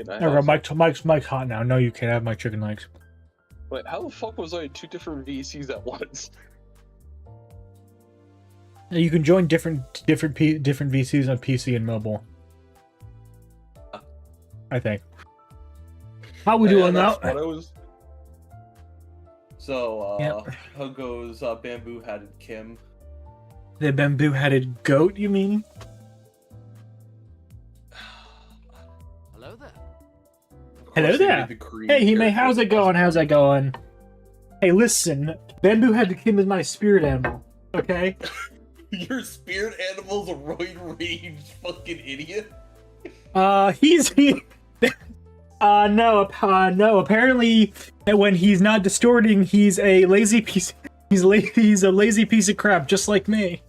Can I There we have go. Mike's hot now. No, you can't have my chicken legs. Wait, how the fuck was I in two different VCs at once? You can join different VCs on PC and mobile. I think. How we doing now? What I was... So, Yep. how goes bamboo-hatted Kim? The bamboo-headed goat, you mean? Hello there. Hello there. Hey, Hime, how's it going? How's it going? Hey, listen. Bamboo-headed Kim is my spirit animal, okay? Your spirit animal's a roid-rage fucking idiot? No, apparently when he's not distorting, he's a lazy piece. He's a lazy piece of crap, just like me.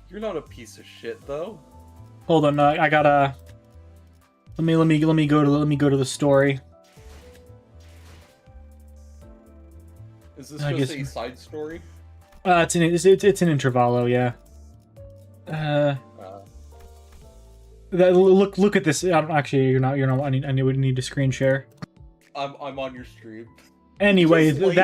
You're not a piece of shit, though. Hold on, I gotta. Let me go to the story. Is this I just guess- a side story? It's an intervallo, yeah. Look at this. Actually, you're not. I would need to screen share. I'm on your stream. Anyway, Just lay it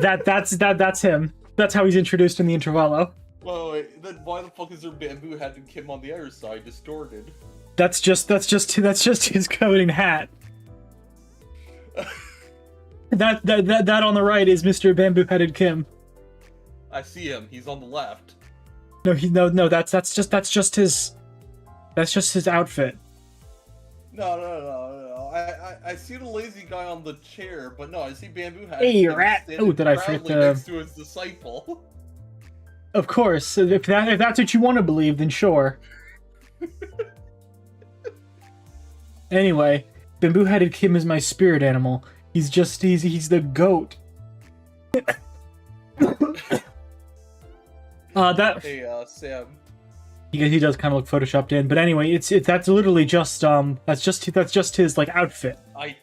down. that's him. That's how he's introduced in the intervallo. Wait, then why the fuck is there bamboo-hatted Kim on the other side, distorted? That's just his coding hat. That on the right is Mr. Bamboo-headed Kim. I see him. He's on the left. No. That's just his outfit. No. I see the lazy guy on the chair, but no, I see bamboo-hatted Hey, Kim rat! standing Oh, did I forget proudly next to his disciple. Of course, if that's what you want to believe, then sure. Anyway, Bamboo-headed Kim is my spirit animal. He's the goat. Hey, Sam. He does kind of look photoshopped in, but anyway, that's literally just that's just his like outfit. I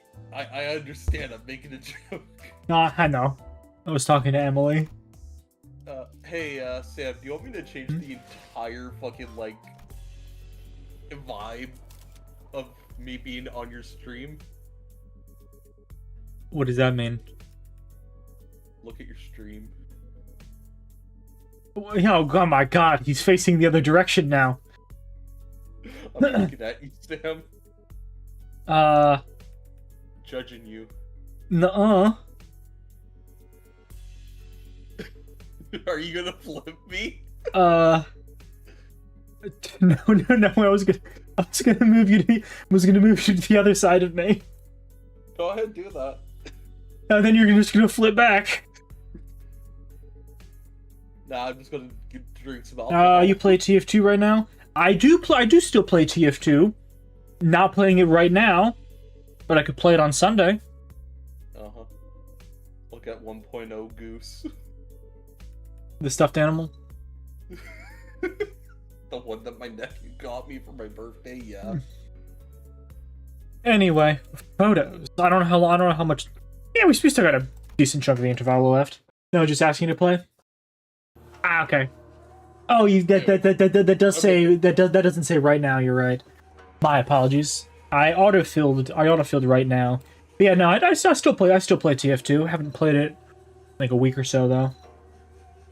understand. I'm making a joke. No, I know. I was talking to Emily. Hey, Sam, do you want me to change the entire fucking, like, vibe of me being on your stream? What does that mean? Look at your stream. Oh my god, he's facing the other direction now. I'm looking at you, Sam. Judging you. Nuh-uh. Are you gonna flip me? No. I was gonna move you to the other side of me. Go ahead, do that. And then you're just gonna flip back. Nah, I'm just gonna drink some alcohol. You play TF2 right now? I do still play TF2. Not playing it right now, but I could play it on Sunday. Uh-huh. Look at 1.0 Goose. The stuffed animal. The one that my nephew got me for my birthday, yeah. Anyway, photos. I don't know how much. Yeah, we still got a decent chunk of the interval left. No, just asking you to play. Ah, okay. Oh, that does say that doesn't say right now. You're right. My apologies. I autofilled right now. But yeah, no, I still play TF2. Haven't played it like a week or so though.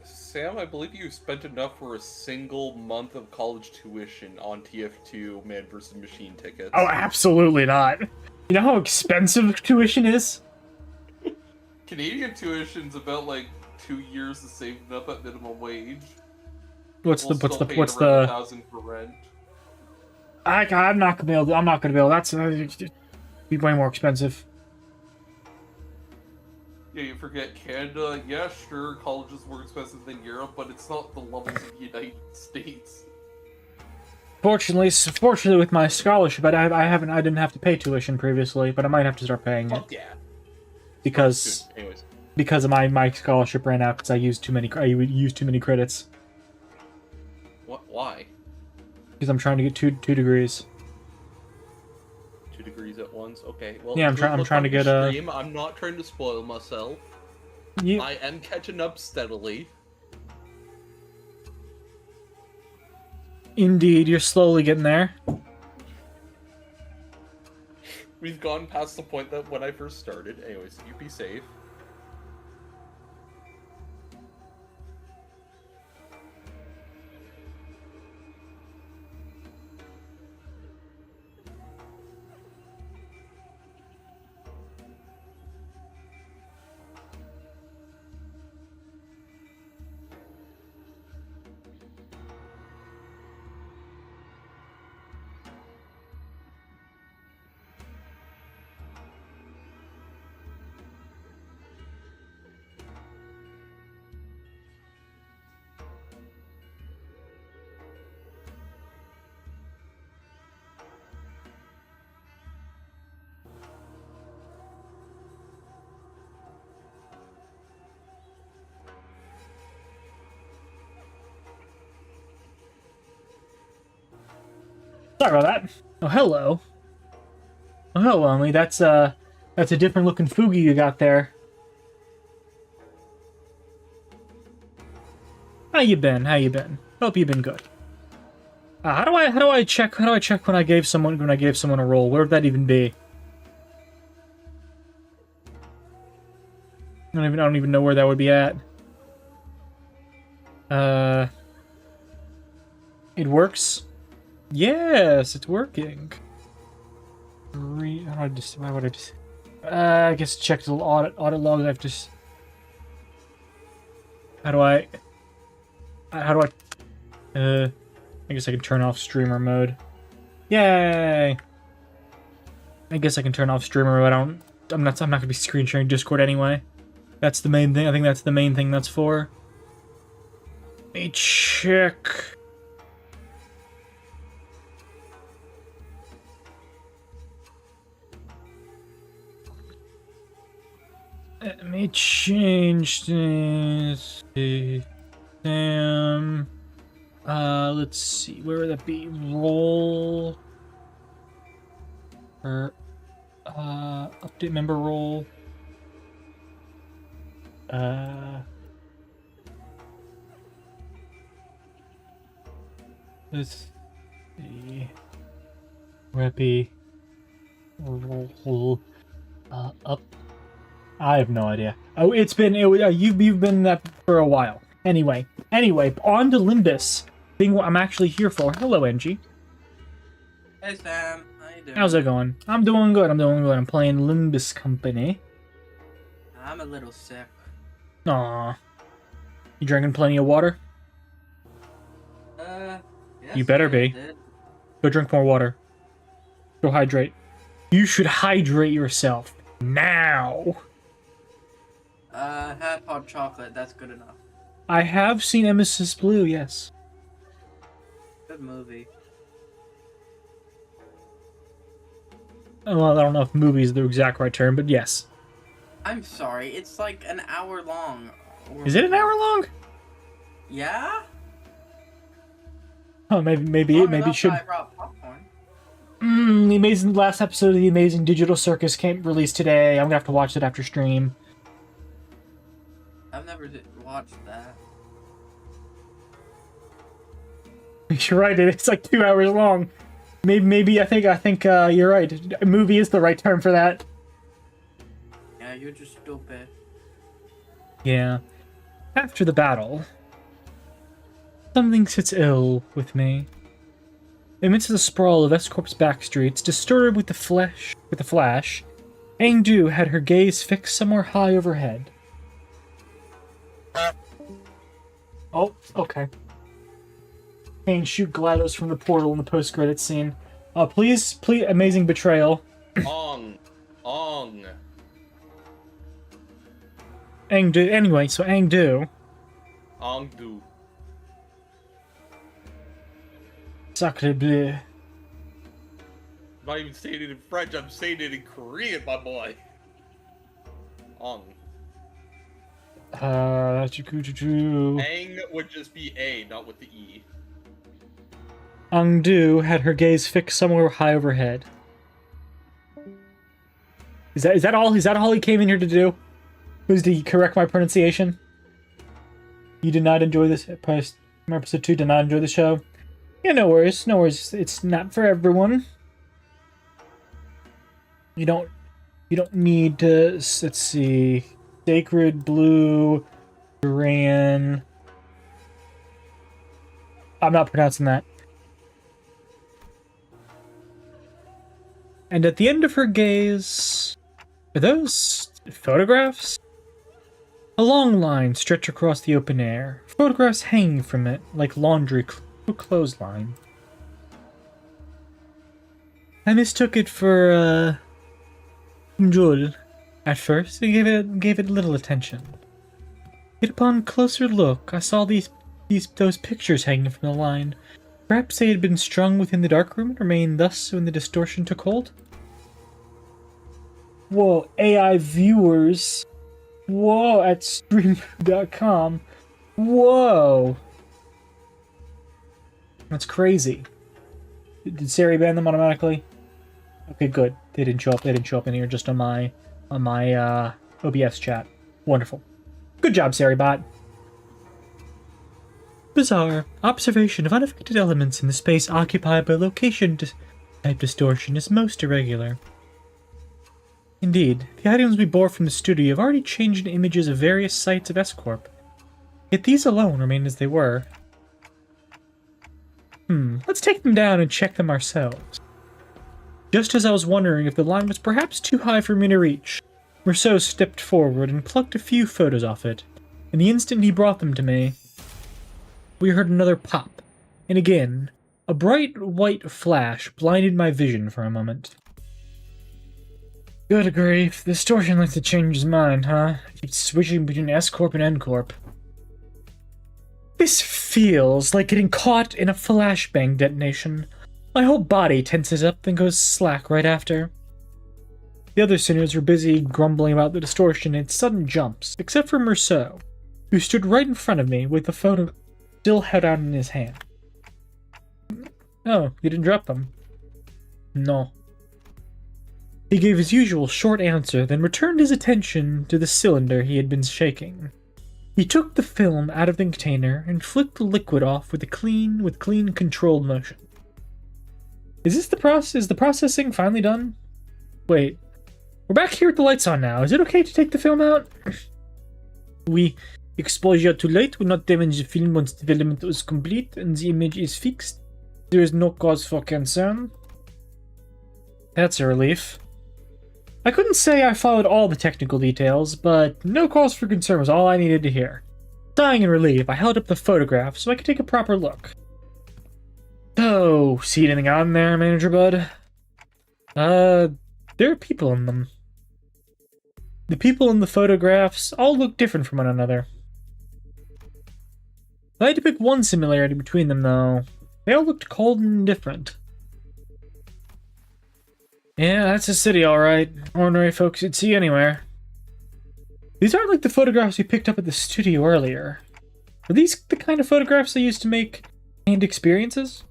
Sam, I believe you spent enough for a single month of college tuition on TF2 Man vs. Machine tickets. Oh, absolutely not. You know how expensive tuition is? Canadian tuition's about like 2 years of saving up at minimum wage. What's We'll the still pay what's around the? 1,000 for rent. I'm not gonna be able. That's be way more expensive. Yeah, you forget Canada. Yeah, sure, college is more expensive than Europe, but it's not the levels of the United States. Fortunately, with my scholarship, I didn't have to pay tuition previously, but I might have to start paying it Fuck yeah. because Anyways. of my scholarship ran out because I used too many credits What? Why? because I'm trying to get two degrees. 2 degrees at once? Okay, well... Yeah, I'm trying to get a... stream. I'm not trying to spoil myself. You... I am catching up steadily. Indeed, you're slowly getting there. We've gone past the point that when I first started. Anyways, you be safe. Sorry about that. Oh, hello. Oh, hello, Emily. That's a different looking Fugi you got there. How you been? How you been? Hope you've been good. How do I check when I gave someone a roll? Where would that even be? I don't even know where that would be at. It works. Yes, it's working. How would I just? I guess check the audit logs. I have to. How do I? I guess I can turn off streamer mode. Yay! I guess I can turn off streamer mode. I'm not gonna be screen sharing Discord anyway. That's the main thing. I think that's the main thing that's for. Let me check. Let me change this. Sam. Let's see. Where would that be? Roll. Or, update member role. Let's see. Reppy. Roll. Up. I have no idea. Oh, you've been that for a while. Anyway, on to Limbus. Thing what I'm actually here for. Hello, Angie. Hey Sam, how you doing? How's it going? I'm doing good. I'm playing Limbus Company. I'm a little sick. Aw. You drinking plenty of water? Yes, You better I be. did. Go drink more water. Go hydrate. You should hydrate yourself now. Had hot chocolate, that's good enough. I have seen Nemesis Blue, yes. Good movie. Well, I don't know if movie is the exact right term, but yes. I'm sorry, it's like an hour long. Is it an hour long? Yeah? Oh, maybe Long it enough should. that I brought popcorn. The last episode of the Amazing Digital Circus came released today. I'm gonna have to watch it after stream. I've never watched that. You're right. It's like 2 hours long. Maybe I think you're right. A movie is the right term for that. Yeah, you're just stupid. Yeah. After the battle, something sits ill with me. Amidst the sprawl of S-Corp's backstreets, disturbed with the flash, Angdu had her gaze fixed somewhere high overhead. Oh, okay. Kane shoot GLaDOS from the portal in the post-credit scene. Please, amazing betrayal. Ong. Angdu, anyway, so Angdu. Ongdu. Sacre bleu. I'm not even saying it in French, I'm saying it in Korean, my boy. Ong. Ang Ang would just be A, not with the E. Angdu had her gaze fixed somewhere high overhead. Is that all? Is that all he came in here to do? Was to correct my pronunciation? You did not enjoy this episode 2. Did not enjoy the show. Yeah, no worries. It's not for everyone. You don't need to, let's see, Sacred Blue, Duran. I'm not pronouncing that. And at the end of her gaze, are those photographs? A long line stretched across the open air, photographs hanging from it like laundry clothesline. I mistook it for, Jewel at first and gave it little attention. Yet upon closer look, I saw those pictures hanging from the line. Perhaps they had been strung within the darkroom and remained thus when the distortion took hold? Whoa, AI viewers. Whoa, at stream.com. Whoa. That's crazy. Did Sari ban them automatically? Okay, good. They didn't show up. They didn't show up in here, just on my OBS chat. Wonderful. Good job, Saribot. Bizarre. Observation of unaffected elements in the space occupied by location type distortion is most irregular. Indeed, the items we bore from the studio have already changed into images of various sites of S-Corp. Yet these alone remain as they were. Let's take them down and check them ourselves. Just as I was wondering if the line was perhaps too high for me to reach, Rousseau stepped forward and plucked a few photos off it. In the instant he brought them to me, we heard another pop, and again, a bright white flash blinded my vision for a moment. Good grief, the distortion likes to change his mind, huh? Keeps switching between S-Corp and N-Corp. This feels like getting caught in a flashbang detonation. My whole body tenses up and goes slack right after. The other sinners were busy grumbling about the distortion and its sudden jumps, except for Rousseau, who stood right in front of me with the photo still held out in his hand. Oh, you didn't drop them? No. He gave his usual short answer, then returned his attention to the cylinder he had been shaking. He took the film out of the container and flicked the liquid off with clean, controlled motion. Is the processing finally done? Wait, we're back here with the lights on now. Is it okay to take the film out? Exposure to light will not damage the film once development is complete and the image is fixed. There is no cause for concern. That's a relief. I couldn't say I followed all the technical details, but no cause for concern was all I needed to hear. Sighing in relief, I held up the photograph so I could take a proper look. Oh, see anything on there, Manager Bud? There are people in them. The people in the photographs all look different from one another. If I had to pick one similarity between them, though, they all looked cold and different. Yeah, that's a city, alright. Ordinary folks you'd see anywhere. These aren't like the photographs we picked up at the studio earlier. Are these the kind of photographs they used to make and experiences?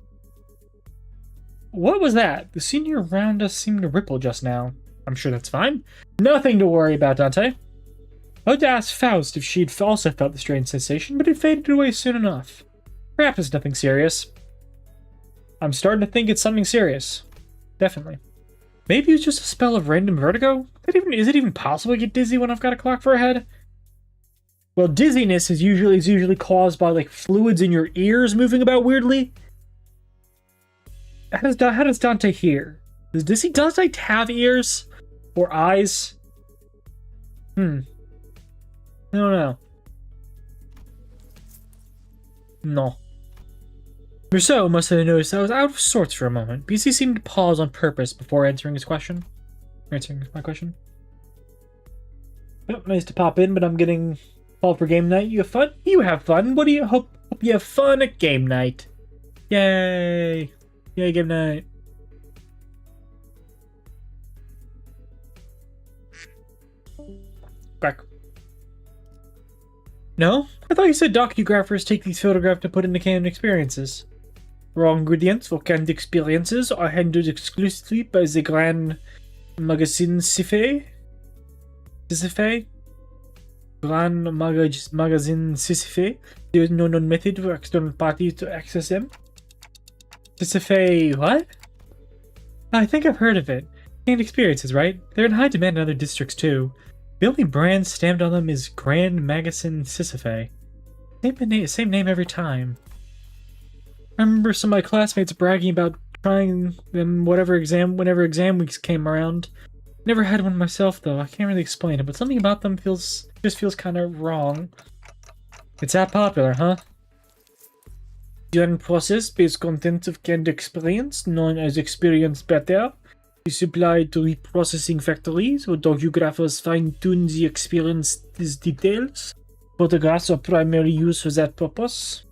What was that? The scenery around us seemed to ripple just now. I'm sure that's fine. Nothing to worry about, Dante. I had to ask Faust if she'd also felt the strange sensation, but it faded away soon enough. Perhaps it's nothing serious. I'm starting to think it's something serious. Definitely. Maybe it's just a spell of random vertigo? Is it even possible to get dizzy when I've got a clock for a head? Well, dizziness is usually caused by like fluids in your ears moving about weirdly. How does Dante hear? Does he have ears? Or eyes? I don't know. No. Rousseau must have noticed I was out of sorts for a moment, because he seemed to pause on purpose before answering my question. Oh, nice to pop in, but I'm getting called for game night. You have fun? You have fun. What do you hope you have fun at game night? Yay! Yay, game night. Crack. No? I thought you said docugraphers take these photographs to put into canon experiences. Raw ingredients for canned experiences are handled exclusively by the Grand Magazine Sisyphe? Grand Magazine Sisyphe. There is no known method for external parties to access them. Sisyphe what? I think I've heard of it. And experiences, right? They're in high demand in other districts too. The only brand stamped on them is Grand Magasin Sisyphe. Same name every time. I remember some of my classmates bragging about trying them whenever exam weeks came around. Never had one myself though. I can't really explain it, but something about them feels kind of wrong. It's that popular, huh? During process based content of canned experience, known as experience better, is supplied to reprocessing factories where docugraphers fine-tune the experience's details. Photographs are primarily used for that purpose.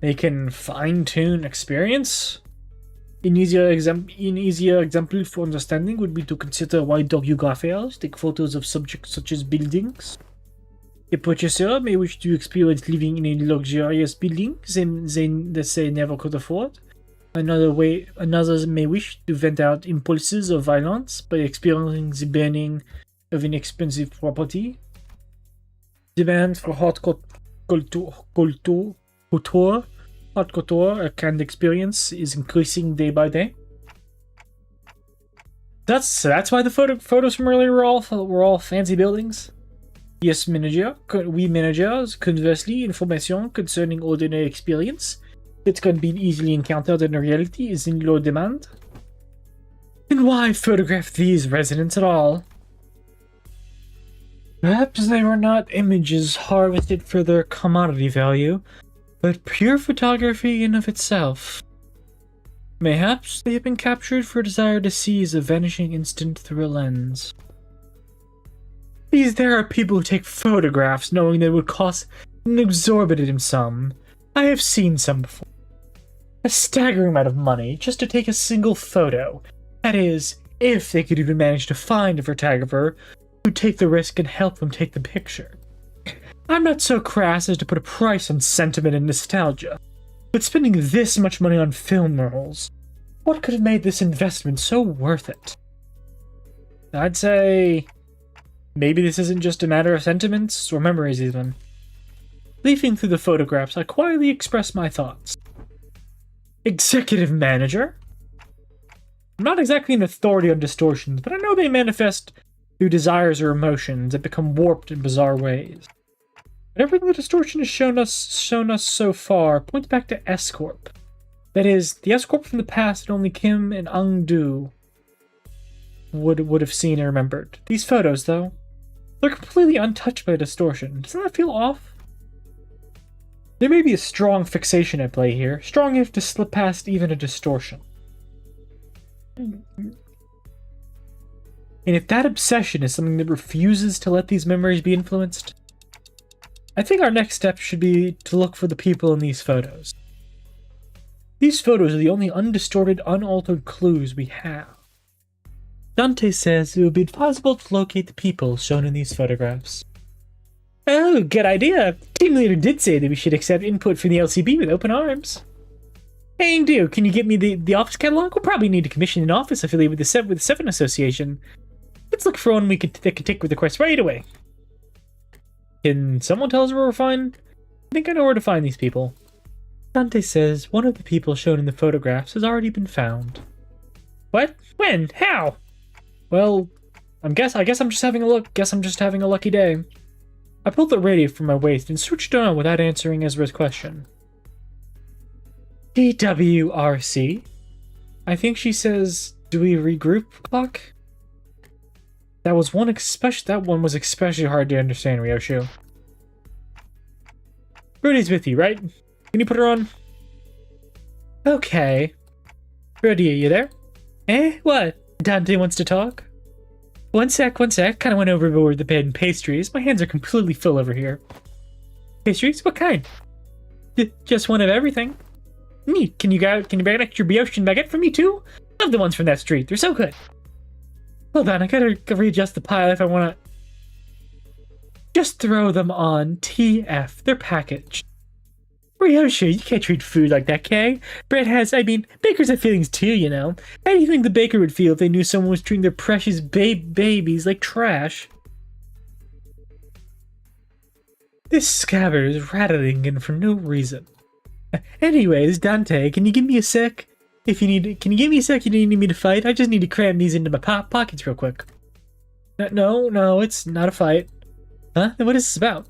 They can fine-tune experience? An easier example for understanding would be to consider why docugraphers take photos of subjects such as buildings. A purchaser may wish to experience living in a luxurious building that they never could afford. Others may wish to vent out impulses of violence by experiencing the burning of an expensive property. Demand for haute couture, a canned experience, is increasing day by day. That's why the photos from earlier were all fancy buildings. Yes, manager. We managers, conversely, information concerning ordinary experience that can be easily encountered in reality is in low demand. Then why photograph these residents at all? Perhaps they were not images harvested for their commodity value, but pure photography in of itself. Mayhaps they have been captured for a desire to seize a vanishing instant through a lens. There are people who take photographs knowing they would cost an exorbitant sum. I have seen some before. A staggering amount of money just to take a single photo. That is, if they could even manage to find a photographer who'd take the risk and help them take the picture. I'm not so crass as to put a price on sentiment and nostalgia, but spending this much money on film rolls, what could have made this investment so worth it? I'd say maybe this isn't just a matter of sentiments or memories even. Leafing through the photographs, I quietly express my thoughts. Executive manager? I'm not exactly an authority on distortions, but I know they manifest through desires or emotions that become warped in bizarre ways. But everything the distortion has shown us so far points back to S-Corp. That is, the S-Corp from the past that only Kim and Ung-Do would have seen and remembered. These photos, though, they're completely untouched by distortion. Doesn't that feel off? There may be a strong fixation at play here, strong enough to slip past even a distortion. And if that obsession is something that refuses to let these memories be influenced, I think our next step should be to look for the people in these photos. These photos are the only undistorted, unaltered clues we have. Dante says it would be advisable to locate the people shown in these photographs. Oh, good idea. Team leader did say that we should accept input from the LCB with open arms. Hey, Ing-Do, can you get me the office catalog? We'll probably need to commission an office affiliate with the Seven Association. Let's look for one that can take with the quest right away. Can someone tell us where we're finding? I think I know where to find these people. Dante says one of the people shown in the photographs has already been found. What? When? How? Well, I guess I'm just having a look. Guess I'm just having a lucky day. I pulled the radio from my waist and switched it on without answering Ezra's question. DWRC? I think she says, do we regroup clock? That one was especially hard to understand, Ryoshu. Rudy's with you, right? Can you put her on? Okay. Rudy, are you there? Eh? What? Dante wants to talk? One sec. Kinda went overboard the bed and pastries. My hands are completely full over here. Pastries? What kind? Just one of everything. Neat. Can you bag an extra brioche and baguette for me too? Love the ones from that street. They're so good. Hold on, I gotta readjust the pile if I wanna... Just throw them on TF. They're packaged. Ryoshu, you can't treat food like that, Kay. Bakers have feelings too, you know. How do you think the baker would feel if they knew someone was treating their precious babies like trash? This scabbard is rattling in for no reason. Anyways, Dante, can you give me a sec? If you need, can you give me a sec? You need me to fight? I just need to cram these into my pockets real quick. No, it's not a fight. Huh? Then what is this about?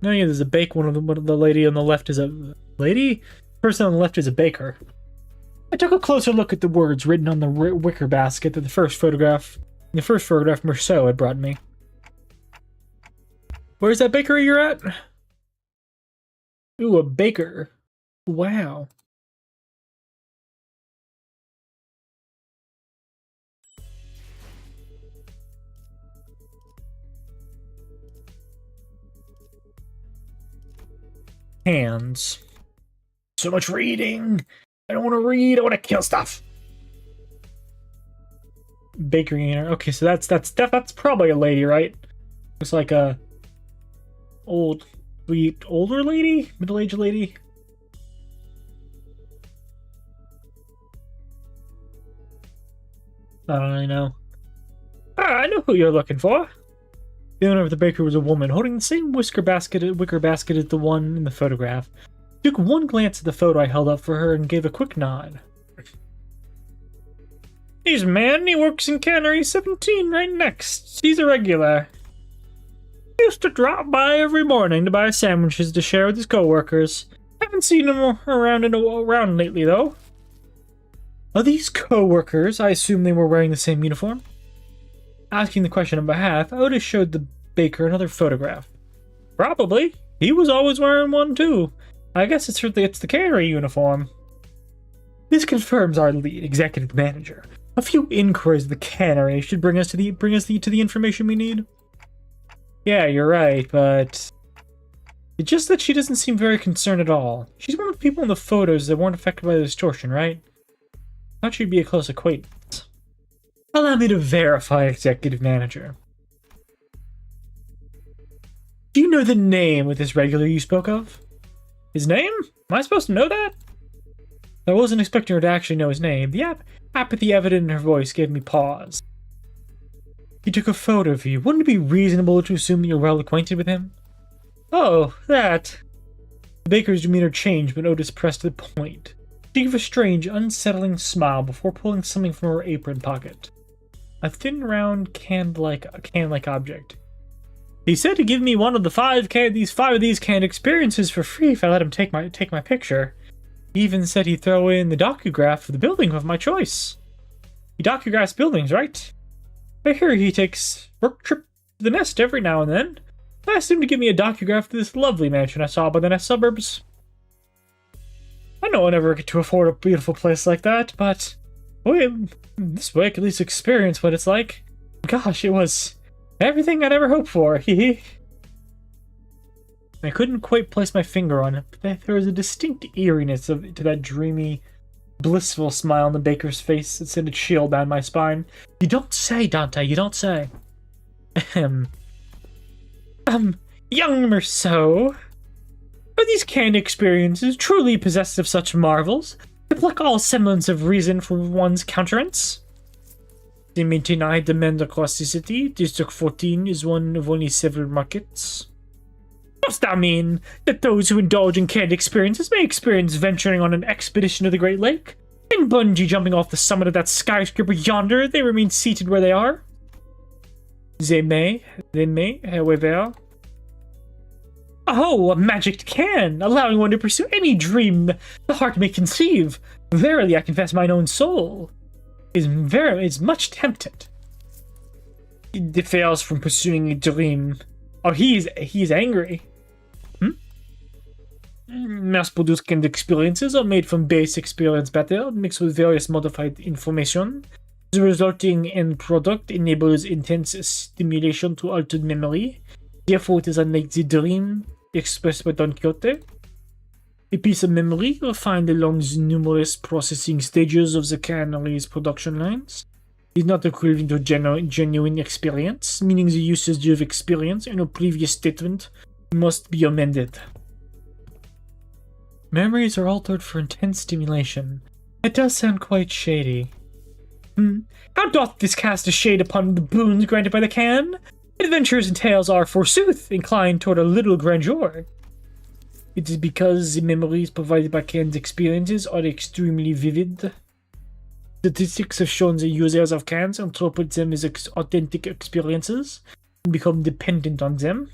No, yeah, there's a bake. One of the lady on the left is a lady. Person on the left is a baker. I took a closer look at the words written on the wicker basket that the first photograph Marceau had brought me. Where's that bakery you're at? Ooh, a baker. Wow. Hands. So much reading. I don't want to read. I want to kill stuff. Bakery owner. Okay, so that's probably a lady, right? It's like a older lady, middle-aged lady. I don't really know. I know who you're looking for. The owner of the bakery was a woman holding the same wicker basket as the one in the photograph. She took one glance at the photo I held up for her and gave a quick nod. He's a man. He works in Cannery 17 right next. He's a regular. He used to drop by every morning to buy sandwiches to share with his co-workers. Haven't seen him around lately, though. Are these co-workers? I assume they were wearing the same uniform. Asking the question on behalf, Otis showed the baker another photograph. Probably. He was always wearing one, too. I guess it's the Cannery uniform. This confirms our lead, executive manager. A few inquiries of the Cannery should bring us to the information we need. Yeah, you're right, but it's just that she doesn't seem very concerned at all. She's one of the people in the photos that weren't affected by the distortion, right? Thought she'd be a close acquaintance. Allow me to verify, executive manager. Do you know the name of this regular you spoke of? His name? Am I supposed to know that? I wasn't expecting her to actually know his name. The apathy evident in her voice gave me pause. He took a photo of you. Wouldn't it be reasonable to assume that you're well acquainted with him? Oh, that. The baker's demeanor changed when Otis pressed the point. She gave a strange, unsettling smile before pulling something from her apron pocket. A thin, round, can-like object. He said to give me one of the five of these canned experiences for free if I let him take my picture. He even said he'd throw in the docograph for the building of my choice. He docugraphs buildings, right? I hear he takes work trip to the Nest every now and then. I asked him to give me a docograph to this lovely mansion I saw by the Nest suburbs. I know I'll never get to afford a beautiful place like that, but this way I could at least experience what it's like. Gosh, it was everything I'd ever hoped for. Hee. I couldn't quite place my finger on it, but there was a distinct eeriness to that dreamy, blissful smile on the baker's face that sent a chill down my spine. You don't say, Dante, you don't say. Young Marceau, are these canned experiences truly possessed of such marvels to pluck all semblance of reason from one's countenance? They maintain high demand across the city. District 14 is one of only several markets. Dost thou mean that those who indulge in canned experiences may experience venturing on an expedition to the Great Lake? And bungee jumping off the summit of that skyscraper yonder, they remain seated where they are? They may, however. Oh, a magic can, allowing one to pursue any dream the heart may conceive. Verily, I confess mine own soul is much tempted. It fails from pursuing a dream. Oh, he's angry. Mass-produced canned experiences are made from base experience matter mixed with various modified information. The resulting end product enables intense stimulation to altered memory. Therefore, it is unlike the dream expressed by Don Quixote. A piece of memory refined along the numerous processing stages of the cannery's production lines is not equivalent to genuine experience, meaning the usage of experience in a previous statement must be amended. Memories are altered for intense stimulation. It does sound quite shady. How doth this cast a shade upon the boons granted by the can? Adventures and tales are, forsooth, inclined toward a little grandeur. It is because the memories provided by Ken's experiences are extremely vivid. Statistics have shown the users of cans interpret them as authentic experiences and become dependent on them.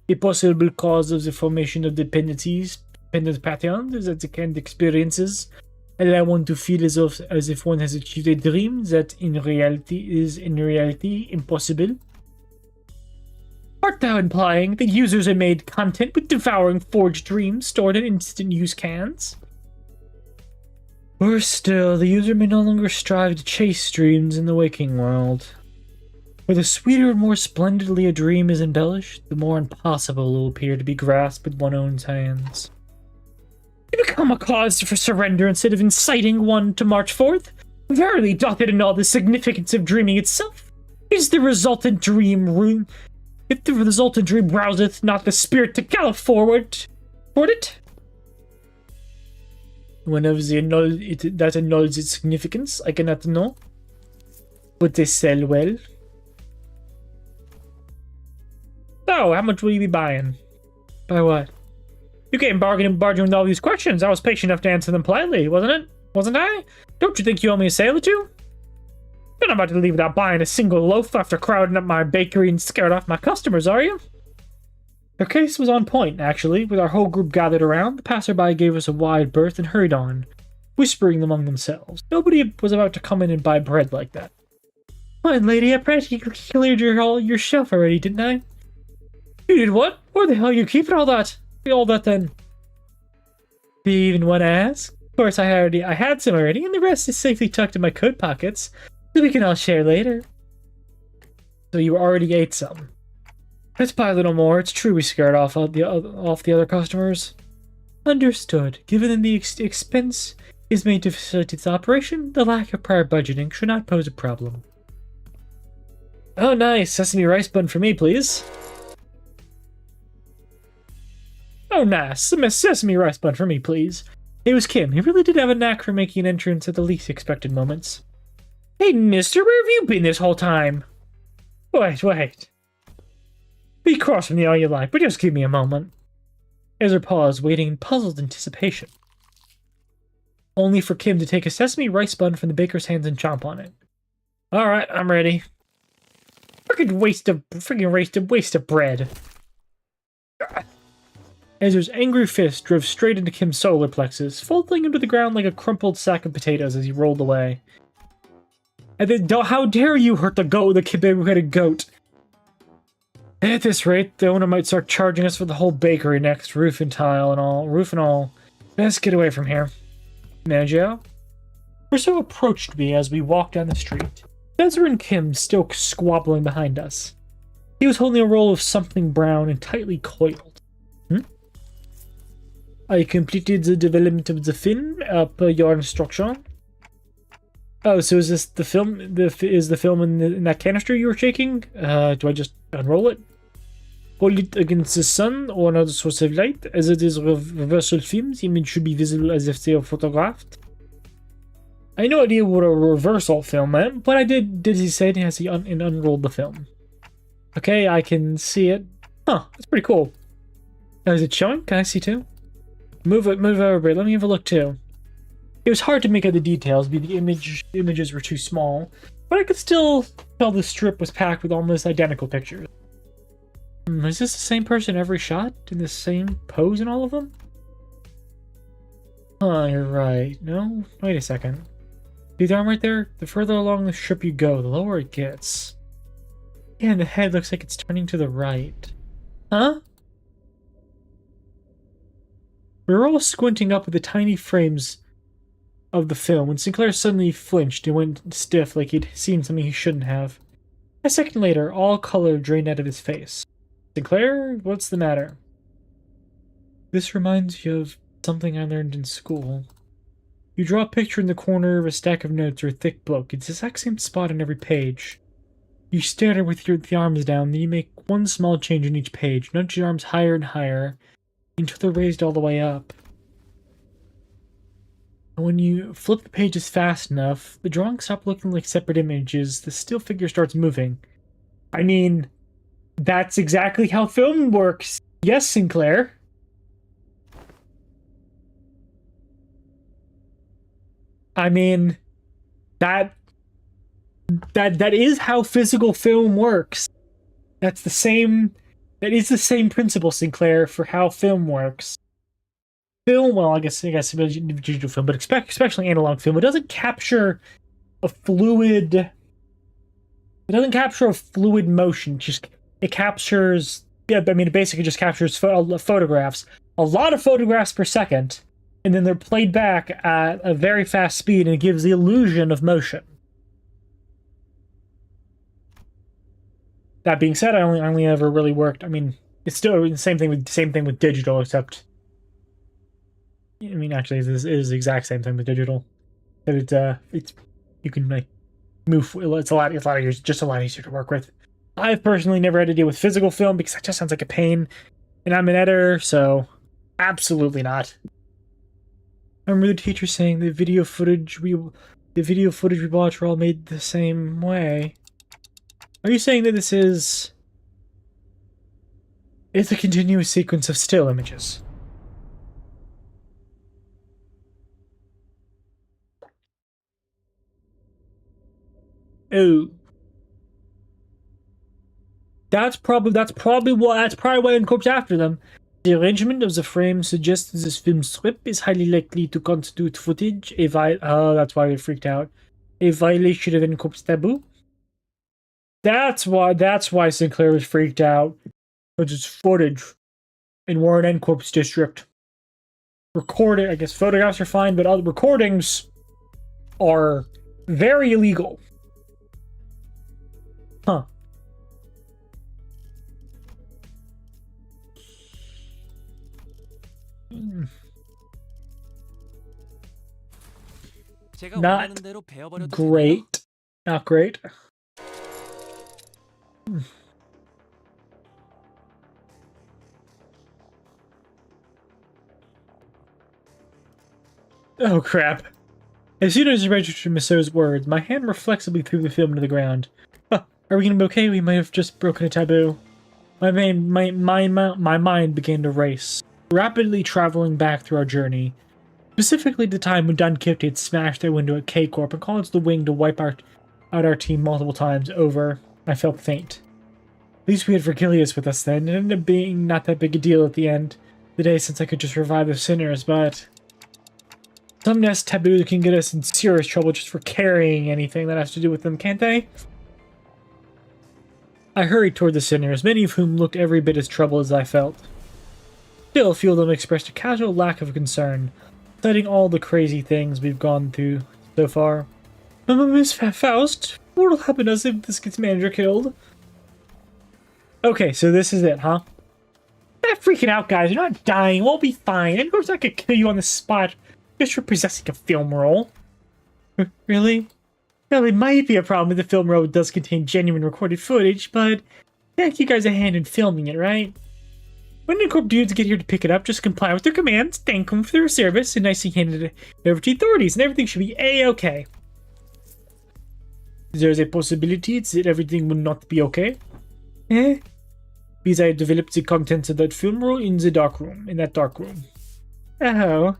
A possible cause of the formation of dependent patterns is that the canned experiences allow one to feel as if one has achieved a dream that in reality impossible. Art thou implying that users are made content with devouring forged dreams stored in instant use cans? Worse still, the user may no longer strive to chase dreams in the waking world. For the sweeter and more splendidly a dream is embellished, the more impossible it will appear to be grasped with one's own hands. You become a cause for surrender instead of inciting one to march forth? Verily doth it annul the significance of dreaming itself? If the resultant dream rouseth not the spirit to gallop forward toward it? Whenever that annuls its significance, I cannot know. But they sell well. So, how much will you be buying? Buy what? You came bargaining with all these questions. I was patient enough to answer them politely, wasn't it? Wasn't I? Don't you think you owe me a sale or two? You're not about to leave without buying a single loaf after crowding up my bakery and scared off my customers, are you? Their case was on point, actually. With our whole group gathered around, the passerby gave us a wide berth and hurried on, whispering among themselves. Nobody was about to come in and buy bread like that. Fine, lady, I practically cleared your shelf already, didn't I? You did what? Where the hell are you keeping all that? All that then? Do you even want to ask? Of course, I had some already, and the rest is safely tucked in my coat pockets, so we can all share later. So you already ate some. Let's buy a little more. It's true we scared off the other customers. Understood. Given the expense is made to facilitate its operation, the lack of prior budgeting should not pose a problem. Oh, nice. Sesame rice bun for me, please. Oh, nice. Sesame rice bun for me, please. It was Kim. He really did have a knack for making an entrance at the least expected moments. Hey, mister, where have you been this whole time? Wait. Be cross with me all you like, but just give me a moment. Ezra paused, waiting in puzzled anticipation. Only for Kim to take a sesame rice bun from the baker's hands and chomp on it. Alright, I'm ready. Freaking waste of bread. Ezra's angry fist drove straight into Kim's solar plexus, folding him to the ground like a crumpled sack of potatoes as he rolled away. And then, how dare you hurt the big-headed goat? At this rate, the owner might start charging us for the whole bakery next, roof and all. Best get away from here. Manager? Rousseau approached me as we walked down the street. Ezra and Kim still squabbling behind us. He was holding a roll of something brown and tightly coiled. I completed the development of the film, per your instruction. Oh, so is this the film? Is the film in that canister you were shaking? Do I just unroll it? Hold it against the sun or another source of light. As it is reversal film, the image should be visible as if they were photographed. I had no idea what a reversal film meant, but I did he say it as he unrolled the film. Okay, I can see it. Huh, that's pretty cool. Now, is it showing? Can I see too? Move over a bit. Let me have a look too. It was hard to make out the details because the images were too small, but I could still tell the strip was packed with almost identical pictures. Is this the same person every shot? In the same pose in all of them? Oh, you're right. No? Wait a second. See the arm right there? The further along the strip you go, the lower it gets. Yeah, and the head looks like it's turning to the right. Huh? We were all squinting up at the tiny frames of the film when Sinclair suddenly flinched and went stiff like he'd seen something he shouldn't have. A second later, all color drained out of his face. Sinclair, what's the matter? This reminds you of something I learned in school. You draw a picture in the corner of a stack of notes or a thick book. It's the exact same spot on every page. You stare at it with the arms down, then you make one small change in each page. Nudge your arms higher and higher until they're raised all the way up. And when you flip the pages fast enough, the drawing stops looking like separate images. The still figure starts moving. I mean, that's exactly how film works. Yes, Sinclair. I mean, that is how physical film works. That is the same principle, Sinclair, for how film works. Film, well, I guess digital film, but especially analog film, it doesn't capture a fluid. It doesn't capture a fluid motion. It captures. Yeah, I mean, it basically just captures photographs. A lot of photographs per second, and then they're played back at a very fast speed, and it gives the illusion of motion. That being said, I only ever really worked. I mean, it's still the same thing with digital, except. I mean, actually, it is the exact same thing with digital. That it's you can like move. It's a lot easier, just a lot easier to work with. I've personally never had to deal with physical film because that just sounds like a pain, and I'm an editor, so absolutely not. I remember the teacher saying the video footage we watch were all made the same way. Are you saying that it's a continuous sequence of still images? Oh, that's probably why it comes after them. The arrangement of the frame suggests this film strip is highly likely to constitute footage. That's why they freaked out. A violation of NCORP's taboo. That's why Sinclair was freaked out. Because it's footage, and we're in NCORP's district. Recording, I guess photographs are fine, but other recordings are very illegal. Huh. Not great. Not great. Oh crap. As soon as I registered Masseau's words, my hand reflexively threw the film to the ground. Are we gonna be okay? We might have just broken a taboo. My mind began to race, rapidly traveling back through our journey. Specifically the time when Dunkirk had smashed their window at K-Corp and caused the wing to wipe out our team multiple times over. I felt faint. At least we had Vergilius with us then. It ended up being not that big a deal at the end of the day since I could just revive the sinners, but some nest taboos can get us in serious trouble just for carrying anything that has to do with them, can't they? I hurried toward the sinners, many of whom looked every bit as troubled as I felt. Still, a few of them expressed a casual lack of concern, citing all the crazy things we've gone through so far. Miss Faust, what'll happen to us if this gets manager killed? Okay, so this is it, huh? Not freaking out, guys. You're not dying. We'll be fine. And of course, I could kill you on the spot just for possessing a film roll. Really? Well, it might be a problem if the film roll does contain genuine recorded footage, but thank you guys a hand in filming it, right? When the Corp dudes get here to pick it up, just comply with their commands, thank them for their service, and nicely hand it over to the authorities, and everything should be A-okay. There's a possibility that everything will not be okay. Because I developed the contents of that film roll in that dark room. Oh.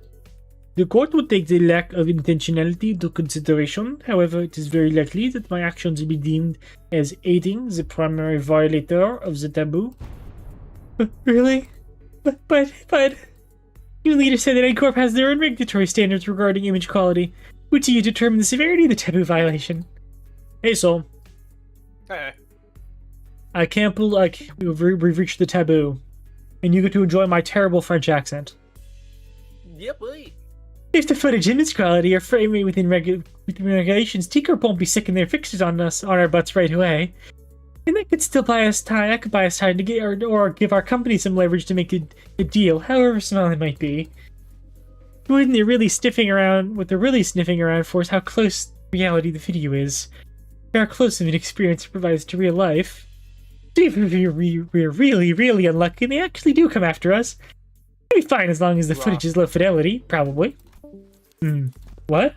The court will take the lack of intentionality into consideration. However, it is very likely that my actions will be deemed as aiding the primary violator of the taboo. Really? But... You leaders said that NCorp has their own regulatory standards regarding image quality. Which do you determine the severity of the taboo violation? Hey, Soul. Hey. I can't believe we've reached the taboo, and you get to enjoy my terrible French accent. Yep, boy. If the footage image quality are framed within regulations, T-Corp won't be sicking their fixes on our butts right away. And that could still buy us time. That could buy us time to get or give our company some leverage to make a deal, however small it might be. What they're really sniffing around for is how close reality the video is. How close of an experience it provides to real life. If we're really, really unlucky and they actually do come after us, it'll be fine as long as the footage is low fidelity, probably. What?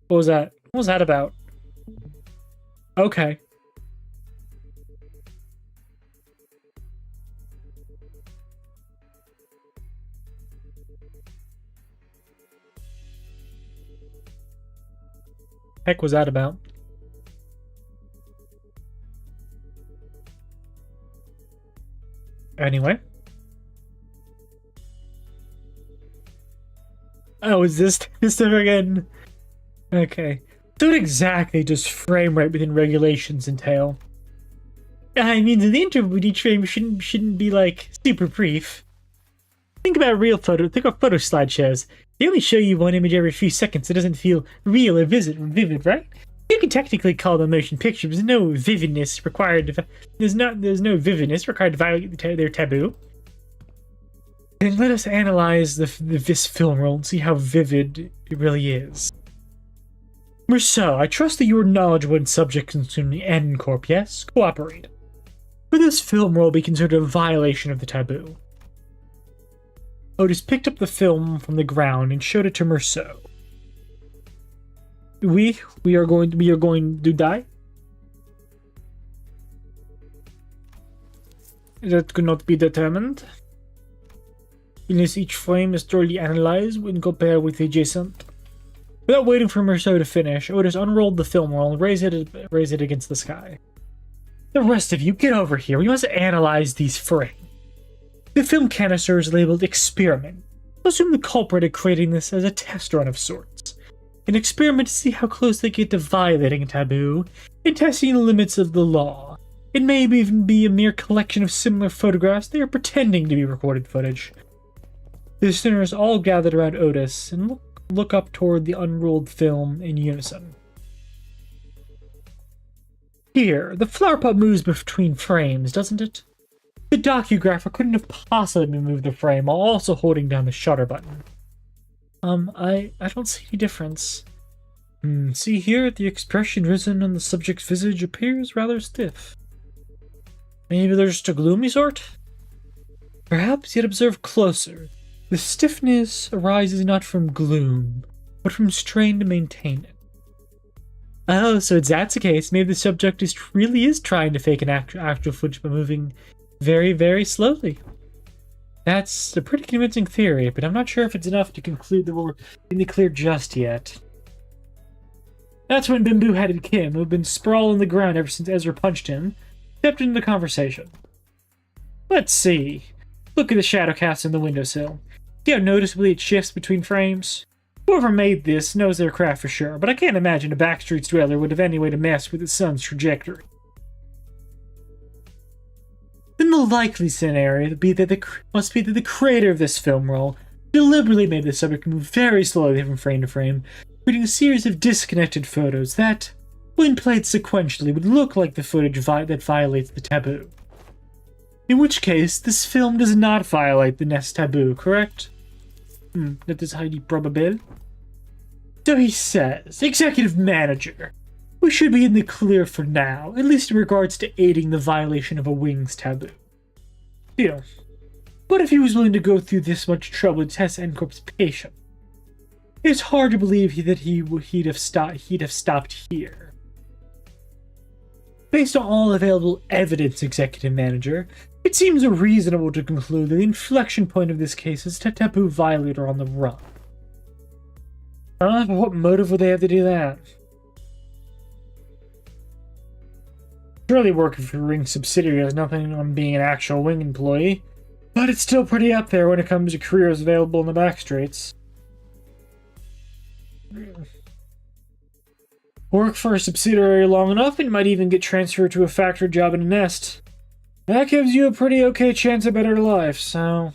What was that? What was that about? Okay. Heck was that about? Anyway. Oh, is this stuff again? Okay. So what exactly does frame rate within regulations entail? I mean, the interval with each frame shouldn't be like super brief. Think about photo slideshows. They only show you one image every few seconds. It doesn't feel real or vivid, right? You can technically call them motion pictures. There's no vividness required. There's no vividness required to violate their taboo. Then let us analyze this film roll and see how vivid it really is. Merceau, I trust that you are knowledgeable in subject concerning N Corp, yes? Cooperate. For this film roll be considered a violation of the taboo. Otis picked up the film from the ground and showed it to Merceau. We are going to die? That could not be determined. Unless each frame is thoroughly analyzed and compared with the adjacent. Without waiting for Merceau to finish, Otis unrolled the film roll and raised it against the sky. The rest of you, get over here. We must analyze these frames. The film canister is labeled Experiment. Assume the culprit of creating this as a test run of sorts. An experiment to see how close they get to violating a taboo and testing the limits of the law. It may even be a mere collection of similar photographs they are pretending to be recorded footage. The listeners all gathered around Otis and look up toward the unrolled film in unison. Here, the flower pot moves between frames, doesn't it? The docugrapher couldn't have possibly moved the frame while also holding down the shutter button. I don't see any difference. See here, the expression risen on the subject's visage appears rather stiff. Maybe they're just a gloomy sort? Perhaps, yet observe closer. The stiffness arises not from gloom, but from strain to maintain it. Oh, so that's the case. Maybe the subject really is trying to fake an actual footage by moving very, very slowly. That's a pretty convincing theory, but I'm not sure if it's enough to conclude that we're in the clear just yet. That's when bamboo-headed Kim, who had been sprawled on the ground ever since Ezra punched him, stepped into the conversation. Let's see. Look at the shadow cast on the windowsill. See how noticeably it shifts between frames? Whoever made this knows their craft for sure, but I can't imagine a Backstreets dweller would have any way to mess with the sun's trajectory. Then the likely scenario must be that the creator of this film roll deliberately made the subject move very slowly from frame to frame, creating a series of disconnected photos that, when played sequentially, would look like the footage that violates the taboo. In which case, this film does not violate the Nest taboo, correct? That is highly probable. So he says, Executive Manager, we should be in the clear for now, at least in regards to aiding the violation of a wings taboo. Still, what if he was willing to go through this much trouble to test N-Corp's patience? It's hard to believe that he'd have stopped here. Based on all available evidence, Executive Manager, it seems reasonable to conclude that the inflection point of this case is a taboo violator on the run. But what motive would they have to do that? Surely working for Ring subsidiary has nothing on being an actual Wing employee, but it's still pretty up there when it comes to careers available in the backstreets. Work for a subsidiary long enough and might even get transferred to a factory job in a Nest. That gives you a pretty okay chance of better life, so...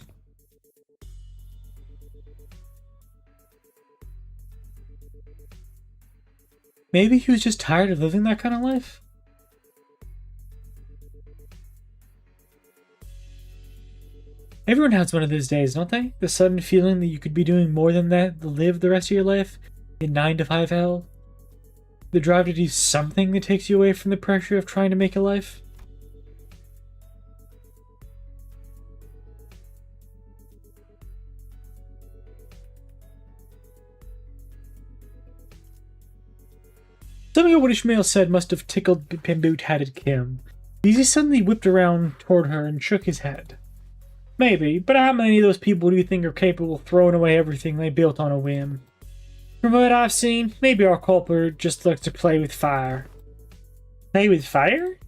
Maybe he was just tired of living that kind of life? Everyone has one of those days, don't they? The sudden feeling that you could be doing more than that to live the rest of your life in 9 to 5 hell. The drive to do something that takes you away from the pressure of trying to make a life. Something of what Ishmael said must have tickled bamboo-hatted Kim, because he suddenly whipped around toward her and shook his head. Maybe, but how many of those people do you think are capable of throwing away everything they built on a whim? From what I've seen, maybe our culprit just likes to play with fire. Play with fire?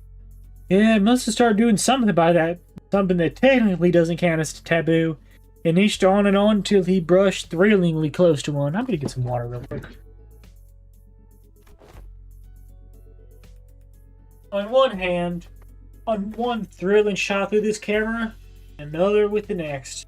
Yeah, must have started doing something about that. Something that technically doesn't count as taboo. And eached on and on till he brushed thrillingly close to one. I'm gonna get some water real quick. On one hand, on one thrilling shot through this camera, another with the next.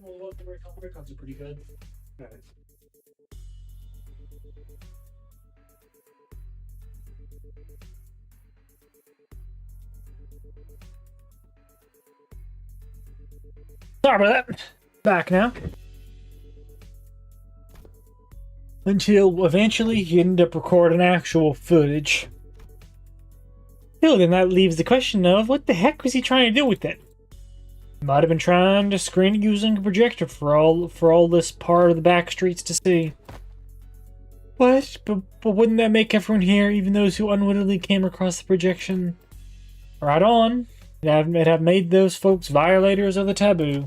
Well, the records are pretty good. Sorry about that. Back now. Until eventually you end up recording actual footage. Still, then that leaves the question of what the heck was he trying to do with it? Might have been trying to screen it using a projector for all this part of the back streets to see. What? But wouldn't that make everyone here, even those who unwittingly came across the projection, right on? It'd have made those folks violators of the taboo.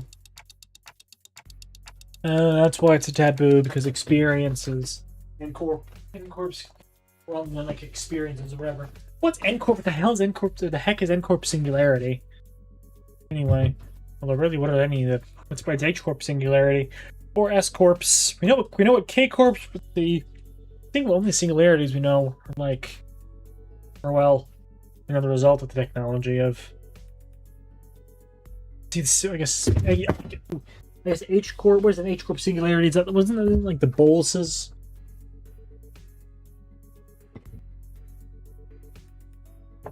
That's why it's a taboo, because experiences. N-Corp's well, like experiences or whatever. What's N-Corp? What the hell is N-Corp? The heck is N-Corp singularity? Anyway. Well, really, what are any of the... What's by H-Corp singularity? Or S-Corps. We know what K-Corps... The only singularities we know are like... Or well... You know, the result of the technology of... See, I guess H-Corp... What is an H-Corp singularity? Wasn't that like the boluses?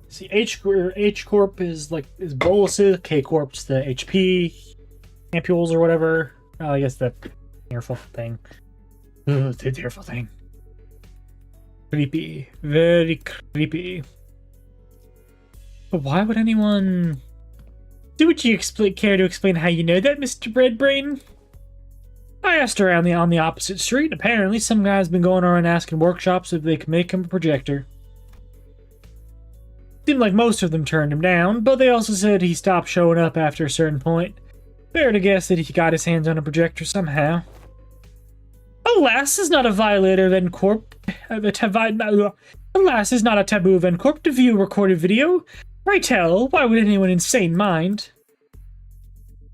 See, H-Corp is boluses, K-Corp's the HP ampules or whatever. Oh, I guess the tearful thing. Ugh, the tearful thing. Creepy. Very creepy. But why would anyone... Would you care to explain how you know that, Mr. Breadbrain? I asked around on the opposite street. Apparently, some guy's been going around asking workshops if they can make him a projector. Seemed like most of them turned him down, but they also said he stopped showing up after a certain point. Fair to guess that he got his hands on a projector somehow. Alas, is not a violator of N-Corp. Alas, is not a taboo of N-Corp to view recorded video. Right tell, why would anyone insane mind?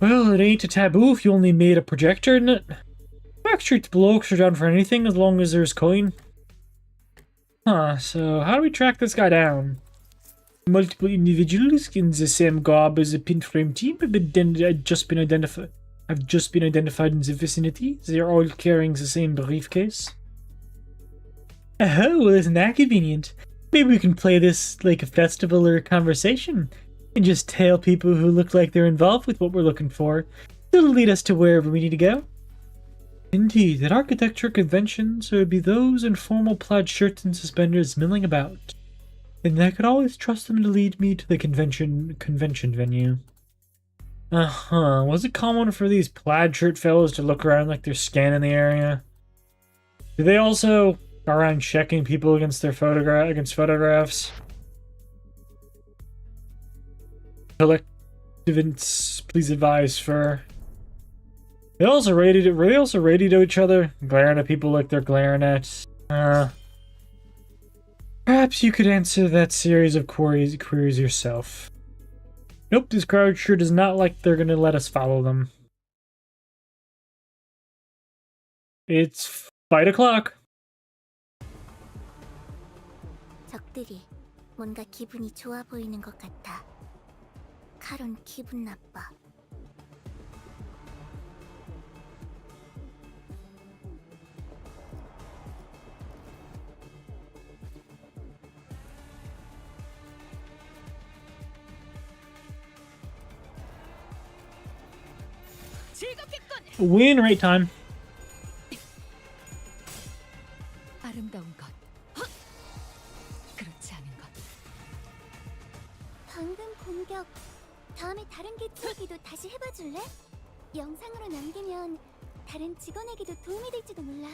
Well, it ain't a taboo if you only made a projector, isn't it? Backstreet's blokes are down for anything as long as there's coin. Huh, so how do we track this guy down? Multiple individuals in the same garb as a pin frame team have just been identified in the vicinity. They are all carrying the same briefcase. Oh, well, isn't that convenient? Maybe we can play this like a festival or a conversation, and just tell people who look like they're involved with what we're looking for. It'll lead us to wherever we need to go. Indeed, at architecture conventions, there would be those in formal plaid shirts and suspenders milling about. And I could always trust them to lead me to the convention venue. Uh-huh. Was it common for these plaid shirt fellows to look around like they're scanning the area? Do they also go around checking people against their photographs? Collectivents, please advise for... They also radio each other, glaring at people like they're glaring at... Perhaps you could answer that series of queries yourself. Nope, this crowd sure does not like they're gonna let us follow them. It's 5 o'clock. 적들이 뭔가 기분이 좋아 보이는 것 같아. 카론 기분 나빠. Win rate time. 아름다운 것. 그렇지 않은 것. 방금 공격. 다음에 다른 개체에게도 다시 해봐줄래? 영상으로 남기면 다른 직원에게도 도움이 될지도 몰라.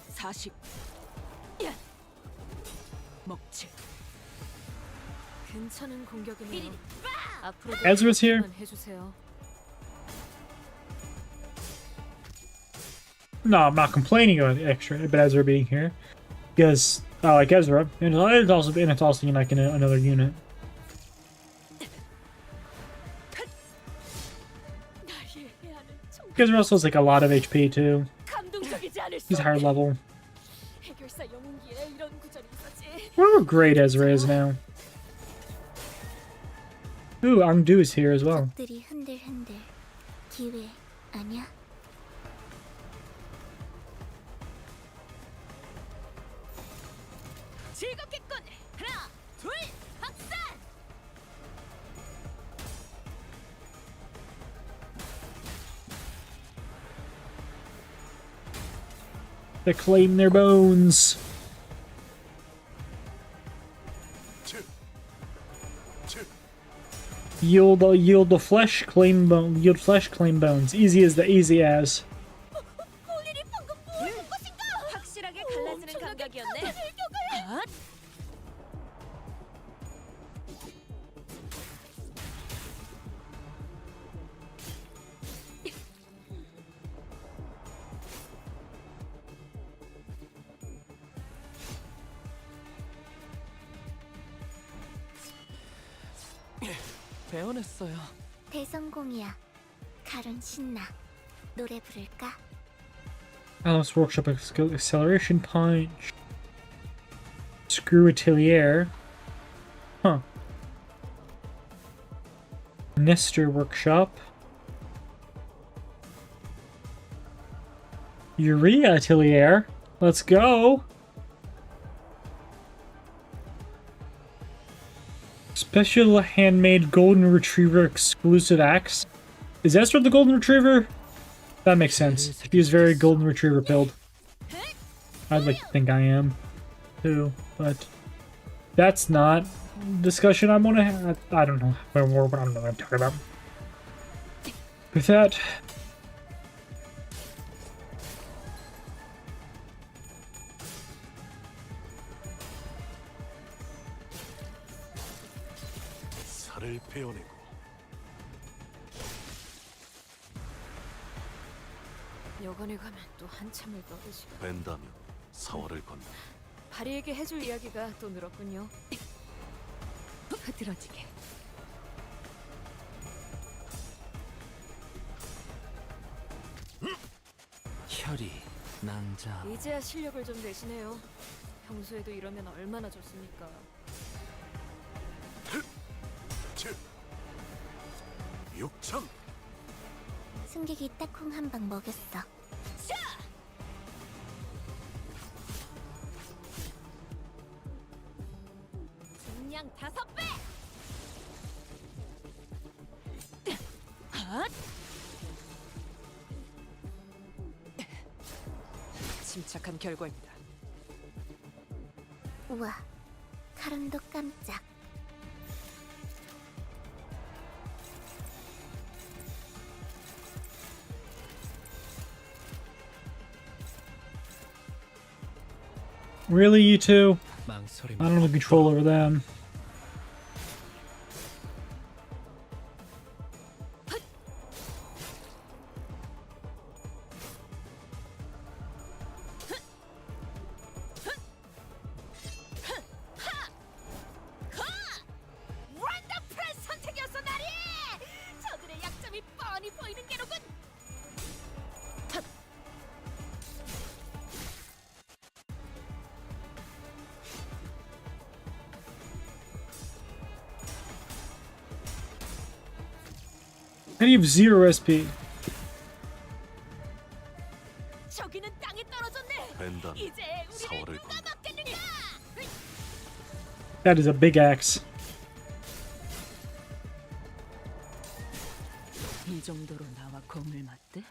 40. 먹칠. 괜찮은 공격이네요. 앞으로도 Ezra's here. 해주세요. No, I'm not complaining about the extra, but Ezra being here, because I like Ezra, and it's also like in another unit. Ezra also has like a lot of HP too. He's higher level. Wonder what grade Ezra is now. Ooh, Angdu is here as well. 적들이 흔들흔들. 기회 아니야? 즐겁겠군. 하나, 둘, 확산. They claim their bones. Yield the flesh, claim bone. Yield flesh, claim bones. Easy as. 확실하게 갈라지는 감각이었네. 배워냈어요. 대성공이야. 카론 신나. 노래 부를까? Alice Workshop Acceleration Punch. Screw Atelier. Huh. Nestor Workshop. Urea Atelier. Let's go. Special handmade golden retriever exclusive axe. Is Ezra the golden retriever? That makes sense. He's very golden retriever pilled. I'd like to think I am too, but that's not discussion I want to have. I don't know. I don't know what I'm talking about. With that, 살을 베어내고 여관에 가면 또 한참을 떠들 시간. 벤다며 사활을 건너 바리에게 해줄 이야기가 또 늘었군요. 흐드러지게. 혈이 낭자. 이제야 실력을 좀 내시네요. 평소에도 이러면 얼마나 좋습니까? 육천 승객이 딱콩 한 방 먹였어. 증량 5배! 침착한 결과입니다. 우와, 카론도 깜짝. really, you two? 망설임. I don't have control over them. 원더풀한 선택이었어, 나리! 저들의 약점이 뻔히 보이는 게로군. And you have 0 SP. 저기는 땅에 떨어졌네. 벤담 이제 우리를 사월을 누가 건다. 막겠는가? That is a big axe. 이 정도로 나와 검을 맞대?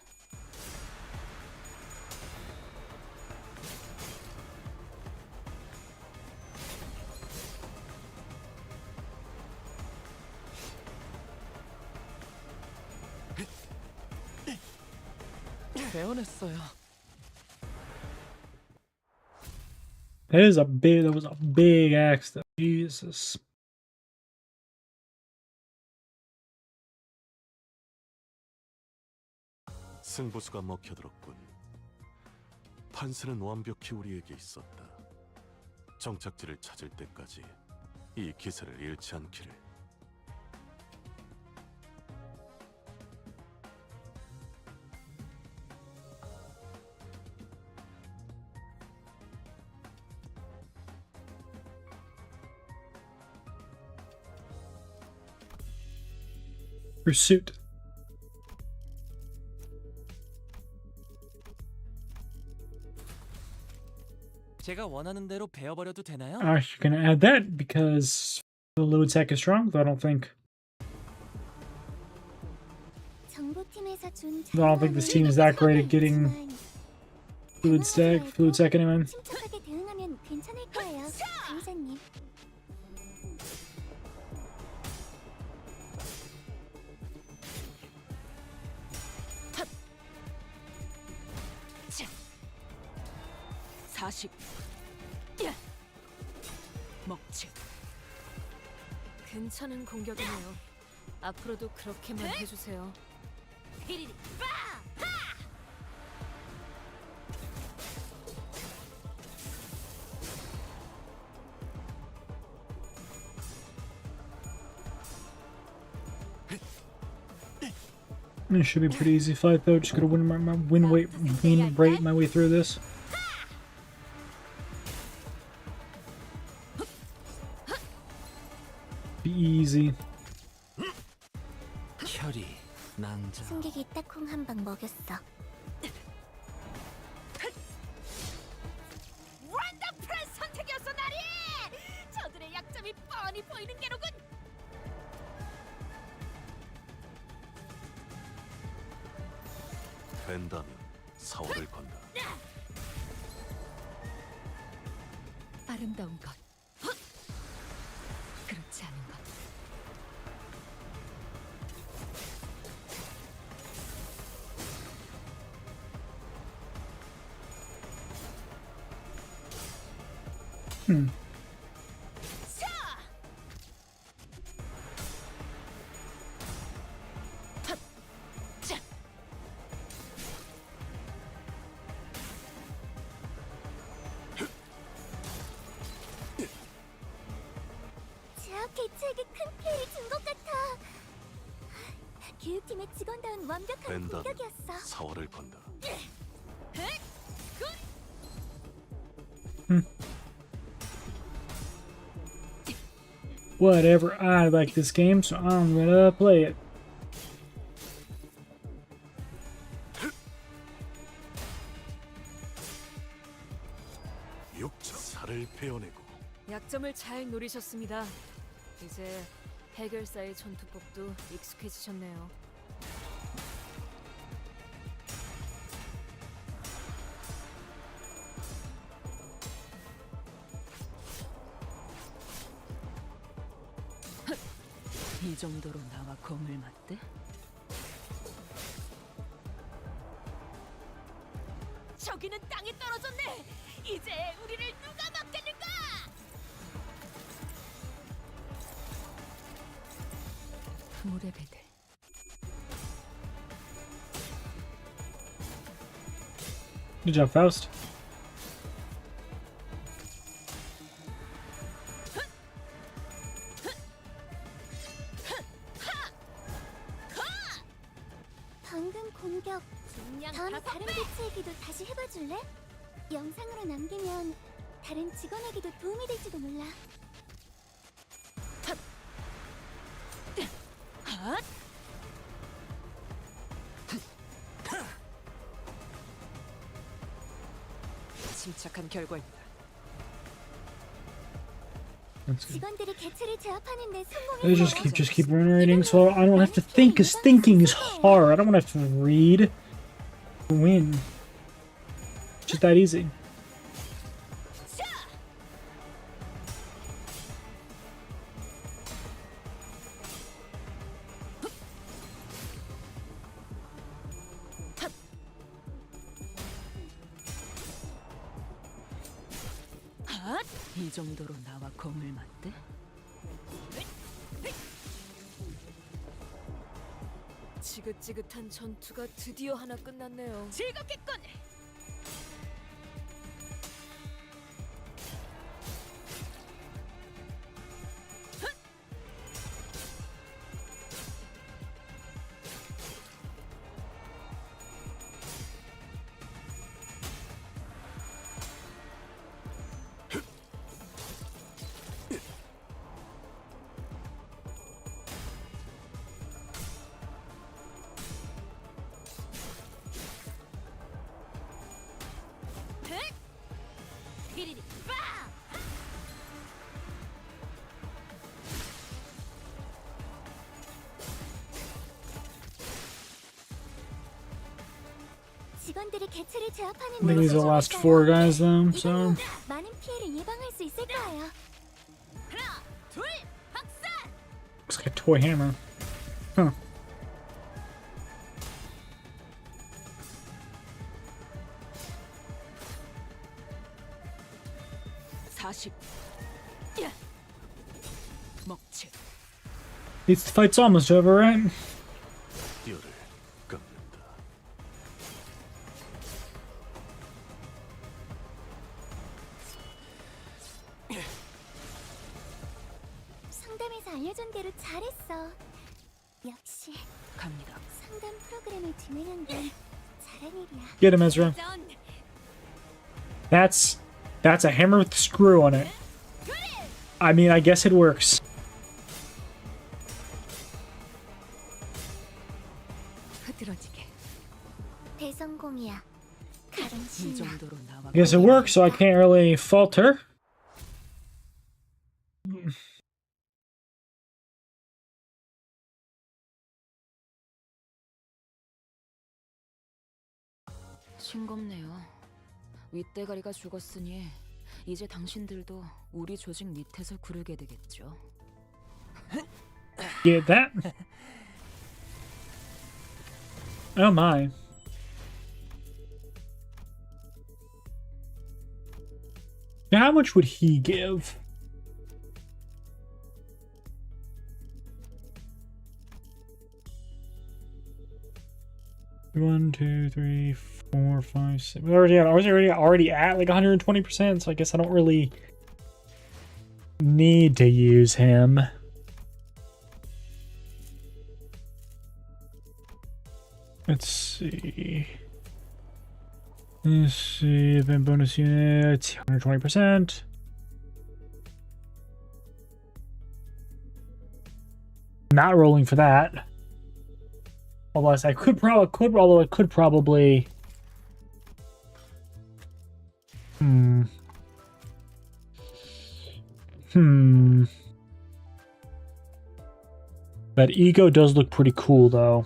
배워냈어요. That was a big axe though. Jesus. 승부수가 먹혀들었군. 판세는 완벽히 우리에게 있었다. 정착지를 찾을 때까지 이 기세를 잃지 않기를. Pursuit. 제가 원하는 대로 배워버려도 되나요? I'm actually gonna add that because the load tech is strong, though I don't think 정보팀에서 준 I don't think this team is that great at getting fluid tech anyway. 침착하게 대응하면 괜찮을 거예요, 강사님. 사십. 먹지. 괜찮은 공격이네요. 앞으로도 그렇게만 해주세요. 히리리 빠! It should be a pretty easy fight though. Just gotta win rate my way through this. Be easy. 혈이 낭자. 승객이 딱콩 한 방 먹였어. 원더풀한 선택이었어, 나리! 저들의 약점이 뻔히 보이는 게로군. 벤담은 사월을 건다. 아름다운 것. 그렇지 않은 것. 제압 개체에게 큰 피해를 준 것 같아. 교육팀의 직원다운 완벽한 벤담은 공격이었어. 사월을 건다. Whatever. I like this game, so I'm gonna play it. 육차 살을 베어내고 약점을 잘 노리셨습니다. 이제 해결사의 전투법도 익숙해지셨네요. 이 정도로 나와 검을 맞대? 저기는 땅에 떨어졌네. 이제 우리를 누가 막겠는가? 물의 배들. Good job, Faust. 방금 공격. 다음 다른 개체에게도 다시 해봐줄래? 영상으로 남기면 다른 직원에게도 도움이 될지도 몰라. 침착한 결과입니다. That's good. 직원들이 개체를 제압하는 데 They 성공해서 just keep reiterating, so I don't have to think, because thinking is hard. I don't want to have to read to win. It's just that easy. 이 정도로 나와 공을 맞대? 지긋지긋한 전투가 드디어 하나 끝났네요. 즐겁겠군. 직원들이 개체를 제압하는 I think these are the last 4 guys, though, so... 많은 피해를 예방할 수 있을 거예요. 하나, 둘, 박살! Looks like a toy hammer. Huh. 먹칠. This fight's almost over, right? 뼈를 깎는다. 상담에서 알려준 대로 잘했어. 역시 갑니다. 상담 프로그램을 진행한 건 잘한 일이야. Get him, Ezra. That's a hammer with a screw on it. I mean, I guess it works. 흐트러지게. 대성공이야. 가른 이 신나. 정도로 나와. I guess it works, so I can't really fault her. 싱겁네요. 윗대가리가 죽었으니 이제 당신들도 우리 조직 밑에서 구르게 되겠죠. Get that? Oh my. Now, how much would he give? One, two, three, four, five, six. I was already at like 120%, so I guess I don't really need to use him. Let's see. Event bonus unit, 120%. Not rolling for that. Although I could probably. That ego does look pretty cool, though.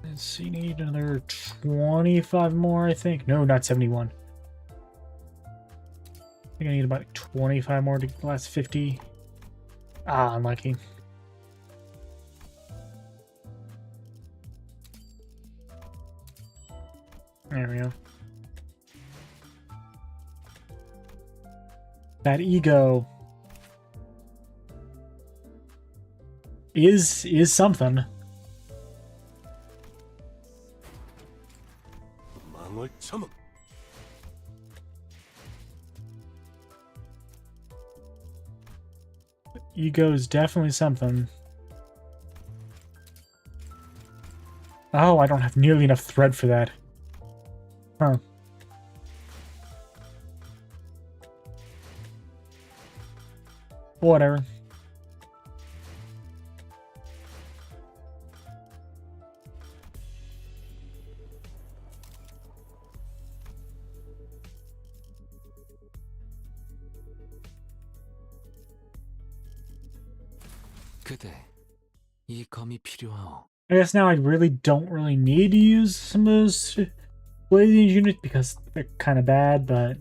Let's see, need another 25 more, I think. No, not 71. I think I need about 25 more to the last 50. Ah, unlucky. There we go. That ego is something. 망을 참음. Ego is definitely something. Oh, I don't have nearly enough thread for that. Huh. 그대, 이 검이 필요하오. I guess now I don't really need to use some of those blazing units because they're kind of bad, but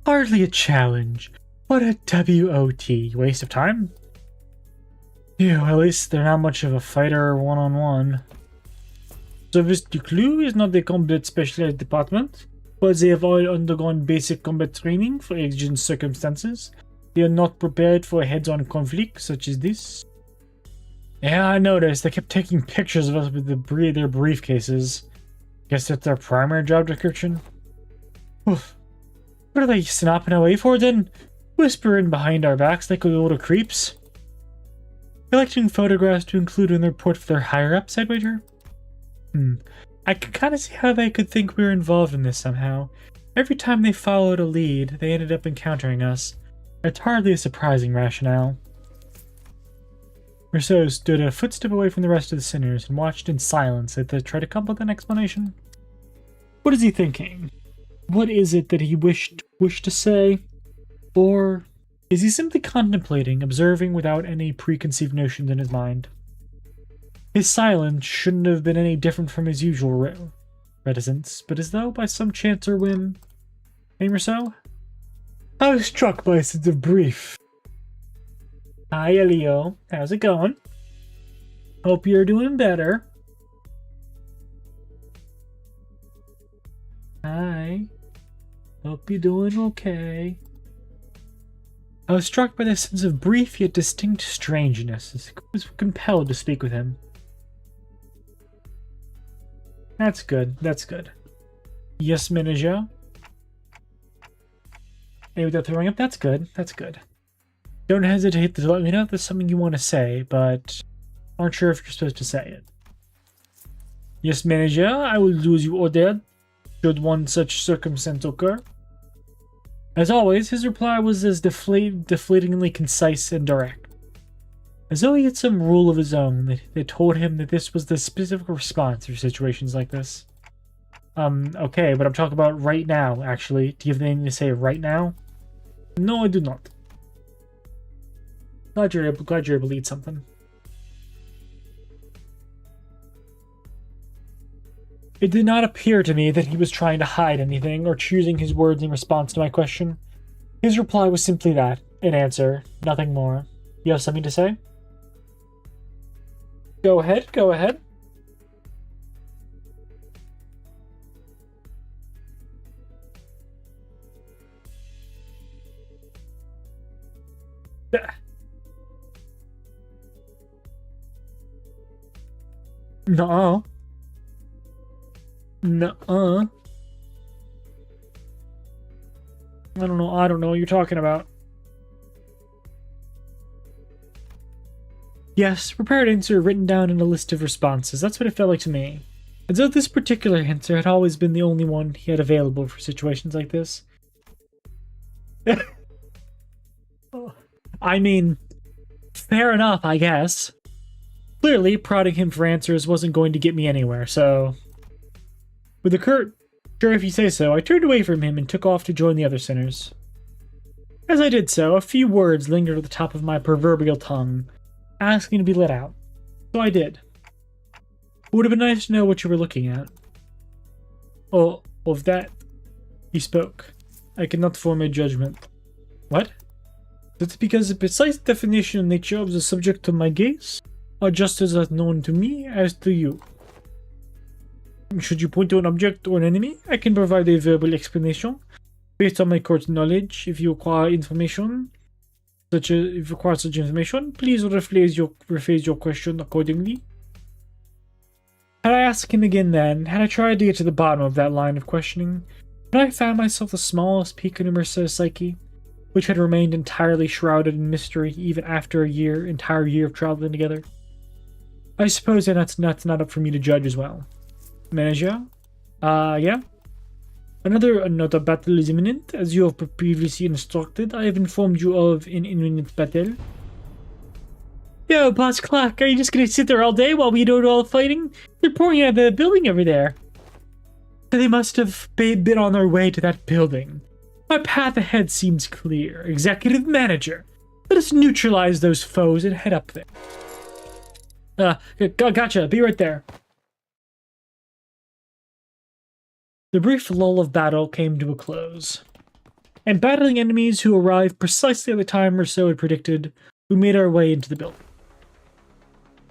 hardly a challenge. What a WOT. Waste of time? Phew, at least they're not much of a fighter one-on-one. Service du Clou is not a combat specialized department, but they have all undergone basic combat training for exigent circumstances. They are not prepared for a heads-on conflict such as this. Yeah, I noticed. They kept taking pictures of us with their briefcases. Guess that's their primary job description. Oof. What are they snapping away for then? Whispering behind our backs like little creeps. Collecting photographs to include in the report for their higher-ups, I'd wager? I can kind of see how they could think we were involved in this somehow. Every time they followed a lead, they ended up encountering us. It's hardly a surprising rationale. Rousseau stood a footstep away from the rest of the sinners and watched in silence as they tried to come up with an explanation. What is he thinking? What is it that he wished to say? Or is he simply contemplating, observing without any preconceived notions in his mind? His silence shouldn't have been any different from his usual reticence, but as though by some chance or whim... Hey, Rousseau? I was struck by a sense of brief. Hi, Elio. How's it going? Hope you're doing better. Hi. Hope you're doing okay. I was struck by the sense of brief yet distinct strangeness as I was compelled to speak with him. That's good. That's good. Yes, manager. Hey, without throwing up, that's good. That's good. Don't hesitate to let me know if there's something you want to say, but aren't sure if you're supposed to say it. Yes, manager, I will do as you ordered, should one such circumstance occur. As always, his reply was as deflatingly concise and direct. As though he had some rule of his own that told him that this was the specific response for situations like this. Okay, but I'm talking about right now, actually. Do you have anything to say right now? No, I do not. Glad you're able to eat something. It did not appear to me that he was trying to hide anything or choosing his words in response to my question. His reply was simply that, an answer, nothing more. You have something to say? Go ahead, go ahead. Nuh-uh. Nuh-uh. I don't know what you're talking about. Yes, prepared answer written down in a list of responses. That's what it felt like to me. As though this particular answer had always been the only one he had available for situations like this. I mean, fair enough, I guess. Clearly, prodding him for answers wasn't going to get me anywhere, so... With a curt, "Sure if you say so," I turned away from him and took off to join the other sinners. As I did so, a few words lingered at the top of my proverbial tongue, asking to be let out. So I did. It would have been nice to know what you were looking at. Oh, of that, he spoke. I cannot form a judgment. What? That's because the precise definition and nature of the subject of my gaze are just as unknown to me as to you. Should you point to an object or an enemy, I can provide a verbal explanation based on my court's knowledge. If you require information, such information, please rephrase your question accordingly. Had I asked him again then, had I tried to get to the bottom of that line of questioning, had I found myself the smallest peak in Mercer's psyche, which had remained entirely shrouded in mystery even after entire year of traveling together? I suppose that's not up for me to judge as well. Manager? Yeah? Another battle is imminent. As you have previously instructed, I have informed you of an imminent battle. Yo, Boss Clark, are you just gonna sit there all day while we do all the fighting? They're pouring out of the building over there. They must have been on their way to that building. My path ahead seems clear. Executive Manager, let us neutralize those foes and head up there. Gotcha. Be right there. The brief lull of battle came to a close. And battling enemies who arrived precisely at the time or so had predicted, we made our way into the building.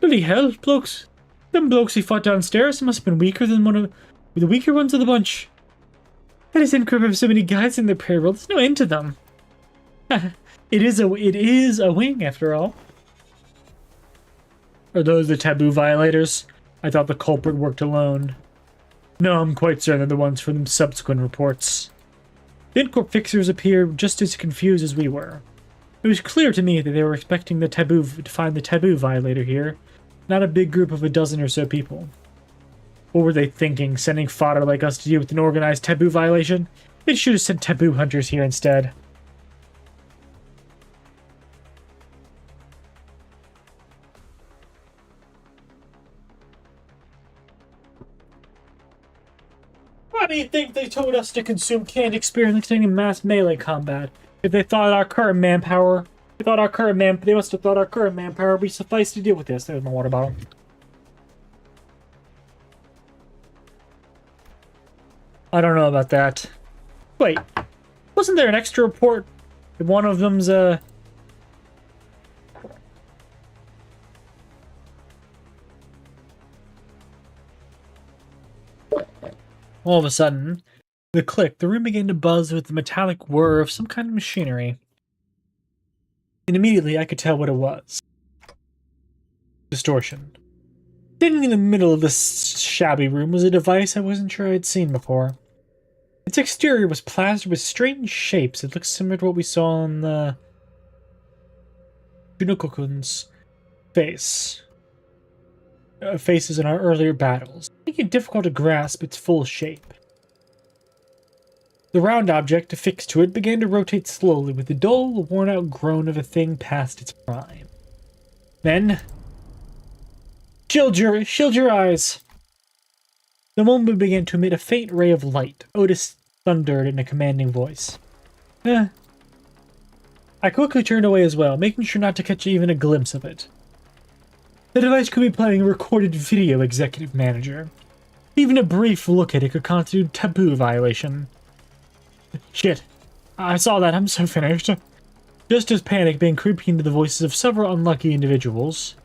Bloody hell, blokes. Them blokes he fought downstairs must have been weaker than one of the weaker ones of the bunch. That is incredible with so many guys in their payroll. There's no end to them. It is a wing, after all. Are those the taboo violators? I thought the culprit worked alone. No, I'm quite certain they're the ones from subsequent reports. The Incorp fixers appeared just as confused as we were. It was clear to me that they were expecting to find the taboo violator here, not a big group of a dozen or so people. What were they thinking, sending fodder like us to deal with an organized taboo violation? They should have sent taboo hunters here instead. Why do you think they told us to consume canned experience in mass melee combat? If they thought our current manpower, they must have thought our current manpower would be suffice to deal with this. There's my water bottle. I don't know about that. Wait, wasn't there an extra report? One of them's, All of a sudden, the room began to buzz with the metallic whir of some kind of machinery. And immediately I could tell what it was. Distortion. Sitting in the middle of this shabby room was a device I wasn't sure I'd seen before. Its exterior was plastered with strange shapes. It looked similar to what we saw on the Junokokun's faces in our earlier battles, making it difficult to grasp its full shape. The round object affixed to it began to rotate slowly with the dull, worn-out groan of a thing past its prime. Then, shield your eyes! The moment began to emit a faint ray of light. Otis thundered in a commanding voice. I quickly turned away as well, making sure not to catch even a glimpse of it. The device could be playing a recorded video, Executive Manager. Even a brief look at it could constitute taboo violation. Shit. I saw that. I'm so finished. Just as panic began creeping into the voices of several unlucky individuals.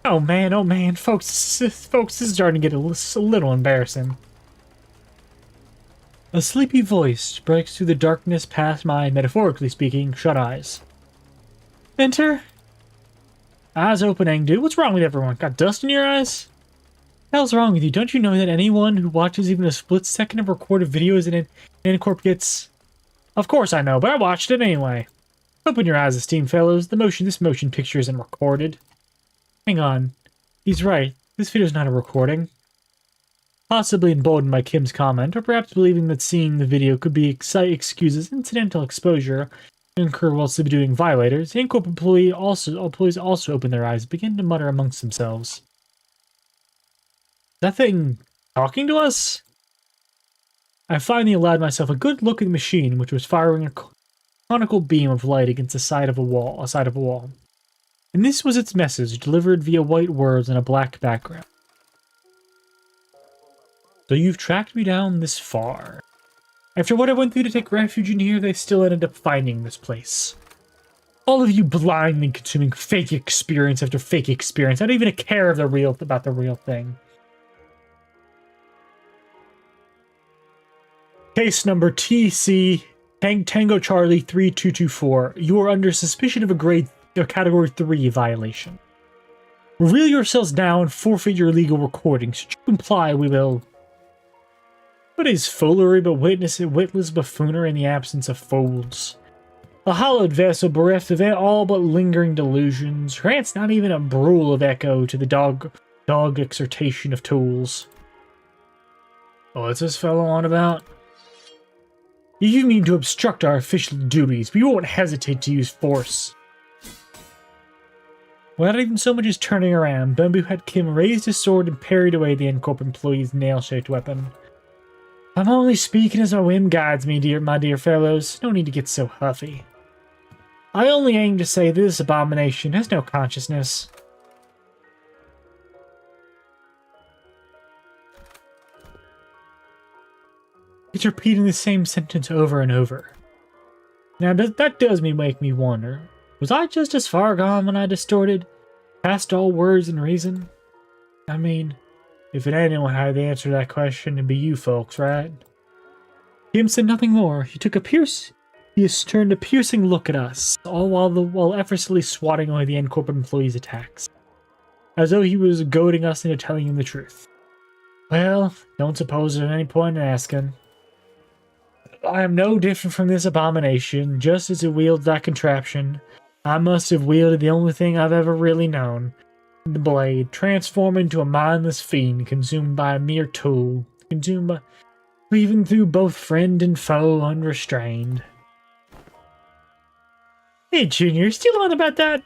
Oh man, folks, this is starting to get a little embarrassing. A sleepy voice breaks through the darkness past my, metaphorically speaking, shut eyes. Enter? Eyes open, Angdu. What's wrong with everyone? Got dust in your eyes? The hell's wrong with you? Don't you know that anyone who watches even a split second of recorded videos in Incorp gets... Of course I know, but I watched it anyway. Open your eyes, esteemed fellows. This motion picture isn't recorded. Hang on. He's right. This video's not a recording. Possibly emboldened by Kim's comment, or perhaps believing that seeing the video could be excuses incidental exposure to incur while subduing violators, Incorp employees also open their eyes and begin to mutter amongst themselves. Is that thing talking to us? I finally allowed myself a good look at the machine, which was firing a conical beam of light against the side of a wall. And this was its message, delivered via white words on a black background. So you've tracked me down this far. After what I went through to take refuge in here, they still ended up finding this place. All of you blindly consuming fake experience after fake experience. I don't even care about the real thing. Case number TC Tango Charlie 3224. You are under suspicion of a Category 3 violation. Reveal yourselves now and forfeit your illegal recording. Should you comply, we will... What is foolery but witless buffoonery in the absence of fools? A hollowed vessel bereft of all but lingering delusions, grants not even a brule of echo to the dog exhortation of tools. What's this fellow on about? If you mean to obstruct our official duties, we won't hesitate to use force. Without even so much as turning around, Bamboo Head Kim raised his sword and parried away the N-Corp employee's nail-shaped weapon. I'm only speaking as my whim guides me, my dear fellows. No need to get so huffy. I only aim to say this abomination has no consciousness. It's repeating the same sentence over and over. Now that does make me wonder, was I just as far gone when I distorted, past all words and reason? I mean, if it anyone had the answer to that question, it'd be you folks, right? Kim said nothing more. He turned a piercing look at us, all while effortlessly swatting away the N-Corp employees' attacks, as though he was goading us into telling him the truth. Well, don't suppose there's any point in asking. I am no different from this abomination. Just as it wields that contraption, I must have wielded the only thing I've ever really known. The blade, transformed into a mindless fiend, consumed by a mere tool, leaving through both friend and foe unrestrained. Hey, Junior, still on about that?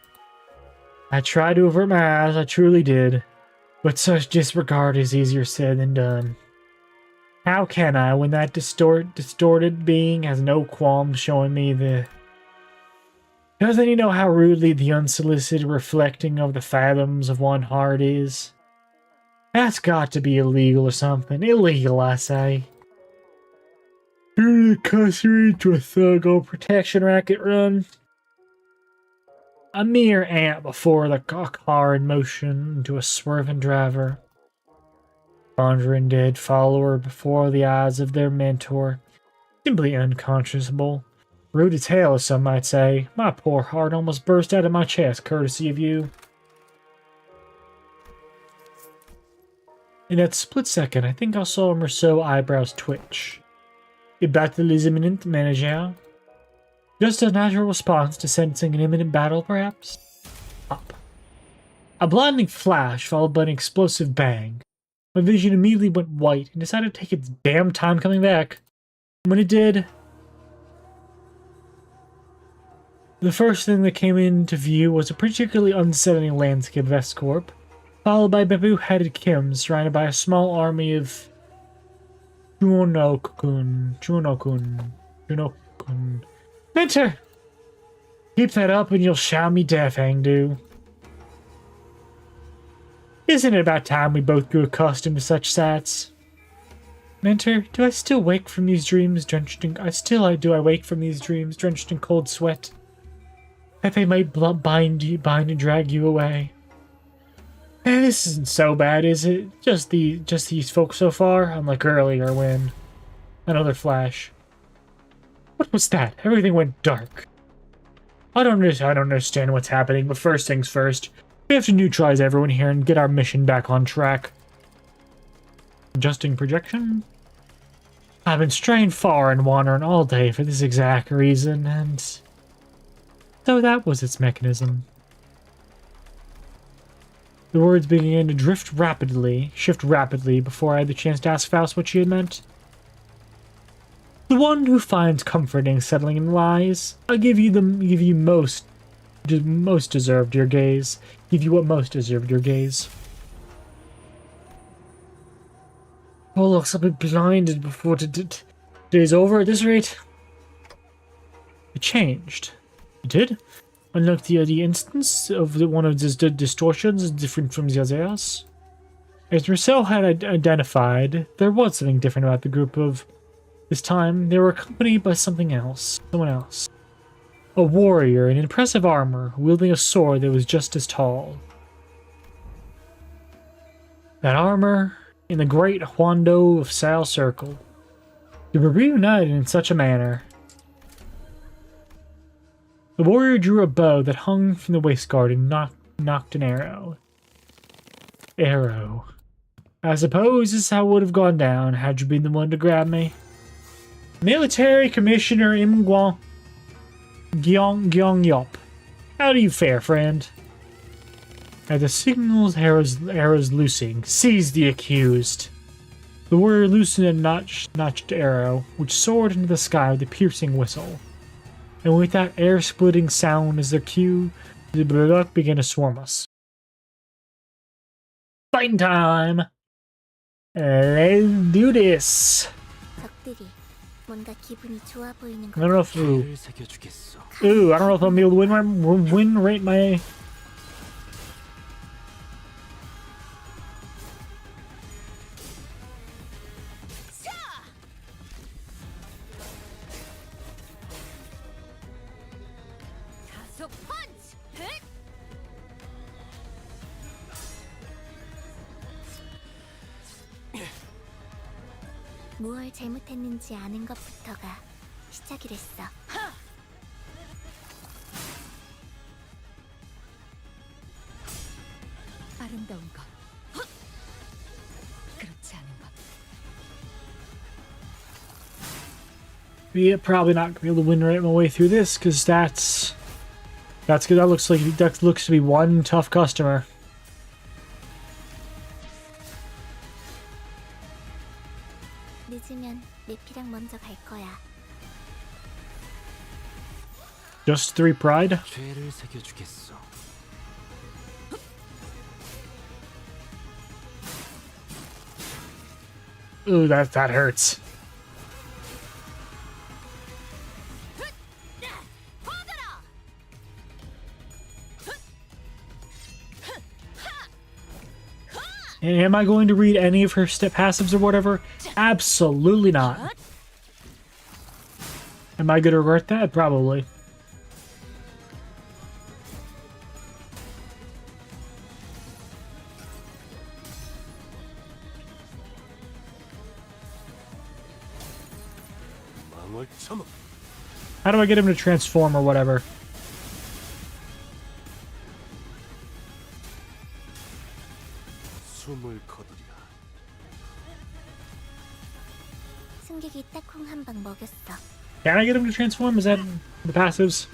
I tried to avert my eyes, I truly did. But such disregard is easier said than done. How can I, when that distorted being has no qualms showing me the... Doesn't he know how rudely the unsolicited reflecting of the fathoms of one heart is? That's got to be illegal or something. Illegal, I say. Turn the customer into a thug or protection racket run. A mere ant before the car in motion into a swerving driver. Conjuring dead follower before the eyes of their mentor. Simply unconscionable. Rude as hell, as some might say. My poor heart almost burst out of my chest, courtesy of you. In that split second, I think I saw Merceau's eyebrows twitch. A battle is imminent, manager. Just a natural response to sensing an imminent battle, perhaps? Up. A blinding flash followed by an explosive bang. My vision immediately went white and decided to take its damn time coming back. When it did, the first thing that came into view was a particularly unsettling landscape of S-Corp, followed by bamboo-headed Kim surrounded by a small army of Junokun. Mentor! Keep that up and you'll shout me deaf, Hangdu. Isn't it about time we both grew accustomed to such sights? Mentor, do I still wake from these dreams drenched in... do I wake from these dreams drenched in cold sweat? That they might bind and drag you away. This isn't so bad, is it? Just these folks so far, unlike earlier when... Another flash. What was that? Everything went dark. I don't understand what's happening, but first things first. We have to neutralize everyone here and get our mission back on track. Adjusting projection? I've been straying far and wandering all day for this exact reason, and... so that was its mechanism. The words began to shift rapidly before I had the chance to ask Faust what she had meant. The one who finds comfort in settling in lies, I'll give you most deserved your gaze. Give you what most deserved your gaze. Oh, looks I'll be blinded before today's over at this rate. It changed. It did? Unlike the instance of one of the distortions different from the others. As Marcel had identified, there was something different about the group of... This time, they were accompanied by someone else. A warrior in impressive armor, wielding a sword that was just as tall. That armor, in the great Huando of Sal Circle. They were reunited in such a manner. The warrior drew a bow that hung from the waistguard and knocked an arrow. I suppose this is how it would have gone down had you been the one to grab me. Military Commissioner Im Gyong Yop. How do you fare, friend? At the signal's arrows loosing, seize the accused. The warrior loosened a notched arrow, which soared into the sky with a piercing whistle. And with that air-splitting sound as their cue, The Blood began to swarm us. Fighting time! Let's do this! 적들이 뭔가 기분이 좋아 보이는 I don't know if 죄를 새겨주겠어. I don't know if I'll be able to win rate my. 가속 펀치. 흑! 무얼 잘못했는지 아는 것부터가 시작이랬어. 아름다운 것. 헛! 그렇지 않은 것. Yeah, probably not gonna be able to win right my way through this because that's good. That looks to be one tough customer. 늦으면 내피랑 먼저 갈 거야. Just 3 pride. 죄를 새겨주겠어. Ooh, that hurts. And am I going to read any of her step passives or whatever? Absolutely not. Am I going to regret that? Probably. 망을 참음. How do I get him to transform or whatever? 숨을 거두리라. 승객이 딱콩 한 방 먹였어. Can I get him to transform? Is that the passives?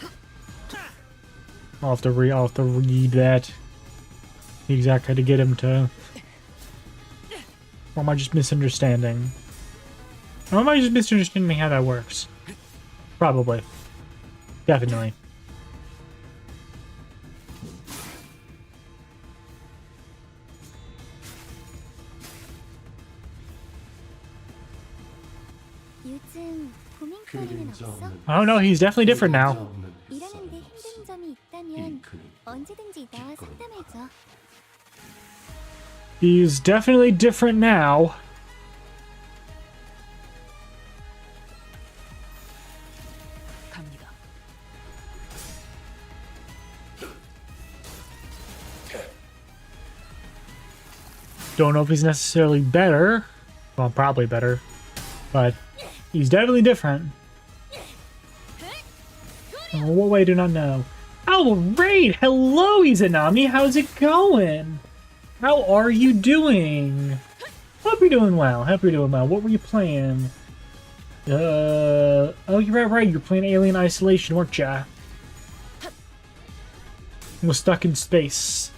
I'll have to read that. Exactly how to get him to. Or am I just misunderstanding? Or am I just misunderstanding how that works? Probably. Definitely. 요즘 고민거리는 없어? Oh no, he's definitely different now. 일하는데 힘든 점이 있다면 언제든지 나와 상담해줘. He's definitely different now. 갑니다. Don't know if he's necessarily better. Well, probably better. But he's definitely different. In what way, I do not know. Oh, Raid! Hello, Izanami! How's it going? How are you doing? Hope you're doing well. Hope you're doing well. What were you playing? Oh, you're right. You're playing Alien Isolation, weren't ya? Was stuck in space.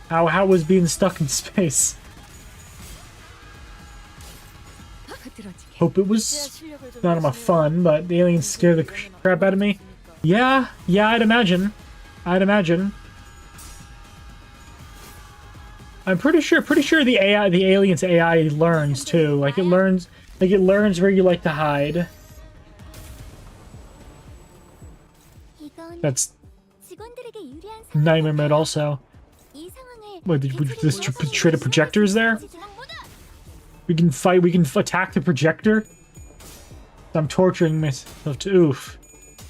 How was being stuck in space? Hope it was not my fun, but the aliens scared the crap out of me. Yeah, I'd imagine. I'm pretty sure the alien's AI learns too. Like it learns where you like to hide. That's 직원들에게 유리한 Nightmare Mode also. 이 상황을 Wait, did we just trade a projectors there? We can attack the projector? I'm torturing myself to oof.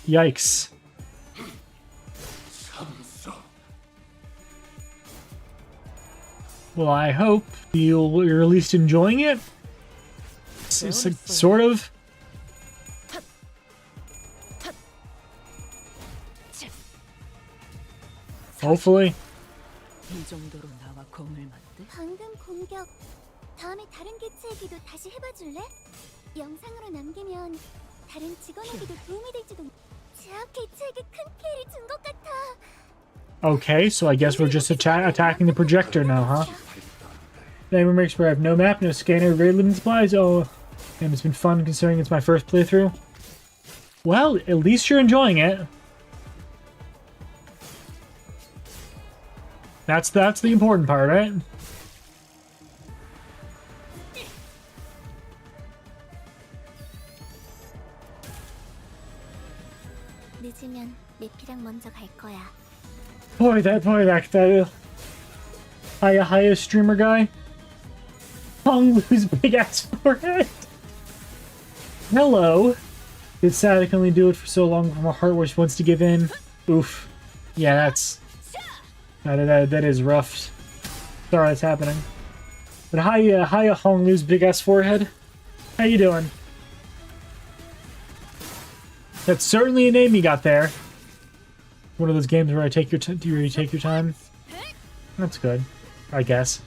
Yikes. Well, I hope you're at least enjoying it. Sort of. Hopefully. 이 정도로 나와 공을 맞대? 방금 공격 다음에 다른 개체에게도 다시 해봐줄래? 영상으로 남기면 다른 직원에게도 도움이 될지도. 제압 개체에게 큰 피해를 준 것 같아. Okay, so I guess we're just attacking the projector now, huh? Nightmare makes where I have no map, no scanner, very limited supplies. Oh, and it's been fun considering it's my first playthrough. Well, at least you're enjoying it. That's the important part, right? 늦으면 내피랑 먼저 갈 거야. Boy, that highest streamer guy. Hung Lu's big ass forehead. Hello. It's sad I can only do it for so long before my heart wants to give in. Oof. Yeah, that is rough. Sorry that's happening. But hiya Hong Lu's big ass forehead. How you doing? That's certainly a name you got there. One of those games where you take your time. That's good, I guess.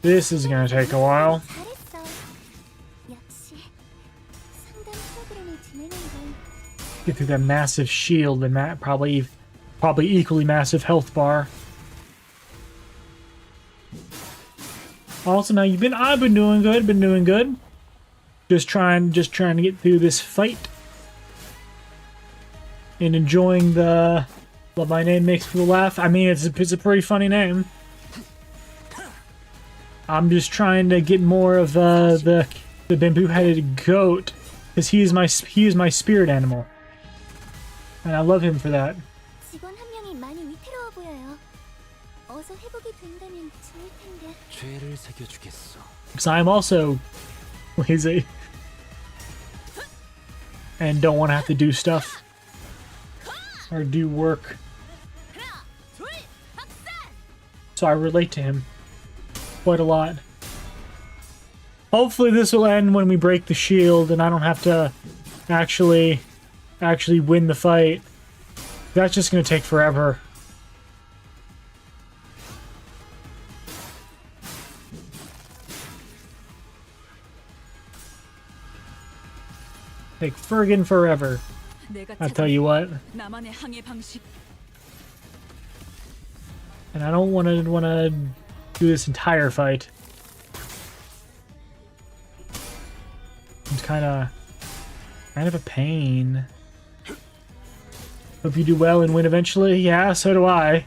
This is gonna take a while. 잘했어. 역시 상담 프로그램을 진행한 건 Get through that massive shield and that probably equally massive health bar. Awesome, how you been? I've been doing good. Just trying to get through this fight. And enjoying what my name makes people laugh. I mean, it's a pretty funny name. I'm just trying to get more of the bamboo-headed goat, because he is my spirit animal, and I love him for that. 직원 한 명이 많이 위태로워 보여요. 어서 회복이 된다면 좋을 텐데. 죄를 새겨주겠어. Because I'm also lazy and don't want to have to do stuff or do work, so I relate to him quite a lot. Hopefully this will end when we break the shield and I don't have to actually win the fight. That's just gonna take forever. Take friggin' forever. I tell you what. 나만의 항해 방식. And I don't wanna do this entire fight. It's kind of a pain. Hope you do well and win eventually. Yeah, so do I.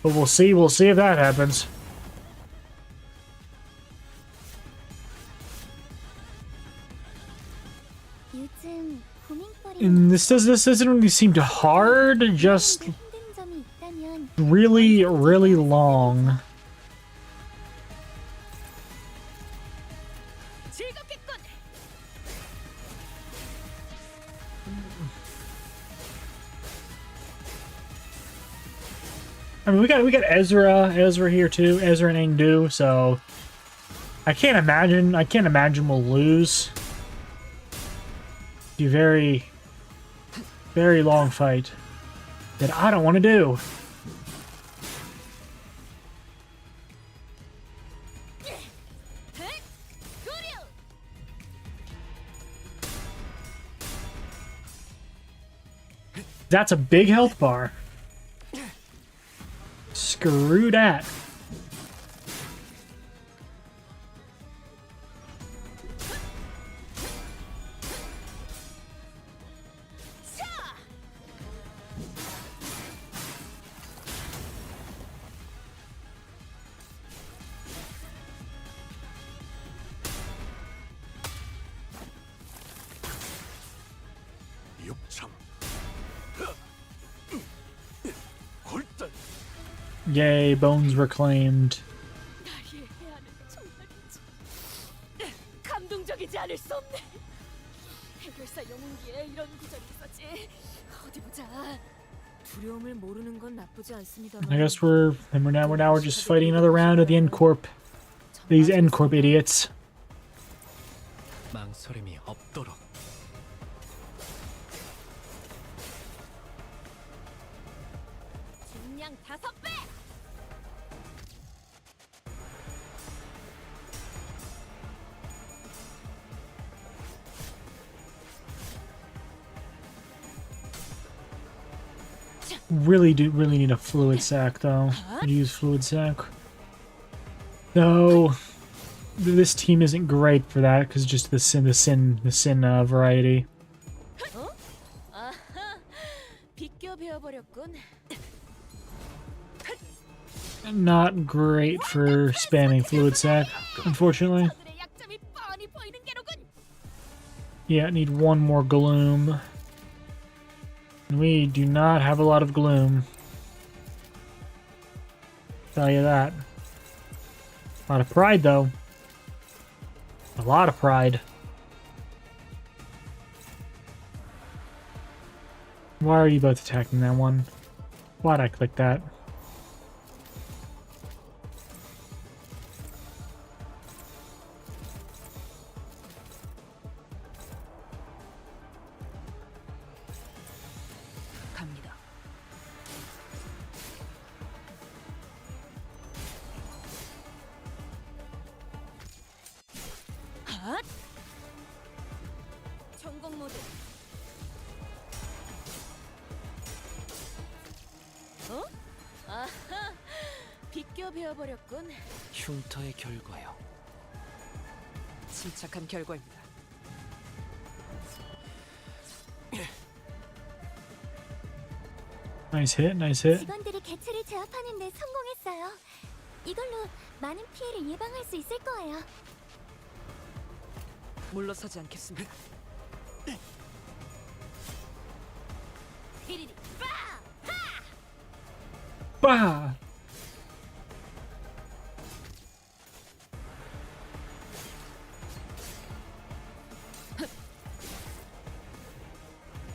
But we'll see if that happens. 요즘 고민거리는 And this doesn't really seem too hard, just 힘든 점이 있다면 really long. 즐겁겠군. I mean, we got Ezra here too, Ezra and Engdu, so I can't imagine we'll lose. Be a very long fight that I don't want to do. That's a big health bar. Screw that. 욕창. 골단. Yay, bones reclaimed. 날 이해하는 정말이지. 감동적이지 않을 수 없네. 해결사 영웅기에 이런 구절이 있었지. 어디 보자. 두려움을 모르는 건 나쁘지 않습니다만. I guess we're just fighting another round of the End Corp. These End Corp idiots. 망설임이 없도록. 중량 5배. Really need a fluid sac though. Could use fluid sac. No. this team isn't great for that because just the sin variety. 어? 아하, 비껴 베어버렸군. Not great for spamming fluid sac, unfortunately. 저들의 약점이 뻔히 보이는 게로군. Yeah, need one more gloom. We do not have a lot of gloom. Tell you that. A lot of pride, though. A lot of pride. Why are you both attacking that one? Why'd I click that? 갑니다. 핫! 전공 모드. 어? 아하, 비껴 베어버렸군. 흉터의 결과요. 침착한 결과입니다. Nice hit, nice hit. 직원들이 개체를 제압하는 데 성공했어요. 이걸로 많은 피해를 예방할 수 있을 거예요. 물러서지 않겠습니다. 히리리 Bah!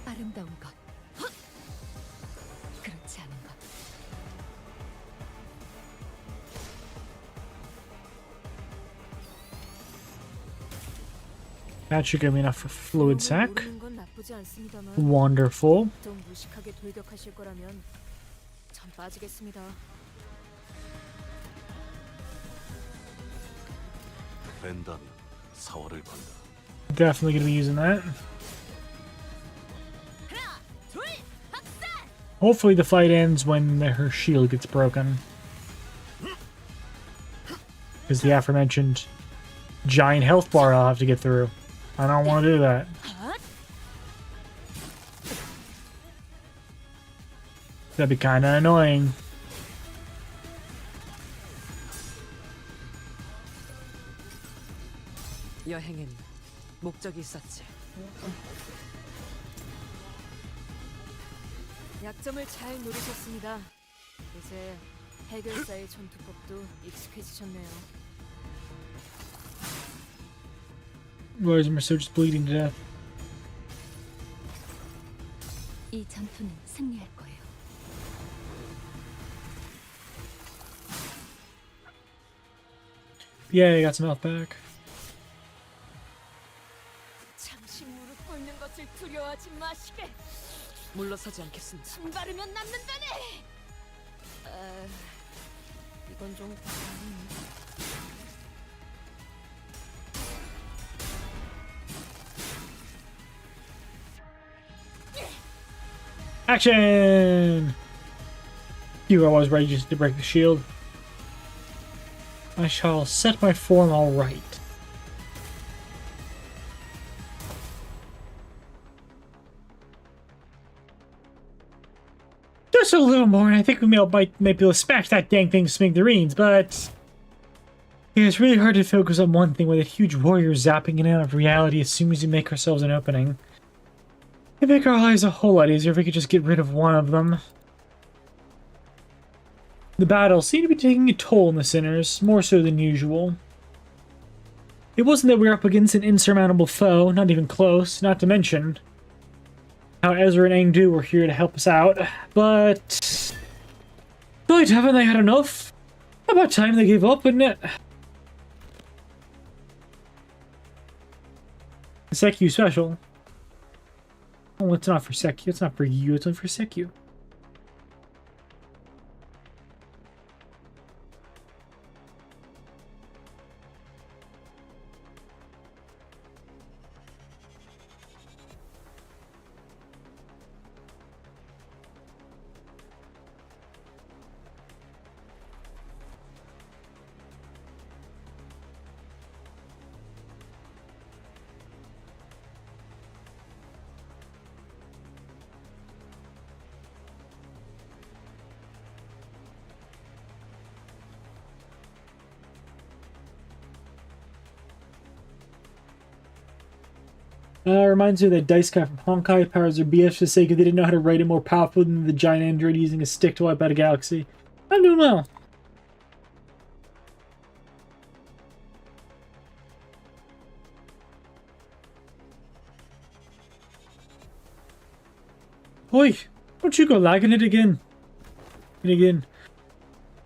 아름다운 것. 그렇지 않은 것. That should give me enough for fluid sac. 모르는 건 나쁘지 않습니다만 Wonderful. 좀 무식하게 돌격하실 거라면 전 빠지겠습니다. 된다면 사활을 건다. Definitely gonna be using that. Hopefully the fight ends when her shield gets broken. Because the aforementioned giant health bar I'll have to get through. I don't want to do that. That'd be kind of annoying. 여행엔 목적이 있었지. 약점을 잘 노리셨습니다. 이제 해결사의 전투법도 익숙해지셨네요. Why is Merceau just bleeding to death? 이 전투는 승리할 거예요. Yeah, I got some health back. 잠시 무릎 꿇는 것을 두려워하지 마시게. 물러서지 않겠습니다. 침 바르면 남는다네. 이건 좀. Action! You, I was ready just to break the shield. I shall set my form all right. Just a little more, and I think we might be able to smash that dang thing to smithereens, but it's really hard to focus on one thing with a huge warrior zapping in and out of reality as soon as we make ourselves an opening. It'd make our lives a whole lot easier if we could just get rid of one of them. The battles seem to be taking a toll on the sinners, more so than usual. It wasn't that we were up against an insurmountable foe, not even close, not to mention how Ezra and Engdu were here to help us out, but really, haven't they had enough? About time they gave up, isn't it? Sekyu special. Oh, it's not for Sekyu, it's not for you, it's only for Sekyu. Reminds me of that dice guy from Honkai powers their BS for the sake of they didn't know how to write it more powerful than the giant android using a stick to wipe out a galaxy. I'm doing well. Oi, don't you go lagging it again. And again,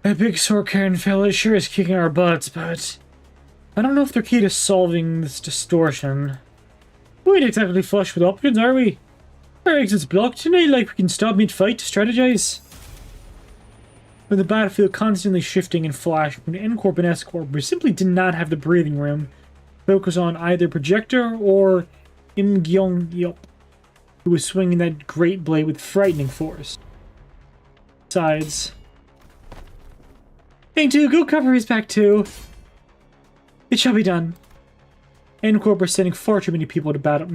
that big Sorcaran fella sure is kicking our butts, but I don't know if they're key to solving this distortion. We ain't exactly flush with options, are we? Our exit's blocked tonight, like we can stop mid-fight to strategize. With the battlefield constantly shifting and flashing between N-Corp and S-Corp, we simply did not have the breathing room to focus on either Projector or Im Gyeong-yup, who was swinging that great blade with frightening force. Besides, Thing 2, go cover his back too. It shall be done. N-Corp are sending far too many people to battle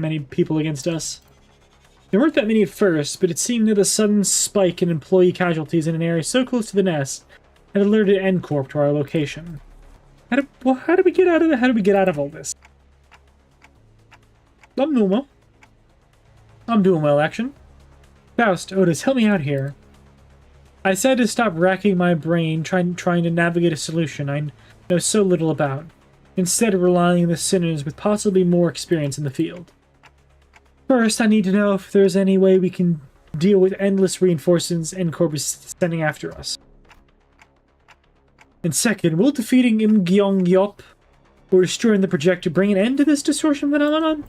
against us. There weren't that many at first, but it seemed that a sudden spike in employee casualties in an area so close to the nest had alerted N-Corp to our location. How do we get out of all this? I'm doing well. I'm doing well, action. Faust, Otis, help me out here. I said to stop racking my brain trying to navigate a solution I know so little about, instead of relying on the sinners with possibly more experience in the field. First, I need to know if there's any way we can deal with endless reinforcements N-Corp is sending after us. And second, will defeating Im Gyeong-yup or destroying the projector bring an end to this distortion phenomenon?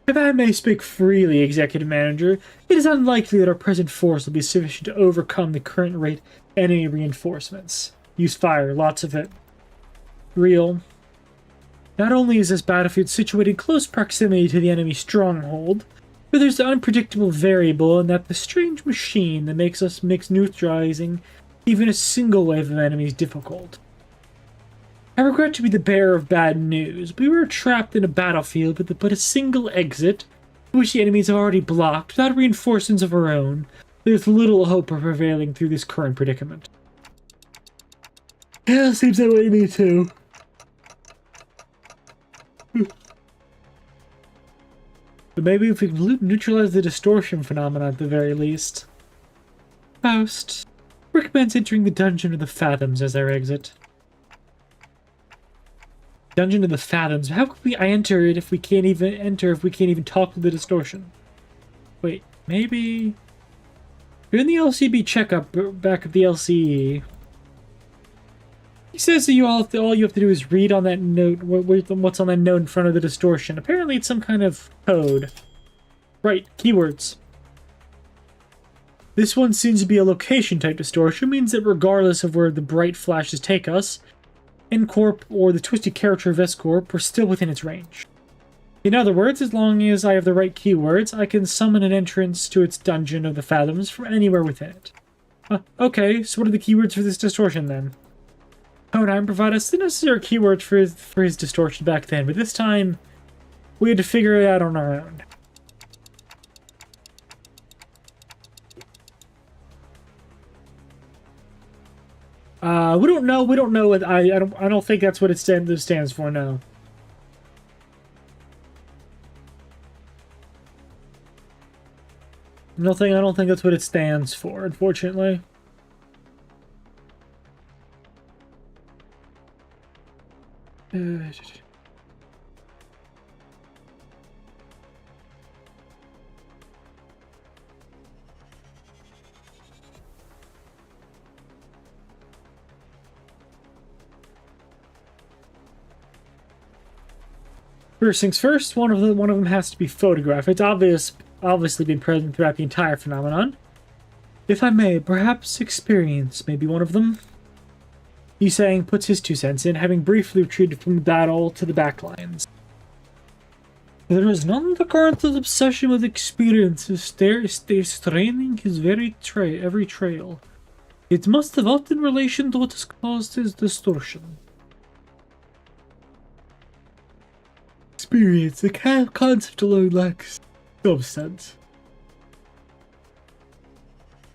If I may speak freely, Executive Manager, it is unlikely that our present force will be sufficient to overcome the current rate enemy reinforcements. Use fire, lots of it. Real. Not only is this battlefield situated in close proximity to the enemy stronghold, but there's the unpredictable variable in that the strange machine that makes neutralizing even a single wave of enemies difficult. I regret to be the bearer of bad news, but we were trapped in a battlefield with but a single exit, which the enemies have already blocked, without reinforcements of our own. There's little hope of prevailing through this current predicament. Yeah, seems that way to me too. But maybe if we can neutralize the distortion phenomenon at the very least. Faust, recommends entering the Dungeon of the Fathoms as our exit. Dungeon of the Fathoms. How could I enter it if we can't even talk to the distortion? Wait, maybe you're in the LCB checkup back at the LCE. He says that all you have to do is read on that note what's on that note in front of the distortion. Apparently it's some kind of code. Right, keywords. This one seems to be a location type distortion, means that regardless of where the bright flashes take us, N-Corp or the twisted character of S-Corp are still within its range. In other words, as long as I have the right keywords, I can summon an entrance to its Dungeon of the Fathoms from anywhere within it. Okay, so what are the keywords for this distortion then? Honheim provided us the necessary keywords for his distortion back then, but this time we had to figure it out on our own. We don't know what I don't think that's what it stands for, no. I don't think that's what it stands for, unfortunately. First things first, one of them has to be photographed. It's obviously been present throughout the entire phenomenon. If I may, perhaps experience may be one of them. Yusang puts his 2 cents in, having briefly retreated from the battle to the backlines. There is none the current obsession with experiences stays straining his every trail. It must have out in relation to what has caused his distortion. Experience, the concept alone lacks substance.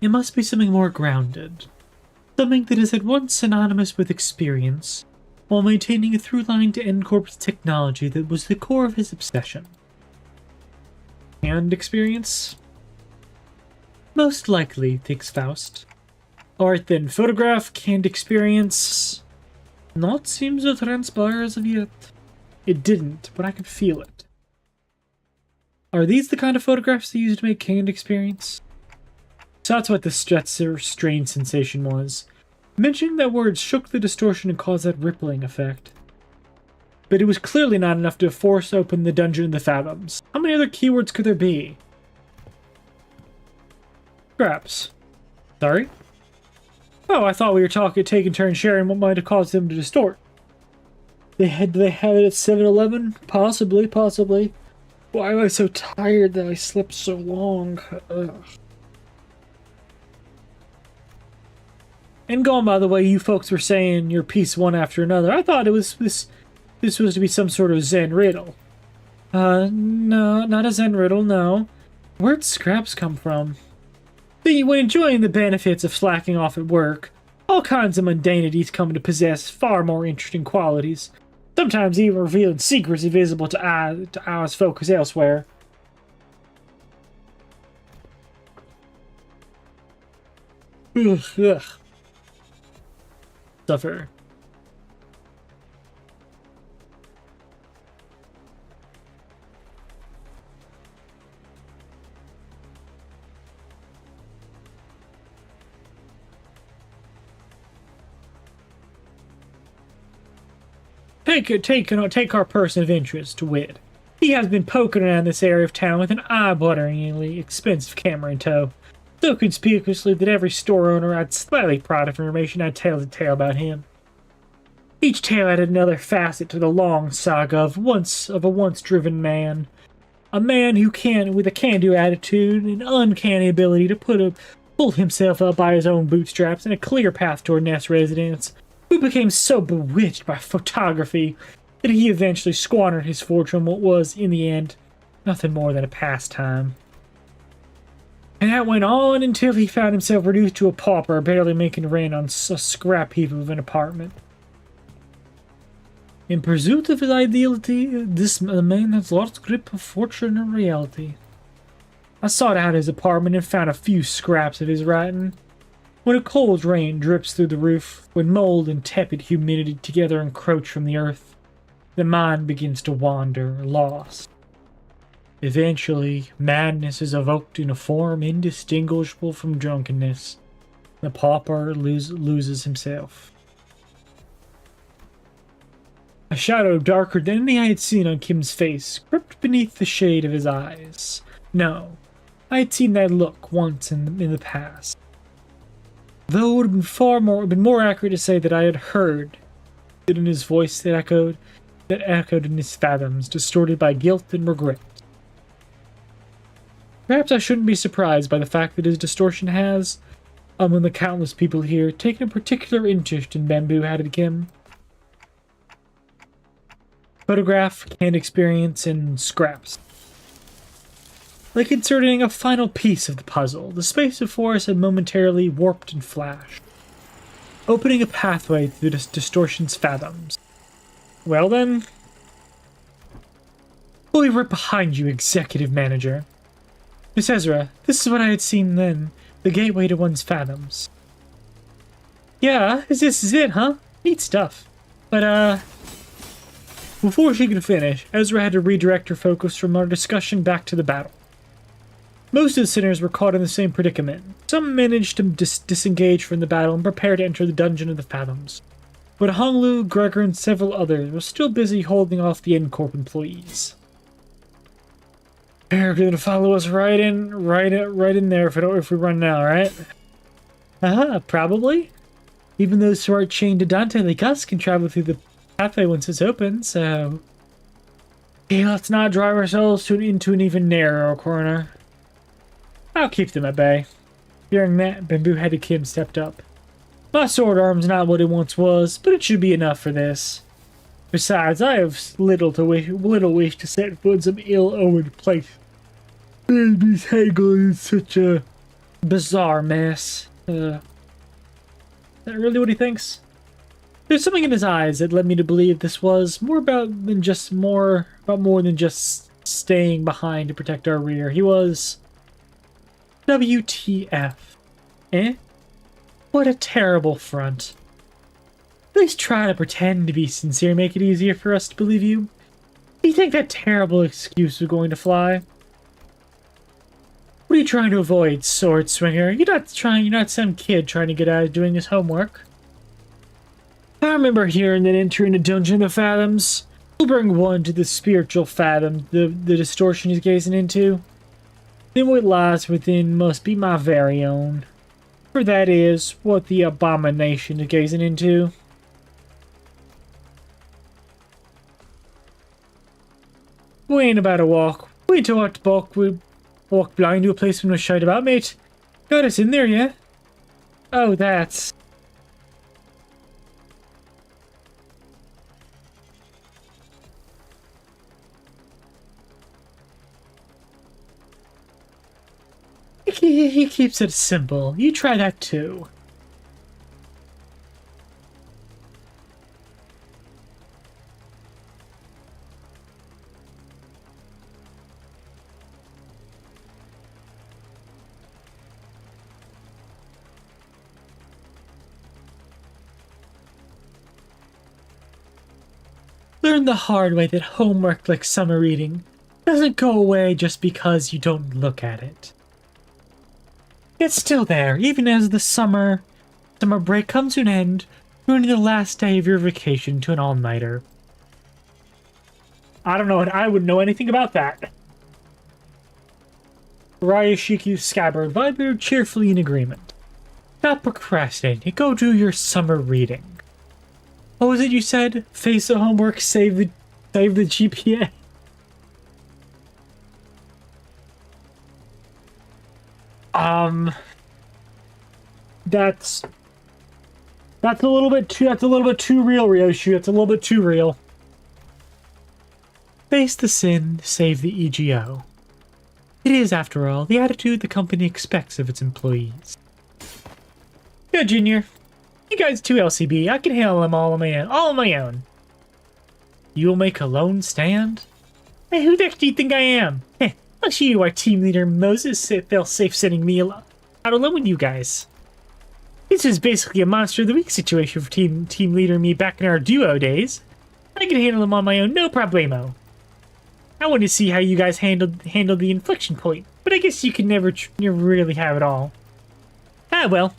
It must be something more grounded. Something that is at once synonymous with experience, while maintaining a through line to N-Corp's technology that was the core of his obsession. canned experience? Most likely, thinks Faust. Alright then, photograph, canned experience. Not seems to transpire as of yet. It didn't, but I could feel it. Are these the kind of photographs they use to make canned experience? So that's what the strange sensation was. Mentioning that word shook the distortion and caused that rippling effect. But it was clearly not enough to force open the dungeon of the fathoms. How many other keywords could there be? Scraps. Sorry? Oh, I thought we were taking turns sharing what might have caused them to distort. Do they have it at 7-Eleven? Possibly. Why am I so tired that I slept so long? Ugh. And going by the way you folks were saying your piece one after another, I thought it was this was to be some sort of Zen riddle. No, not a Zen riddle, no. Where'd scraps come from? When enjoying the benefits of slacking off at work, all kinds of mundanities come to possess far more interesting qualities, sometimes even revealing secrets invisible to eyes focused elsewhere. Ugh. Suffer. Take our person of interest, Wid. He has been poking around this area of town with an eye-wateringly expensive camera in tow, so conspicuously that every store owner had slightly proud of information had tales to tell about him. Each tale added another facet to the long saga of a once-driven man. A man with a can-do attitude and uncanny ability to pull himself up by his own bootstraps and a clear path toward Nest residence, who became so bewitched by photography that he eventually squandered his fortune on what was, in the end, nothing more than a pastime. And that went on until he found himself reduced to a pauper, barely making rent on a scrap heap of an apartment. In pursuit of his ideality, this man has lost grip of fortune and reality. I sought out his apartment and found a few scraps of his writing. When a cold rain drips through the roof, when mold and tepid humidity together encroach from the earth, the mind begins to wander, lost. Eventually, madness is evoked in a form indistinguishable from drunkenness. The pauper loses himself. A shadow darker than any I had seen on Kim's face crept beneath the shade of his eyes. No, I had seen that look once in the past. Though it would have been more accurate to say that I had heard it in his voice that echoed in his fathoms, distorted by guilt and regret. Perhaps I shouldn't be surprised by the fact that his distortion has, among the countless people here, taken a particular interest in bamboo-hatted Kim. Photograph, canned experience, and scraps. Like inserting a final piece of the puzzle, the space before us had momentarily warped and flashed, opening a pathway through the distortion's fathoms. Well then, we'll be right behind you, Executive Manager. Miss Ezra, this is what I had seen then, the gateway to one's fathoms. Yeah, this is it, huh? Neat stuff. But, before she could finish, Ezra had to redirect her focus from our discussion back to the battle. Most of the sinners were caught in the same predicament. Some managed to disengage from the battle and prepare to enter the dungeon of the fathoms. But Honglu, Gregor, and several others were still busy holding off the N-Corp employees. They're gonna follow us right in there if we run now, right? Probably. Even those who are chained to Dante like us can travel through the pathway once it's open, so... Hey, let's not drive ourselves into an even narrower corner. I'll keep them at bay. Hearing that, bamboo-headed Kim stepped up. My sword arm's not what it once was, but it should be enough for this. Besides, I have little wish to set foot in some ill-omened place. Baby's Hagel is such a bizarre mess. Is that really what he thinks? There's something in his eyes that led me to believe this was more than just staying behind to protect our rear. He was... WTF. Eh? What a terrible front. At least try to pretend to be sincere, make it easier for us to believe you. Do you think that terrible excuse was going to fly? What are you trying to avoid, sword swinger? You're not some kid trying to get out of doing his homework. I remember hearing that entering the dungeon of the fathoms will bring one to the spiritual fathom, the distortion he's gazing into. Then what lies within must be my very own. For that is what the abomination is gazing into. We ain't about to walk. We ain't about to walk blind to a place with no shite about, mate. Got us in there, yeah? Oh, that's... He keeps it simple. You try that too. Learn the hard way that homework like summer reading doesn't go away just because you don't look at it. It's still there, even as the summer break comes to an end, ruining the last day of your vacation to an all-nighter. I don't know, I wouldn't know anything about that. Ryashiki Scabbard vibrated cheerfully in agreement. Stop procrastinating, go do your summer reading. What was it you said? Face the homework, save the GPA. That's a little bit too real, Ryoshi. That's a little bit too real. Face the sin, save the EGO. It is, after all, the attitude the company expects of its employees. Good, Junior. You guys too, LCB. I can handle them all on my own. You will make a lone stand? Hey, who the heck do you think I am? Heh, I'll show you why Team Leader Moses felt safe sending me out alone with you guys. This is basically a Monster of the Week situation for Team Leader and me back in our duo days. I can handle them on my own, no problemo. I want to see how you guys handled the inflection point, but I guess you can never really have it all. Ah well.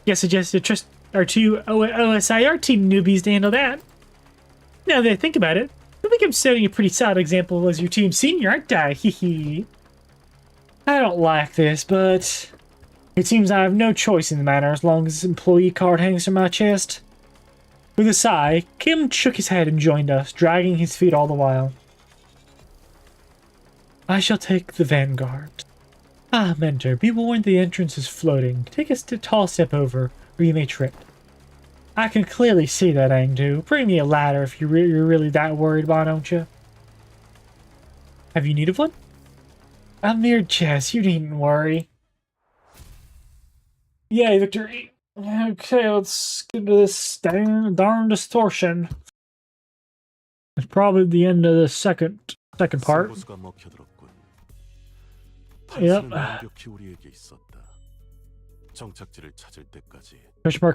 Guess I just trust our two OSIR team newbies to handle that. Now that I think about it, I think I'm setting a pretty solid example as your team senior, aren't I? Hehe. I don't like this, but it seems I have no choice in the matter as long as this employee card hangs from my chest. With a sigh, Kim shook his head and joined us, dragging his feet all the while. I shall take the vanguard. Ah, Mentor, be warned the entrance is floating. Take a tall step over, or you may trip. I can clearly see that, Angdu. Bring me a ladder if you're really that worried about, don't you? Have you need of one? A mere jest, you needn't worry. Yay, victory. Okay, let's get into this darn distortion. It's probably the end of the second part. Yep.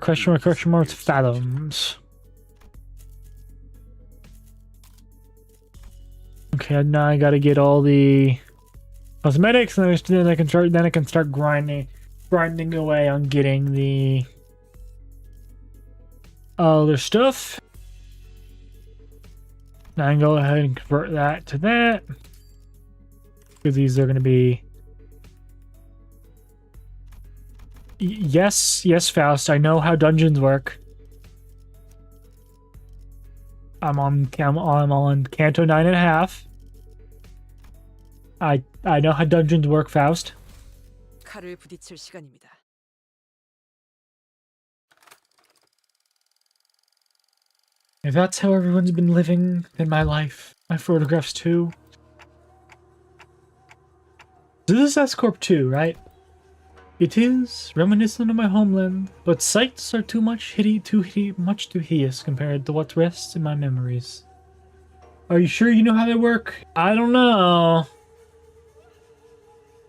Question mark, fathoms. Okay, now I gotta get all the cosmetics, and then I can start grinding away on getting the other stuff. Now I can go ahead and convert that to that, because these are gonna be. Yes, Faust. I know how dungeons work. I'm on Canto 9.5. I know how dungeons work, Faust. 칼을 부딪힐 시간입니다. If that's how everyone's been living, then my life, my photographs too. This is S-Corp 2, right? It is reminiscent of my homeland, but sights are too hideous compared to what rests in my memories. Are you sure you know how they work? I don't know.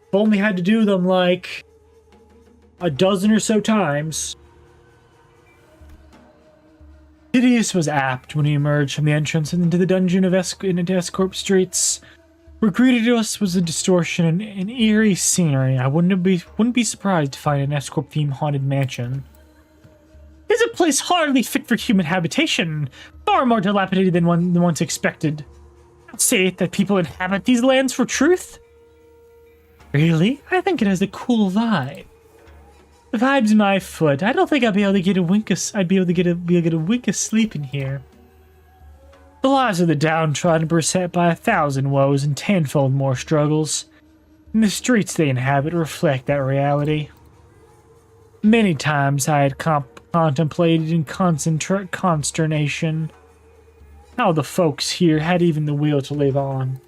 I've only had to do them like a dozen or so times. Sidious was apt when he emerged from the entrance into the dungeon of into Escorp streets. What greeted us was a distortion and eerie scenery. I wouldn't be surprised to find an Escorp-themed haunted mansion. It's a place hardly fit for human habitation, far more dilapidated than once expected. I'd say that people inhabit these lands for truth. Really? I think it has a cool vibe. The vibe's my foot. I don't think I'd be able to get a wink of sleep in here. The lives of the downtrodden are beset by 1,000 woes and tenfold more struggles, and the streets they inhabit reflect that reality. Many times I had contemplated in consternation how the folks here had even the will to live on.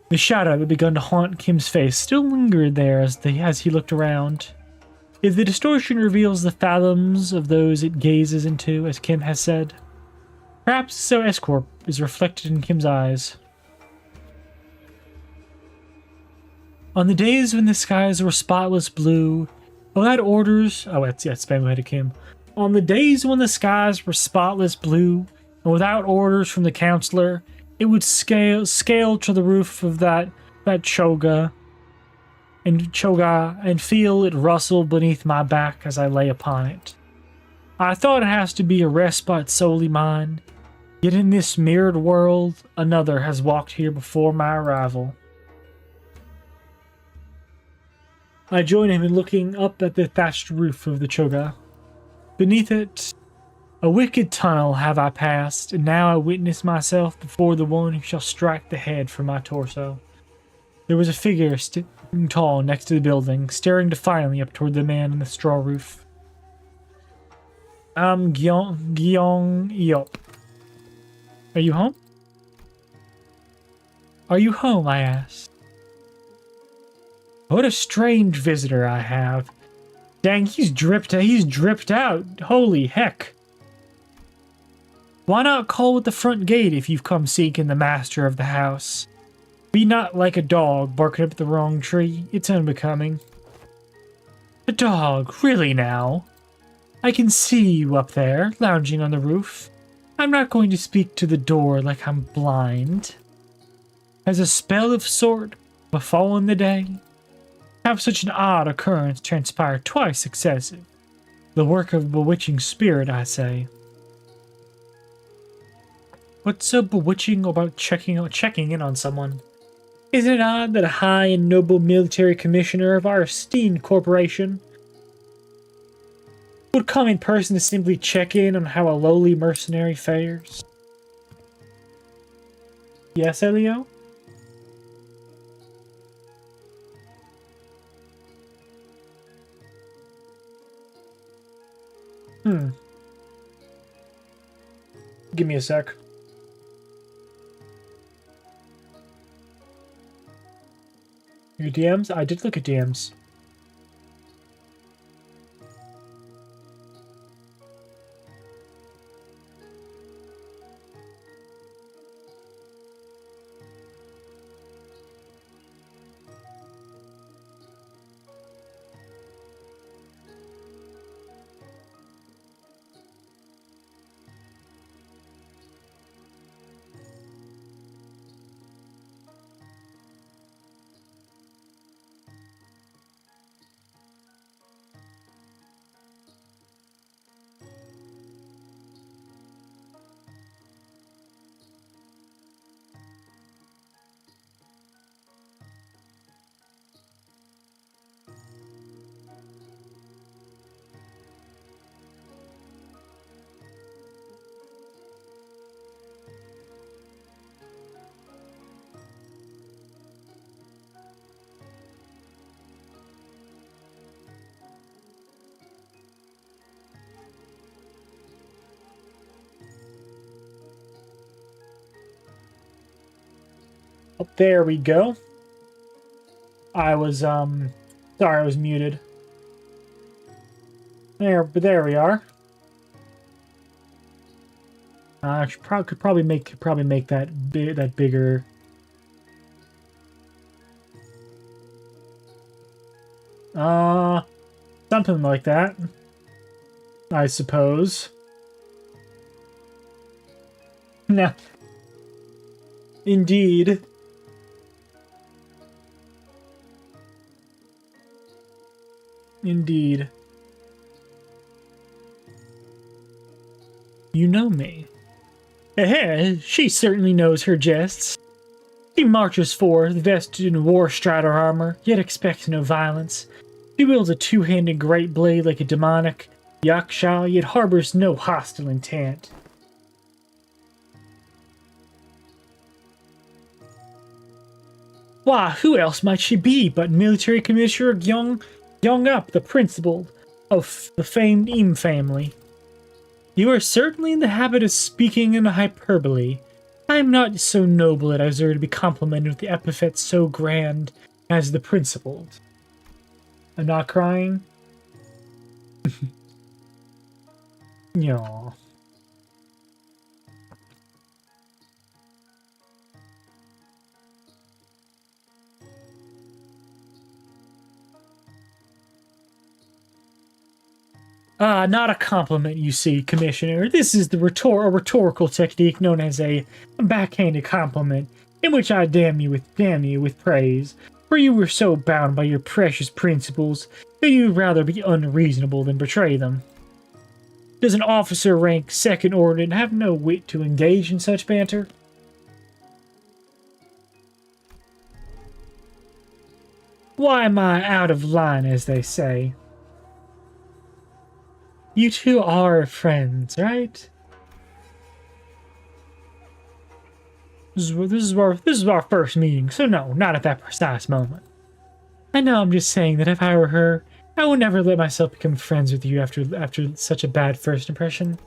The shadow that had begun to haunt Kim's face still lingered there as he looked around. If the distortion reveals the fathoms of those it gazes into, as Kim has said, perhaps so Escorp is reflected in Kim's eyes. On the days when the skies were spotless blue, without orders... Oh, that's Spam to Kim. On the days when the skies were spotless blue, and without orders from the counselor, it would scale to the roof of that choga and feel it rustle beneath my back as I lay upon it. I thought it has to be a respite solely mine, yet in this mirrored world, another has walked here before my arrival. I join him in looking up at the thatched roof of the choga. Beneath it, a wicked tunnel have I passed, and now I witness myself before the one who shall strike the head from my torso. There was a figure standing tall next to the building, staring defiantly up toward the man on the straw roof. I'm Gyeong Yop. Are you home? Are you home? I asked. What a strange visitor I have. Dang, he's dripped out. Holy heck. Why not call at the front gate if you've come seeking the master of the house? Be not like a dog barking up the wrong tree. It's unbecoming. A dog? Really now? I can see you up there, lounging on the roof. I'm not going to speak to the door like I'm blind. Has a spell of sort befallen the day? Have such an odd occurrence transpired twice successive. The work of a bewitching spirit, I say. What's so bewitching about checking in on someone? Isn't it odd that a high and noble military commissioner of our esteemed corporation would come in person to simply check in on how a lowly mercenary fares? Yes, Elio? Give me a sec. Your DMs? I did look at DMs. Oh, there we go. I was, sorry, I was muted. There we are. I could probably make that bigger. Something like that, I suppose. No. Indeed. Indeed. You know me. She certainly knows her jests. She marches forth, vested in war strider armor, yet expects no violence. She wields a two-handed great blade like a demonic yaksha, yet harbors no hostile intent. Why, who else might she be but Military Commissioner Up, the principal of the famed Im family? You are certainly in the habit of speaking in hyperbole. I am not so noble that I deserve to be complimented with the epithet so grand as the principled. I'm not crying? Yaw. Not a compliment, you see, Commissioner. This is the rhetorical technique known as a backhanded compliment, in which I damn you with praise, for you were so bound by your precious principles that you'd rather be unreasonable than betray them. Does an officer rank second order and have no wit to engage in such banter? Why am I out of line, as they say? You two are friends, right? This is our first meeting, so no, not at that precise moment. I know I'm just saying that if I were her, I would never let myself become friends with you after such a bad first impression.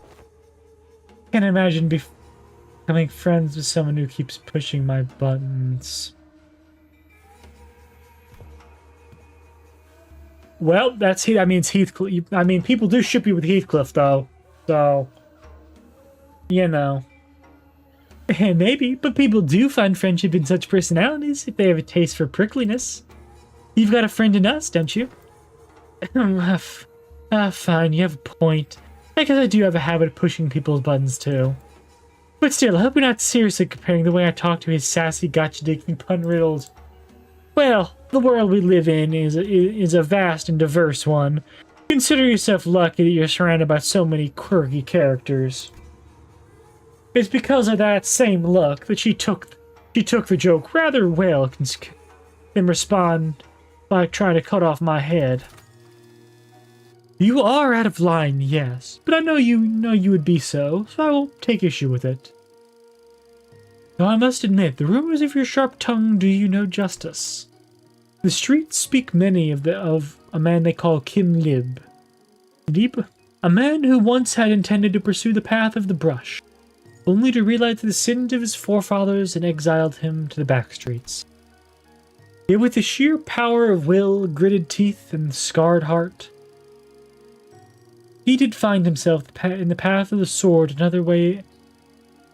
Can't imagine becoming friends with someone who keeps pushing my buttons. Well, that means Heathcliff. I mean, people do ship you with Heathcliff, though. So, you know. Maybe, but people do find friendship in such personalities if they have a taste for prickliness. You've got a friend in us, don't you? Fine, you have a point. I guess I do have a habit of pushing people's buttons, too. But still, I hope you're not seriously comparing the way I talk to his sassy, gotcha-digging, pun-riddled... Well, the world we live in is a vast and diverse one. Consider yourself lucky that you're surrounded by so many quirky characters. It's because of that same luck that she took the joke rather well and respond by trying to cut off my head. You are out of line, yes, but I know you would be so I won't take issue with it. Though I must admit, the rumors of your sharp tongue do you no justice. The streets speak many of a man they call Kim Lib. A man who once had intended to pursue the path of the brush, only to realize the sins of his forefathers and exiled him to the back streets. Yet with the sheer power of will, gritted teeth, and scarred heart, he did find himself in the path of the sword another way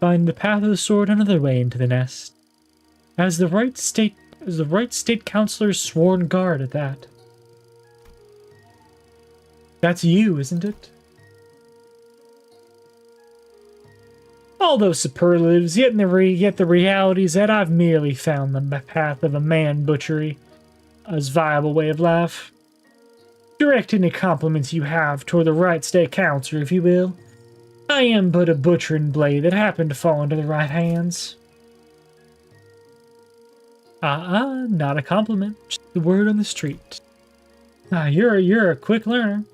into the nest, as the right state councilor's sworn guard at that. That's you, isn't it? All those superlatives, yet the reality is that I've merely found the path of a man butchery as viable way of life. Direct any compliments you have toward the right state councilor, if you will. I am but a butchering blade that happened to fall into the right hands. Not a compliment, just the word on the street. You're a quick learner.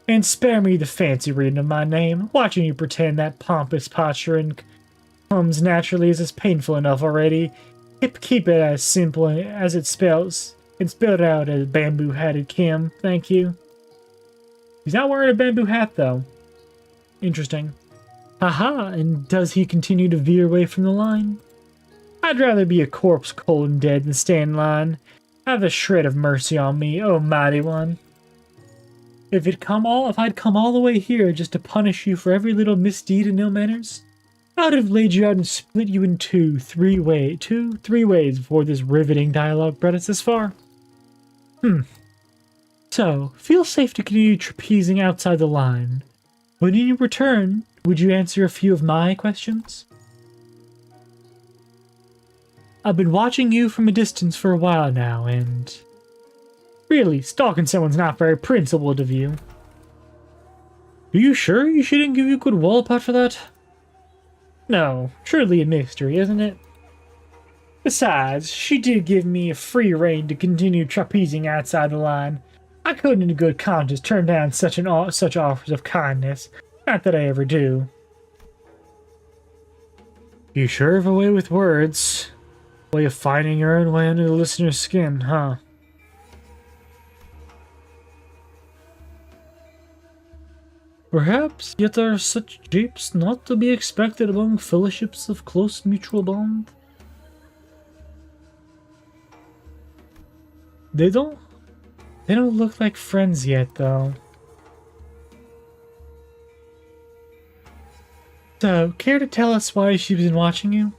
And spare me the fancy reading of my name. Watching you pretend that pompous posturing comes naturally is painful enough already. Keep it as simple as it spells. And spell it out as bamboo-hatted Kim, thank you. He's not wearing a bamboo hat, though. Interesting. Haha, and does he continue to veer away from the line? I'd rather be a corpse cold and dead than stand in line. Have a shred of mercy on me, oh mighty one. If I'd come all the way here just to punish you for every little misdeed and ill manners, I would have laid you out and split you in three ways before this riveting dialogue brought us this far. So, feel safe to continue trapezing outside the line. When you return, would you answer a few of my questions? I've been watching you from a distance for a while now, and... really, stalking someone's not very principled of you. Are you sure you shouldn't give you a good wallop out for that? No, surely a mystery, isn't it? Besides, she did give me a free rein to continue trapezing outside the line. I couldn't in good conscience turn down such offers of kindness. Not that I ever do. You sure have a way with words. Way of finding your own way under the listener's skin, huh? Perhaps, yet are such japes not to be expected among fellowships of close mutual bond? They don't look like friends yet, though. So, care to tell us why she's been watching you?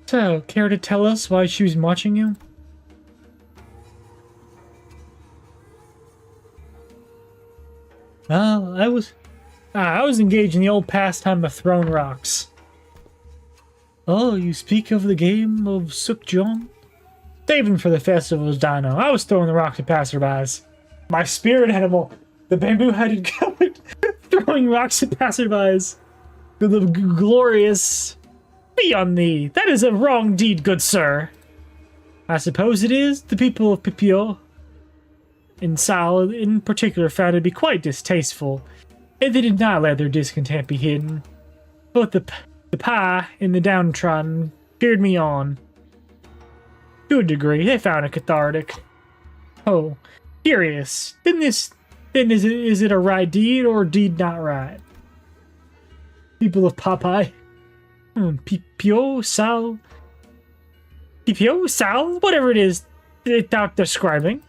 So, care to tell us why she was watching you? Well, I was engaged in the old pastime of throwing rocks. Oh, you speak of the game of Sukjong? Saving for the festival's Dino. I was throwing the rocks at passerbys. My spirit animal, the bamboo-headed goat, throwing rocks at passerbys. The glorious... Be on thee. That is a wrong deed, good sir. I suppose it is. The people of Pipio, and Sal in particular, found it to be quite distasteful, and they did not let their discontent be hidden. Both the pie and the downtrodden cheered me on. To a degree, they found it cathartic. Oh, curious. Then is it a right deed or a deed not right? People of Popeye. Pipio, Sal, whatever it is without describing.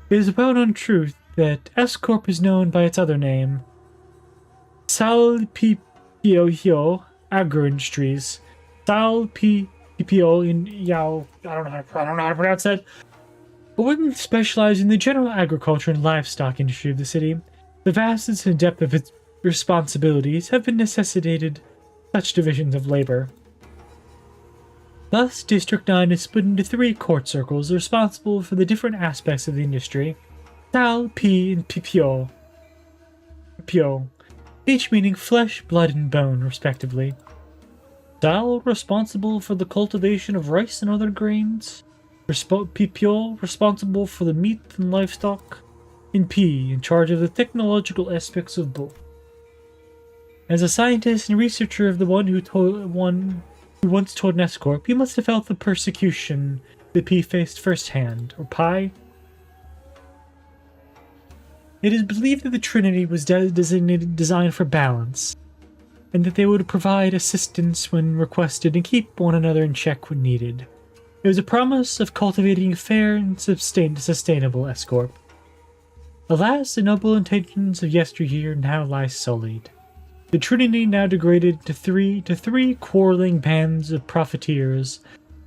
It is a well-known truth that S-Corp is known by its other name, Sal Pipio Agro-Industries. Sal Pipio in Yao. I don't know how to pronounce that. But women specialize in the general agriculture and livestock industry of the city. The vastness and depth of its responsibilities have been necessitated such divisions of labor. Thus, District 9 is split into 3 court circles responsible for the different aspects of the industry: Sal, Pi, and Pipio. Each meaning flesh, blood, and bone, respectively. Sal, responsible for the cultivation of rice and other grains. Pipio, responsible for the meat and livestock. And Pi, in charge of the technological aspects of both. As a scientist and researcher of the one who once told Nescorp, you must have felt the persecution that P faced firsthand, or Pi. It is believed that the Trinity was designed for balance, and that they would provide assistance when requested and keep one another in check when needed. It was a promise of cultivating a fair and sustainable Escorp. Alas, the noble intentions of yesteryear now lie sullied. The Trinity now degraded to three quarreling bands of profiteers,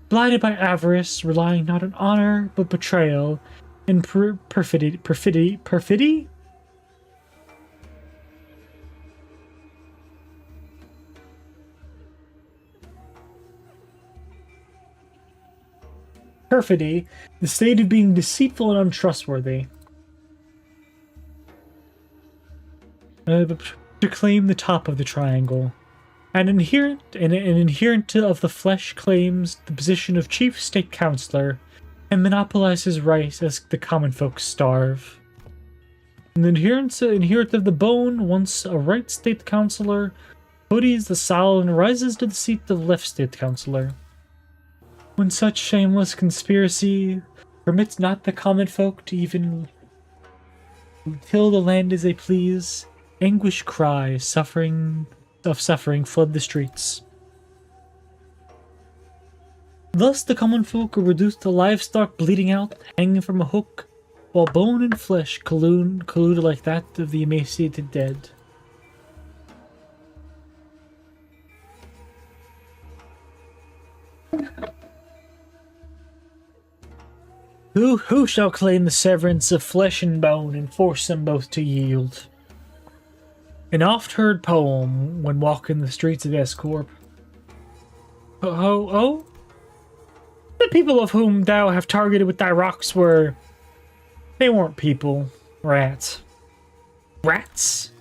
blinded by avarice, relying not on honor but betrayal and perfidy. Perfidy, the state of being deceitful and untrustworthy. To claim the top of the triangle. An adherent of the flesh claims the position of chief state counselor and monopolizes rights as the common folk starve. An adherent of the bone, once a right state counselor, hoodies the soul and rises to the seat of left state counselor. When such shameless conspiracy permits not the common folk to even till the land as they please, anguish cries, suffering flood the streets. Thus the common folk are reduced to livestock bleeding out, hanging from a hook, while bone and flesh collude like that of the emaciated dead. Who shall claim the severance of flesh and bone and force them both to yield? An oft-heard poem when walking the streets of Escorp. Oh? The people of whom thou have targeted with thy rocks were... They weren't people. Rats. Rats?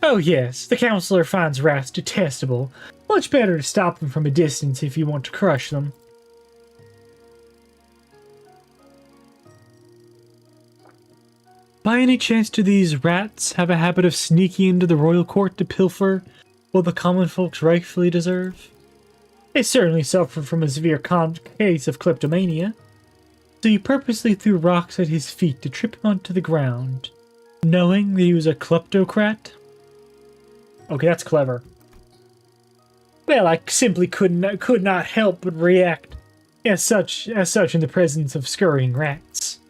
Oh yes, the counselor finds rats detestable. Much better to stop them from a distance if you want to crush them. By any chance do these rats have a habit of sneaking into the royal court to pilfer what the common folks rightfully deserve? They certainly suffered from a severe case of kleptomania, so you purposely threw rocks at his feet to trip him onto the ground, knowing that he was a kleptocrat? Okay, that's clever. Well, I simply could not help but react as such in the presence of scurrying rats.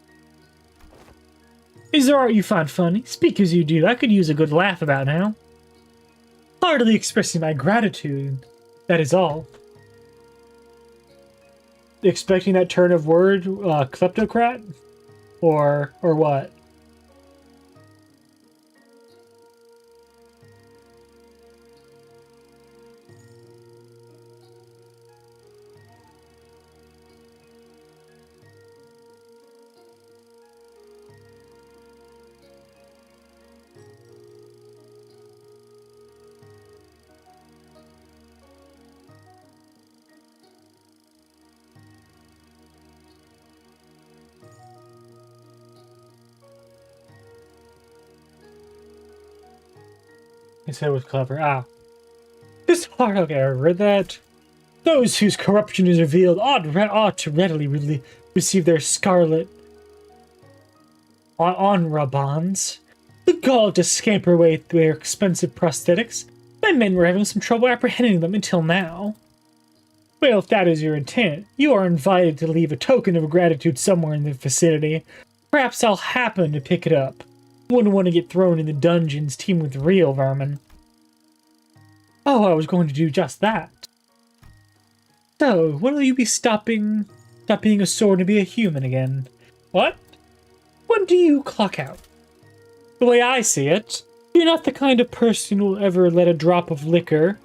Is there art you find funny? Speak as you do. I could use a good laugh about now. Heartily expressing my gratitude. That is all. Expecting that turn of word, kleptocrat? Or what? He said it was clever. Ah. This heart, okay, I read that. Those whose corruption is revealed ought to readily receive their scarlet honra bonds. The gall to scamper away with their expensive prosthetics. My men were having some trouble apprehending them until now. Well, if that is your intent, you are invited to leave a token of gratitude somewhere in the vicinity. Perhaps I'll happen to pick it up. Wouldn't want to get thrown in the dungeons teamed with real vermin. Oh, I was going to do just that. So, when will you be stop being a sword and be a human again? What? When do you clock out? The way I see it, you're not the kind of person who will ever let a drop of liquor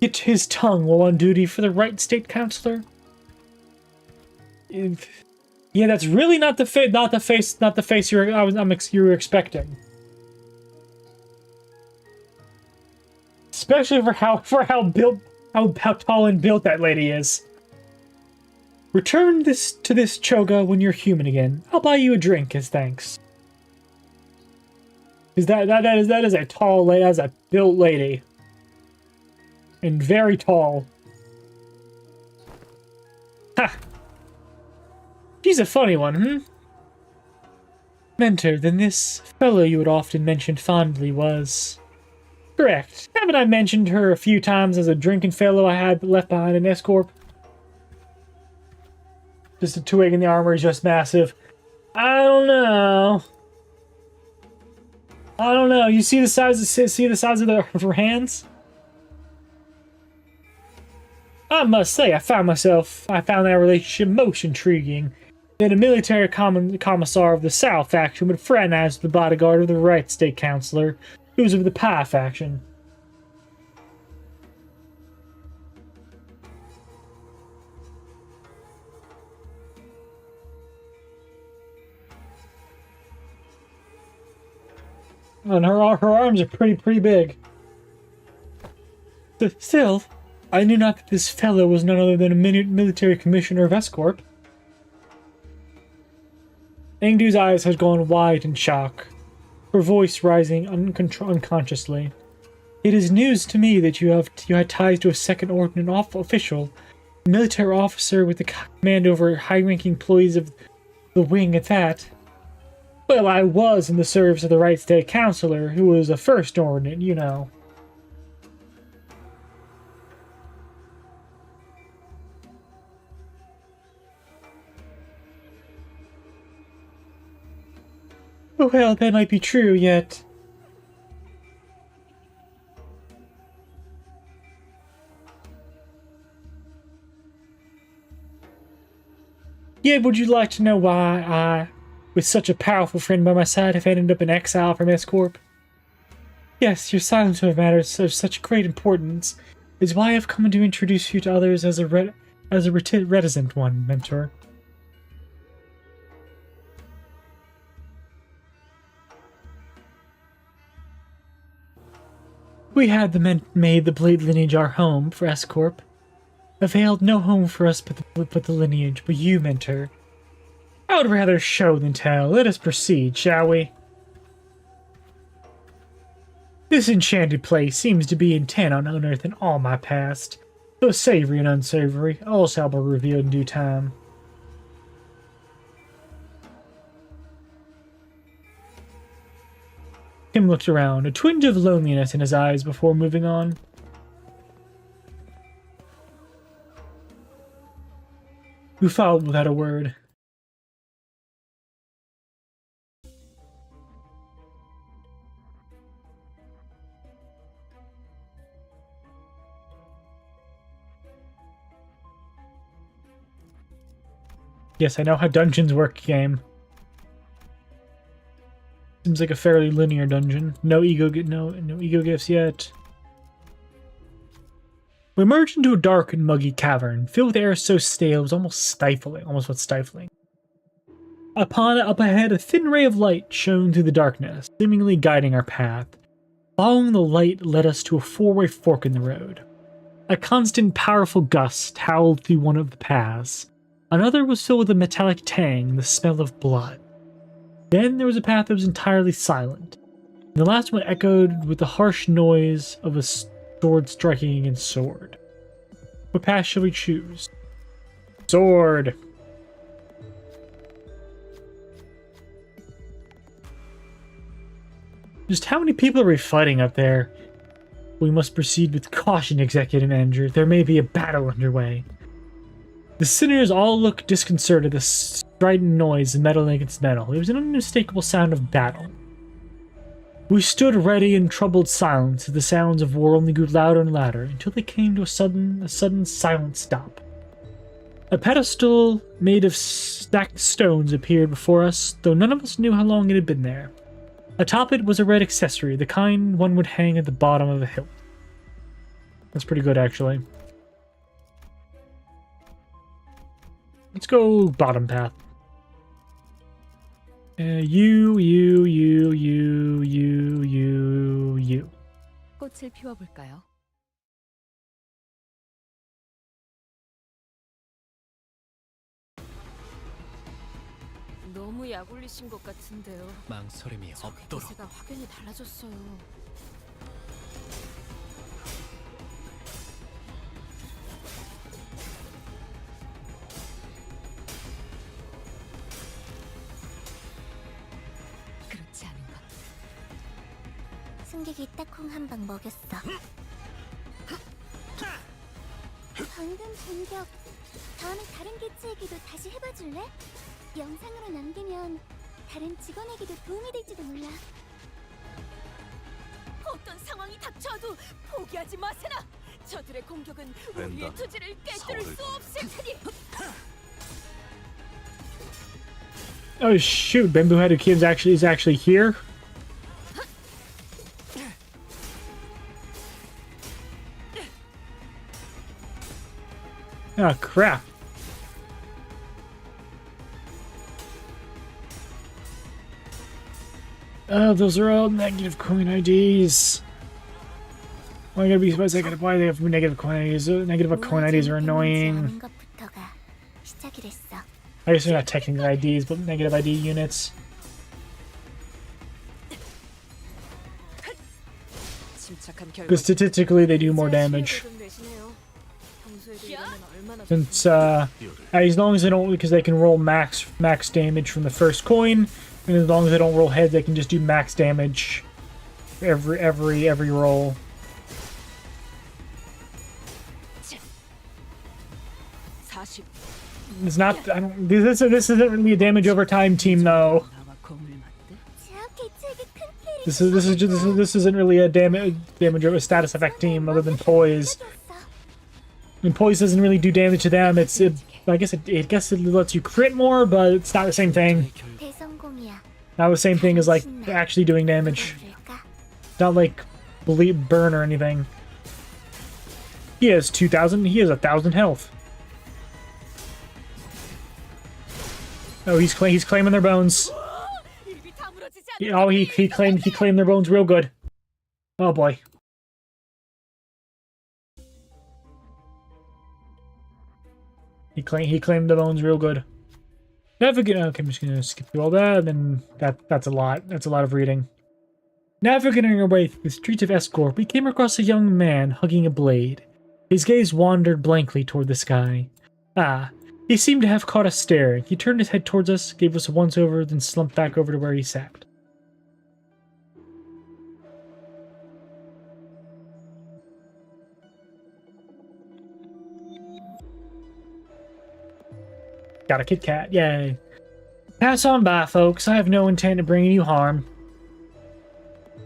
hit his tongue while on duty for the right state counselor. Yeah, that's really not the face you were expecting. Especially for how tall and built that lady is. Return to this Choga when you're human again. I'll buy you a drink as thanks. Because that is a tall lady, that's a built lady. And very tall. Ha! She's a funny one, hmm? Mentor, then this fellow you had often mentioned fondly was... Correct. Haven't I mentioned her a few times as a drinking fellow I had left behind in Escorp? Just a twig in the armor is just massive. I don't know. You see the size of her hands? I must say, I found that relationship most intriguing. That a military commissar of the South faction would fraternize with the bodyguard of the right state counselor, who was of the Pi faction. And her arms are pretty big. Still, I knew not that this fellow was none other than a military commissioner of Escorp. Engdu's eyes had gone wide in shock, her voice rising unconsciously. It is news to me that you had ties to a second ordnance official, a military officer with the command over high-ranking employees of the wing at that. Well, I was in the service of the right state counselor, who was a first ordnance, you know. Well, that might be true, yet... Yeah, would you like to know why I, with such a powerful friend by my side, have ended up in exile from S-Corp? Yes, your silence on matters of such great importance is why I've come to introduce you to others as a reticent one, Mentor. We had made the Blade lineage our home for S-Corp. Availed no home for us but the lineage, but you, Mentor. I would rather show than tell. Let us proceed, shall we? This enchanted place seems to be intent on unearthing all my past, though savory and unsavory, all shall be revealed in due time. Tim looked around, a twinge of loneliness in his eyes before moving on. We followed without a word. Yes, I know how dungeons work, game. Seems like a fairly linear dungeon. No ego gifts yet. We emerged into a dark and muggy cavern, filled with air so stale it was almost stifling. Up ahead, a thin ray of light shone through the darkness, seemingly guiding our path. Following the light led us to a four-way fork in the road. A constant, powerful gust howled through one of the paths. Another was filled with a metallic tang, the smell of blood. Then there was a path that was entirely silent. And the last one echoed with the harsh noise of a sword striking against sword. What path shall we choose? Sword! Just how many people are we fighting up there? We must proceed with caution, Executive Manager. There may be a battle underway. The sinners all looked disconcerted at the strident noise of metal against metal. It was an unmistakable sound of battle. We stood ready in troubled silence as the sounds of war only grew louder and louder until they came to a sudden silent stop. A pedestal made of stacked stones appeared before us, though none of us knew how long it had been there. Atop it was a red accessory, the kind one would hang at the bottom of a hill. That's pretty good, actually. Let's go bottom path. You. 꽃을 피워볼까요? 너무 약 올리신 것 같은데요. 망설임이 없도록. 기세가 확연히 달라졌어요. 그렇지 않은 것. 승객이 딱콩 한 방 먹였어. 방금 공격. 다음에 다른 개체에게도 다시 해봐줄래? 영상으로 남기면 다른 직원에게도 도움이 될지도 몰라. 어떤 상황이 닥쳐도 포기하지 마세나. 저들의 공격은 우리의 투지를 깨뜨릴 수 없을 테니. Oh shoot! Bamboo Headed Kid is actually here. Ah, crap. Oh, those are all negative coin IDs. Why gotta be surprised? Why they have negative coin IDs? Negative coin IDs are annoying. I guess they're not technically IDs, but negative ID units. Because statistically, they do more damage. Since, as long as they don't, because they can roll max damage from the first coin, and as long as they don't roll heads, they can just do max damage every roll. It's not. This isn't really a damage over time team though. 개체에게 큰 피해를 This isn't really a damage or a status effect team other than poise. And poise doesn't really do damage to them. I guess it lets you crit more, but it's not the same thing. 대성공이야. Not the same thing as like actually doing damage. Not like bleed, burn or anything. He has 2,000. He has 1,000 health. Oh, he's claiming their bones. Oh, he claimed their bones real good. Oh boy. He claimed the bones real good. Navigate. Okay, I'm just gonna skip through all that, and then that's a lot. That's a lot of reading. Navigating our way through the streets of Escort, we came across a young man hugging a blade. His gaze wandered blankly toward the sky. Ah, he seemed to have caught us staring. He turned his head towards us, gave us a once-over, then slumped back over to where he sat. Got a Kit Kat, yay. Pass on by, folks. I have no intent of bringing you harm.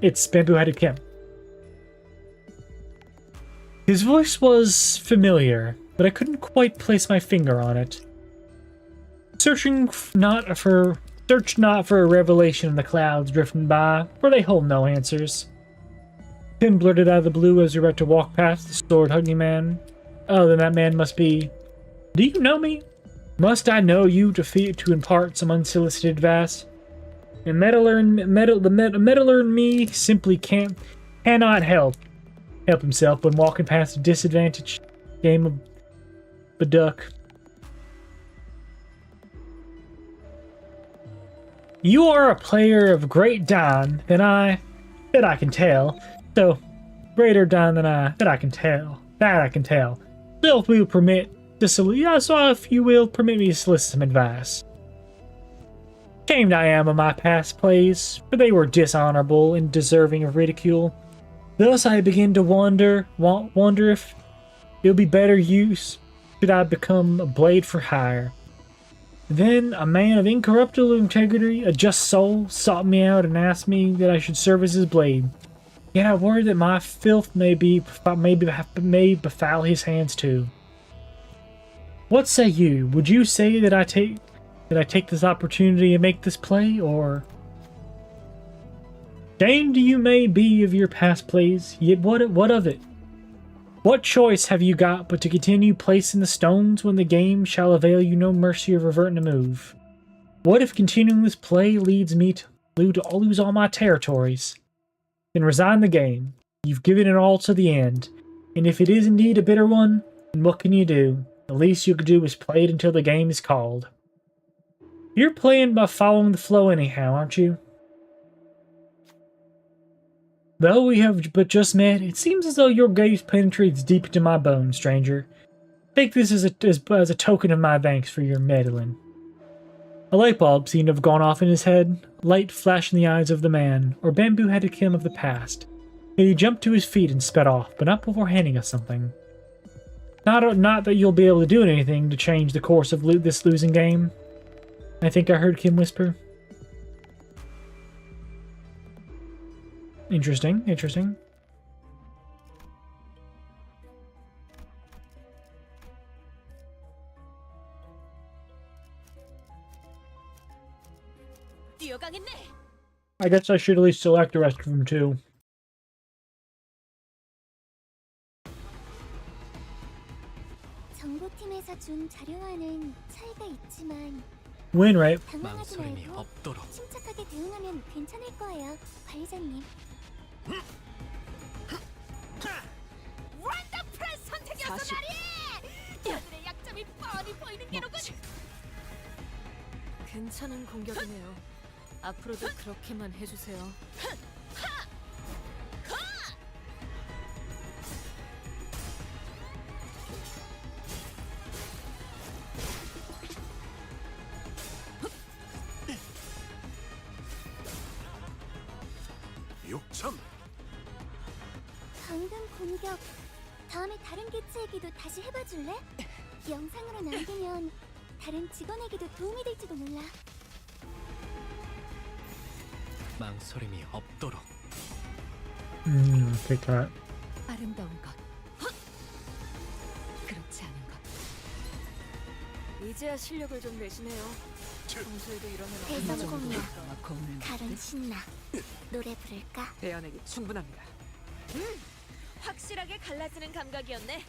It's Bamboo-Headed Kim. His voice was familiar, but I couldn't quite place my finger on it. Search not for a revelation in the clouds drifting by, for they hold no answers. Kim blurted out of the blue as we were about to walk past the sword-hugging man. Oh, then that man must be... Do you know me? Must I know you to impart some unsolicited advice? And meddler in me simply cannot help himself when walking past a disadvantaged game of Baduck. You are a player of great Don that I can tell. So greater Don than that I can tell. So if we will permit if you will permit me to solicit some advice. Ashamed I am of my past plays, for they were dishonorable and deserving of ridicule. Thus I begin to wonder if it'll be better use should I become a blade for hire. Then a man of incorruptible integrity, a just soul, sought me out and asked me that I should serve as his blade. Yet I worry that my filth may befoul his hands too. What say you? Would you say that I take this opportunity and make this play, or... Ashamed you may be of your past plays, yet what of it? What choice have you got but to continue placing the stones when the game shall avail you no mercy of reverting a move? What if continuing this play leads me to lose all my territories? Then resign the game. You've given it all to the end, and if it is indeed a bitter one, then what can you do? The least you could do is play it until the game is called. You're playing by following the flow anyhow, aren't you? Though we have but just met, it seems as though your gaze penetrates deep into my bones, stranger. Take this as a token of my thanks for your meddling. A light bulb seemed to have gone off in his head, light flashed in the eyes of the man, or Bamboo-Headed Kim of the past. Yet he jumped to his feet and sped off, but not before handing us something. Not that you'll be able to do anything to change the course of this losing game, I think I heard Kim whisper. Interesting. I guess I should at least select the rest of them too. 정보팀에서 준 자료와는 차이가 있지만 Win, right? 당황하지 말고 침착하게 대응하면 괜찮을 거예요, 관리자님. 원더프레스 선택이었어 말이! 저들의 약점이 뻔히 보이는 게로군! 괜찮은 공격이네요. 앞으로도 그렇게만 해주세요. 방금 공격, 다음에 다른 개체에게도 다시 해봐줄래? 영상으로 남기면 다른 직원에게도 도움이 될지도 몰라. 망설임이 없도록. Take that. 아름다운 것. 그렇지 않은 것. 이제야 실력을 좀 내시네요. 평소에도 이러면 대성 어느 공룡. 정도일까 겁을 가론 먹는데. 신나. 노래 부를까? 대안에게 충분합니다. 확실하게 갈라지는 감각이었네.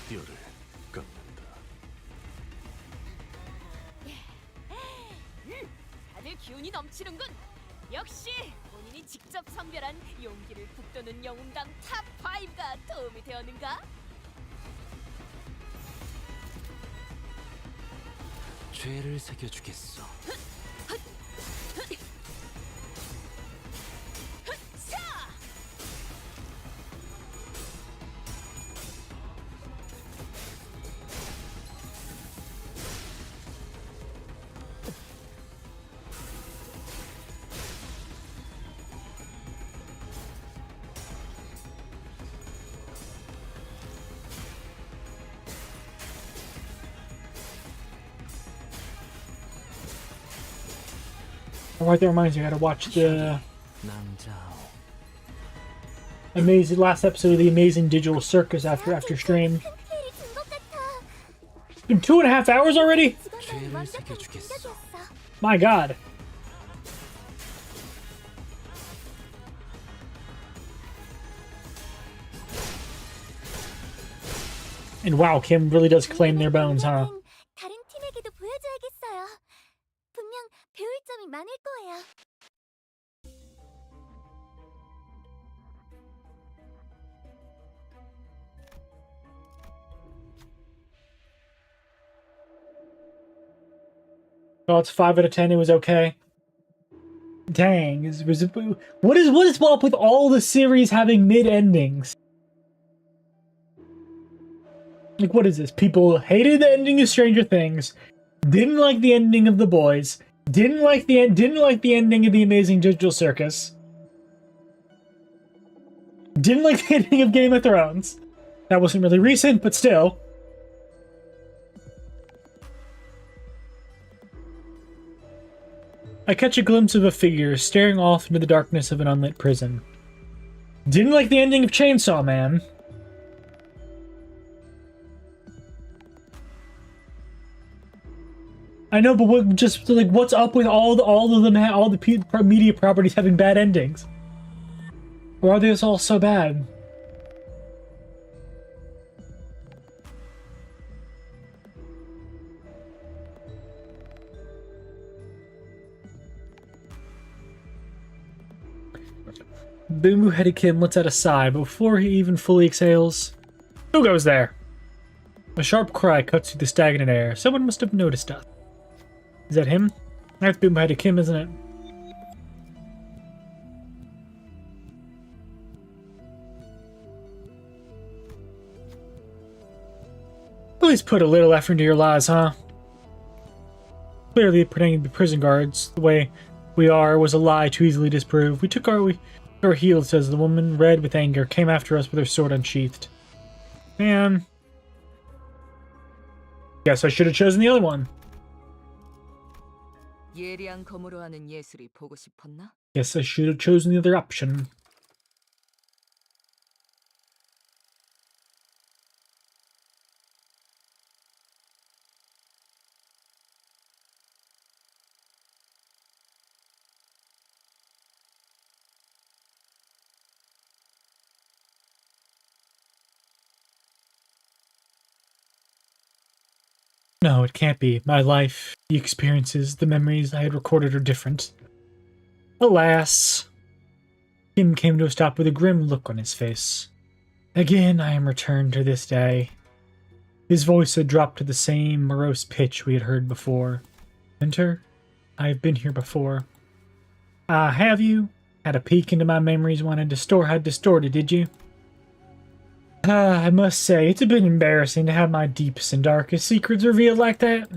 뼈를 깎는다. 다들 기운이 넘치는군. 역시 본인이 직접 선별한 용기를 북돋는 영웅당 탑 5가 도움이 되었는가? 죄를 새겨주겠어. 차! Alright, that reminds me, I gotta watch the 낭자오. amazing last episode of the Amazing Digital Circus after stream. 큰 피해를 준 것 같아. It's been 2.5 hours already? 직원들이 죄를 완벽한 새겨주겠어. 공격이었어. My god. And wow, Kim really does claim their bones, huh? 다른 팀에게도 보여줘야겠어요. 분명 배울 점이 많을 거예요. Oh, it's 5 out of 10. It was okay. Dang, what is up with all the series having mid endings? Like, what is this? People hated the ending of Stranger Things, didn't like the ending of The Boys, didn't like the ending of The Amazing Digital Circus, didn't like the ending of Game of Thrones. That wasn't really recent, but still. I catch a glimpse of a figure staring off into the darkness of an unlit prison. Didn't like the ending of Chainsaw Man. I know, but what's up with all the media properties having bad endings? Or are they all so bad? Boomoo-headed Kim lets out a sigh, but before he even fully exhales, who goes there? A sharp cry cuts through the stagnant air. Someone must have noticed us. Is that him? That's Boomoo-headed Kim, isn't it? Please put a little effort into your lies, huh? Clearly, pretending to be prison guards, the way we are, was a lie too easily disproved. We took our heels, says the woman, red with anger, came after us with her sword unsheathed. Man. Guess I should have chosen the other one. 예리한 검으로 하는 예술이 보고 싶었나? Guess I should have chosen the other option. No, it can't be. My life, the experiences, the memories I had recorded are different. Alas. Kim came to a stop with a grim look on his face. Again, I am returned to this day. His voice had dropped to the same morose pitch we had heard before. Enter? I have been here before. Ah, have you? Had a peek into my memories when I had distorted, did you? I must say, it's a bit embarrassing to have my deepest and darkest secrets revealed like that.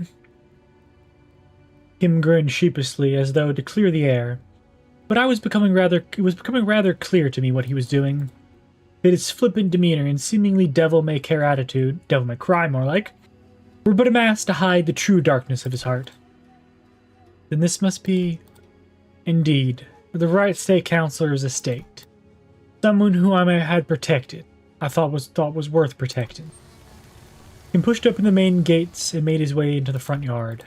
Kim grinned sheepishly as though to clear the air. But it was becoming rather clear to me what he was doing. That his flippant demeanor and seemingly devil-may-care attitude, devil-may-cry more like, were but a mask to hide the true darkness of his heart. Then this must be Indeed, the right state councilor's estate. Someone who I had protected. I thought was worth protecting. He pushed open the main gates and made his way into the front yard.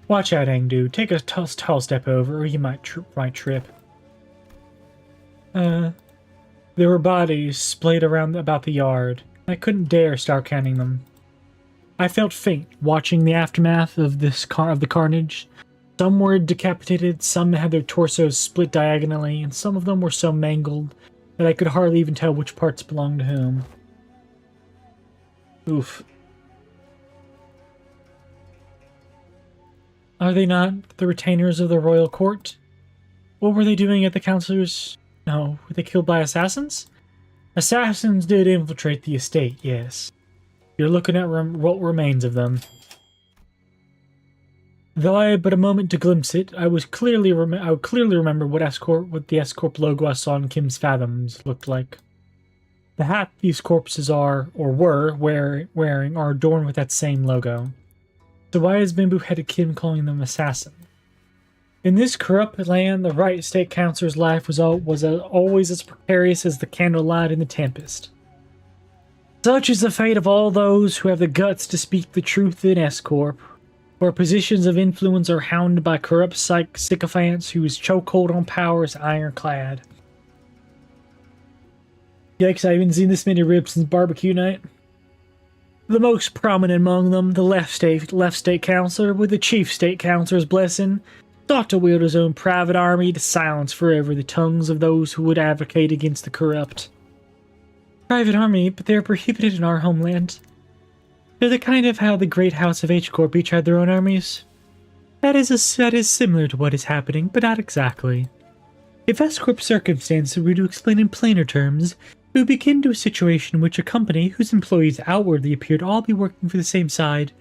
Watch out, Angdu. Take a tall step over, or you might trip. There were bodies splayed around about the yard. I couldn't dare start counting them. I felt faint watching the aftermath of the carnage. Some were decapitated, some had their torsos split diagonally, and some of them were so mangled that I could hardly even tell which parts belonged to whom. Oof. Are they not the retainers of the royal court? What were they doing at the councilors? No, were they killed by assassins? Assassins did infiltrate the estate, yes. You're looking at what remains of them. Though I had but a moment to glimpse it, I would clearly remember what the S-Corp logo I saw in Kim's Fathoms looked like. The hat these corpses are, or were, wearing are adorned with that same logo. So why has bamboo-headed Kim calling them assassin? In this corrupt land, the right state councilor's life was always as precarious as the candlelight in the tempest. Such is the fate of all those who have the guts to speak the truth in S-Corp, where positions of influence are hounded by corrupt sycophants whose chokehold on power is ironclad. Yikes, I haven't seen this many ribs since barbecue night. The most prominent among them, the left state councilor, with the chief state councilor's blessing, sought to wield his own private army to silence forever the tongues of those who would advocate against the corrupt. Private army, but they are prohibited in our homeland. They're the kind of how the great house of H-Corp each had their own armies. That is similar to what is happening, but not exactly. If S-Corp's circumstances were to explain in plainer terms, we would begin to a situation in which a company whose employees outwardly appear to all be working for the same side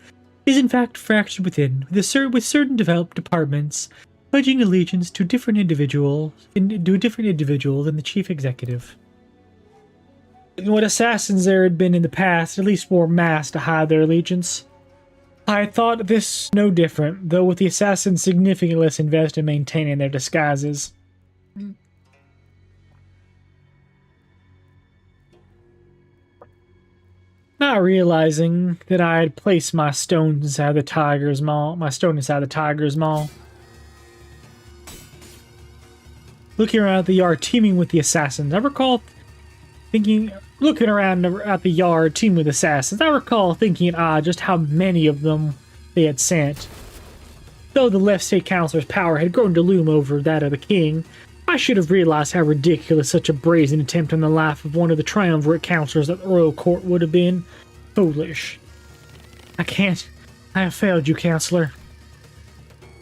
is in fact fractured within, with certain developed departments pledging allegiance to a different individual than the chief executive. What assassins there had been in the past at least wore masks to hide their allegiance. I thought this no different, though with the assassins significantly less invested in maintaining their disguises. Not realizing that I had placed my stone inside the tiger's maw. Looking around the yard teeming with the assassins, I recall looking around at the yard teeming with assassins, I recall thinking just how many of them they had sent. Though the left state councilor's power had grown to loom over that of the king, I should have realized how ridiculous such a brazen attempt on the life of one of the triumvirate councilors at the royal court would have been. Foolish. I have failed you, councilor.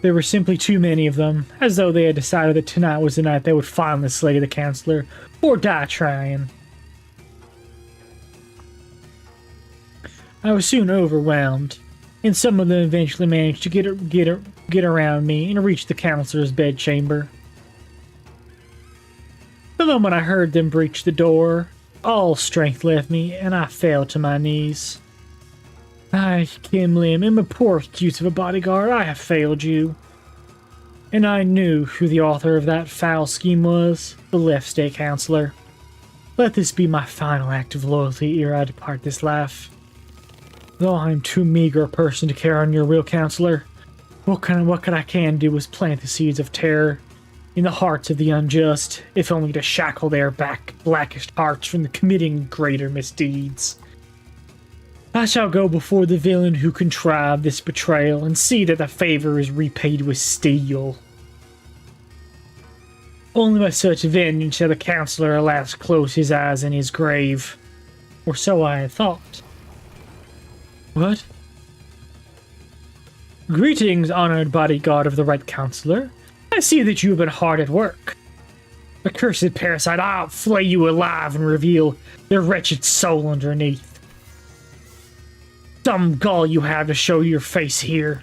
There were simply too many of them, as though they had decided that tonight was the night they would finally slay the councilor, or die trying. I was soon overwhelmed, and some of them eventually managed to get around me and reach the councilor's bedchamber. The moment I heard them breach the door, all strength left me, and I fell to my knees. I, Kim Lim, am a poor use of a bodyguard. I have failed you. And I knew who the author of that foul scheme was, the left state councilor. Let this be my final act of loyalty ere I depart this life. Though I am too meager a person to carry on your will, councilor, what I can do is plant the seeds of terror in the hearts of the unjust, if only to shackle their blackest hearts from the committing greater misdeeds. I shall go before the villain who contrived this betrayal and see that the favor is repaid with steel. Only by such vengeance shall the councilor alas close his eyes in his grave. Or so I had thought. What? Greetings, honored bodyguard of the right councilor. I see that you have been hard at work. Accursed parasite, I'll flay you alive and reveal your wretched soul underneath. Some gall you have to show your face here.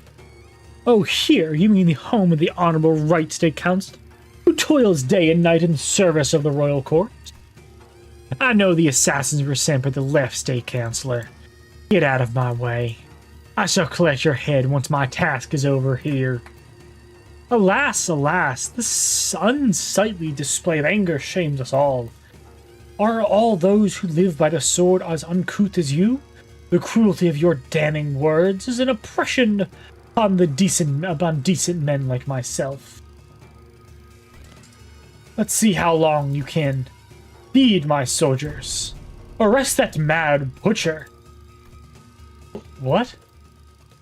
Oh, here, you mean the home of the honorable right state council, who toils day and night in service of the royal court? I know the assassins were sent by the left state councilor. Get out of my way. I shall collect your head once my task is over here. Alas, alas, this unsightly display of anger shames us all. Are all those who live by the sword as uncouth as you? The cruelty of your damning words is an oppression upon decent men like myself. Let's see how long you can feed my soldiers. Arrest that mad butcher. What?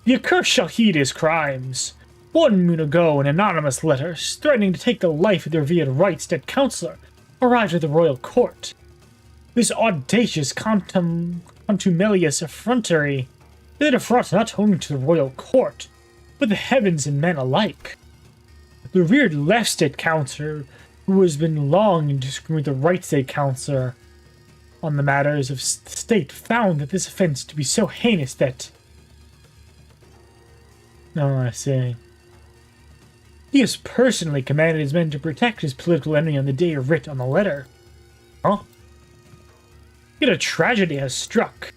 The accursed shall heed his crimes. 1 moon ago, an anonymous letter threatening to take the life of the revered Right State Councillor arrived at the royal court. This audacious contumelious effrontery is an affront not only to the royal court, but the heavens and men alike. The revered Left State Councillor, who has been long in disagreement with the Right State Councillor on the matters of state, found that this offense to be so heinous that... Oh, I see. He has personally commanded his men to protect his political enemy on the day of writ on the letter. Huh? Yet a tragedy has struck.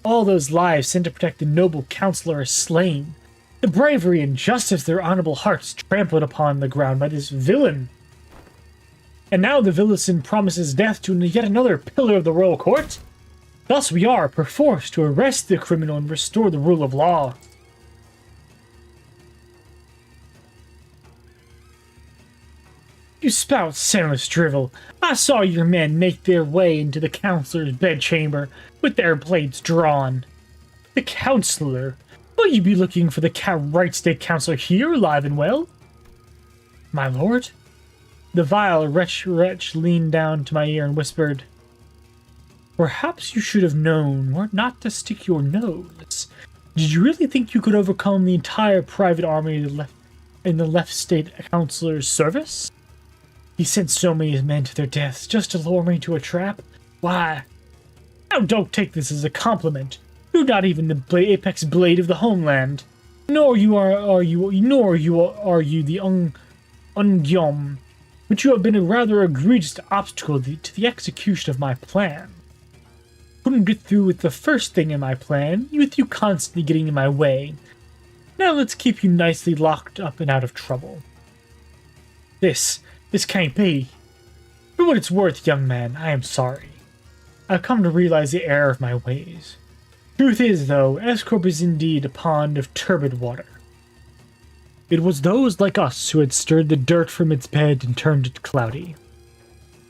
All those lives sent to protect the noble councillor are slain. The bravery and justice of their honorable hearts trampled upon the ground by this villain. And now the villain promises death to yet another pillar of the royal court? Thus we are perforce to arrest the criminal and restore the rule of law. You spout senseless drivel. I saw your men make their way into the councillor's bedchamber with their blades drawn. The councillor? Will you be looking for the Right State Councillor here, alive and well? My lord? The vile wretch leaned down to my ear and whispered, Perhaps you should have known where not to stick your nose. Did you really think you could overcome the entire private army in the Left State Councillor's service? He sent so many men to their deaths just to lure me into a trap? Why? Now don't take this as a compliment. You're not even the apex blade of the homeland. Nor are you the Ungyom. But you have been a rather egregious obstacle to the execution of my plan. Couldn't get through with the first thing in my plan, with you constantly getting in my way. Now let's keep you nicely locked up and out of trouble. This can't be. For what it's worth, young man, I am sorry. I've come to realize the error of my ways. Truth is, though, S-Corp is indeed a pond of turbid water. It was those like us who had stirred the dirt from its bed and turned it cloudy.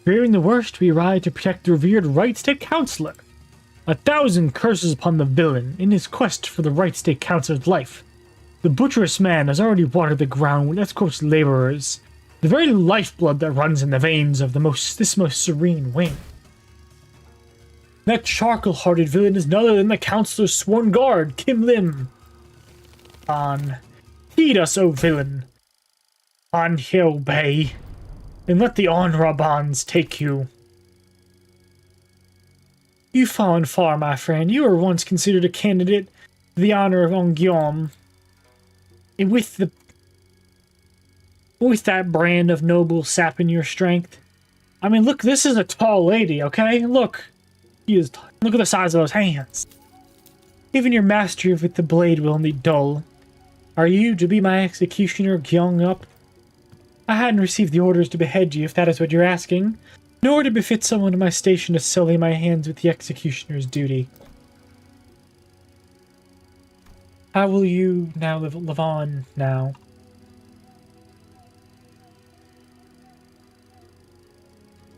Fearing the worst, we ride to protect the revered Right State Councillor. 1,000 curses upon the villain in his quest for the Right State Councillor's life. The butcherous man has already watered the ground with S-Corp's laborers, the very lifeblood that runs in the veins of this most serene wing. That charcoal-hearted villain is none other than the Councillor's sworn guard, Kim Lim. Heed us, O villain. He'll obey, and let the honor bonds take you. You've fallen far, my friend. You were once considered a candidate for the honor of Ongyom. And with that brand of noble sapping your strength. I mean, look, this is a tall lady, okay? Look. Look at the size of those hands. Even your mastery with the blade will only dull. Are you to be my executioner, Gyeong up? I hadn't received the orders to behead you, if that is what you're asking, nor to befit someone in my station to sully my hands with the executioner's duty. How will you now live on now?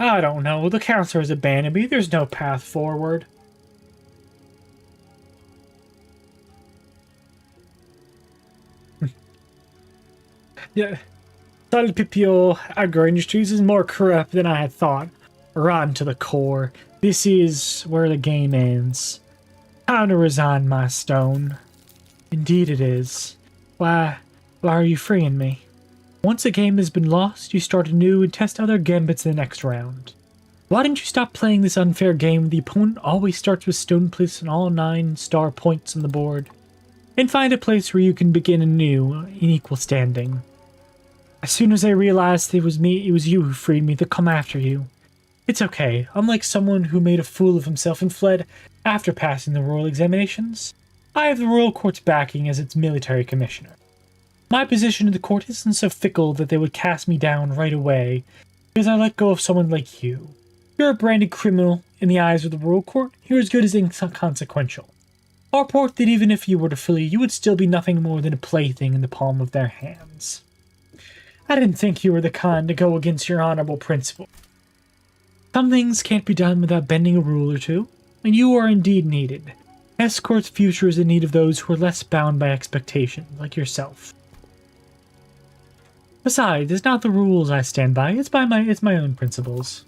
I don't know. The counselor has abandoned me. There's no path forward. Yeah. Salpipio Agro Industries is more corrupt than I had thought. Rotten to the core. This is where the game ends. Time to resign my stone. Indeed it is. Why are you freeing me? Once a game has been lost, you start anew and test other gambits in the next round. Why didn't you stop playing this unfair game where the opponent always starts with stone place and all 9 star points on the board, and find a place where you can begin anew in equal standing? As soon as I realized it was you who freed me to come after you. It's okay. Unlike someone who made a fool of himself and fled after passing the royal examinations, I have the royal court's backing as its military commissioner. My position in the court isn't so fickle that they would cast me down right away because I let go of someone like you. You're a branded criminal in the eyes of the royal court. You're as good as inconsequential. I'll report that even if you were to flee, you would still be nothing more than a plaything in the palm of their hands. I didn't think you were the kind to go against your honorable principle. Some things can't be done without bending a rule or two, and you are indeed needed. Escort's future is in need of those who are less bound by expectation, like yourself. Besides, it's not the rules I stand by, it's my own principles.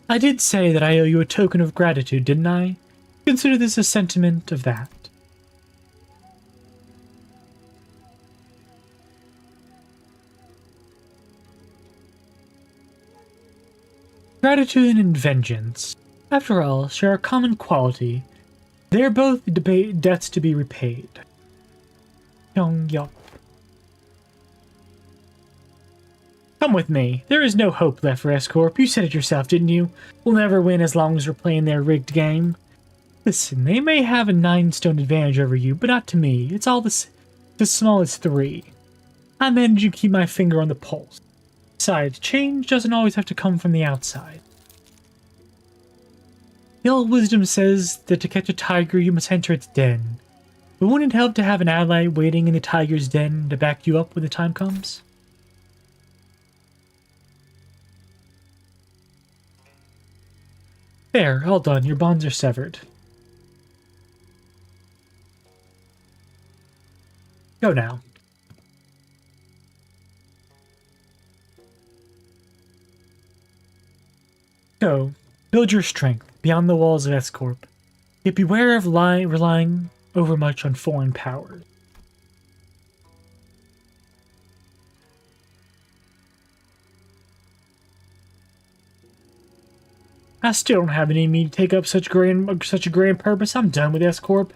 I did say that I owe you a token of gratitude, didn't I? Consider this a sentiment of that. Gratitude and vengeance, after all, share a common quality. They are both debts to be repaid. Yong-yop. Come with me. There is no hope left for S-Corp. You said it yourself, didn't you? We'll never win as long as we're playing their rigged game. Listen, they may have a 9-stone advantage over you, but not to me. It's all as small as 3. I manage to keep my finger on the pulse. Besides, change doesn't always have to come from the outside. The old wisdom says that to catch a tiger, you must enter its den. But wouldn't it help to have an ally waiting in the tiger's den to back you up when the time comes? There, all done. Your bonds are severed. Go now. Go. Build your strength beyond the walls of S-Corp. Yet beware of relying overmuch on foreign powers. I still don't have it in me to take up such a grand purpose. I'm done with S-Corp.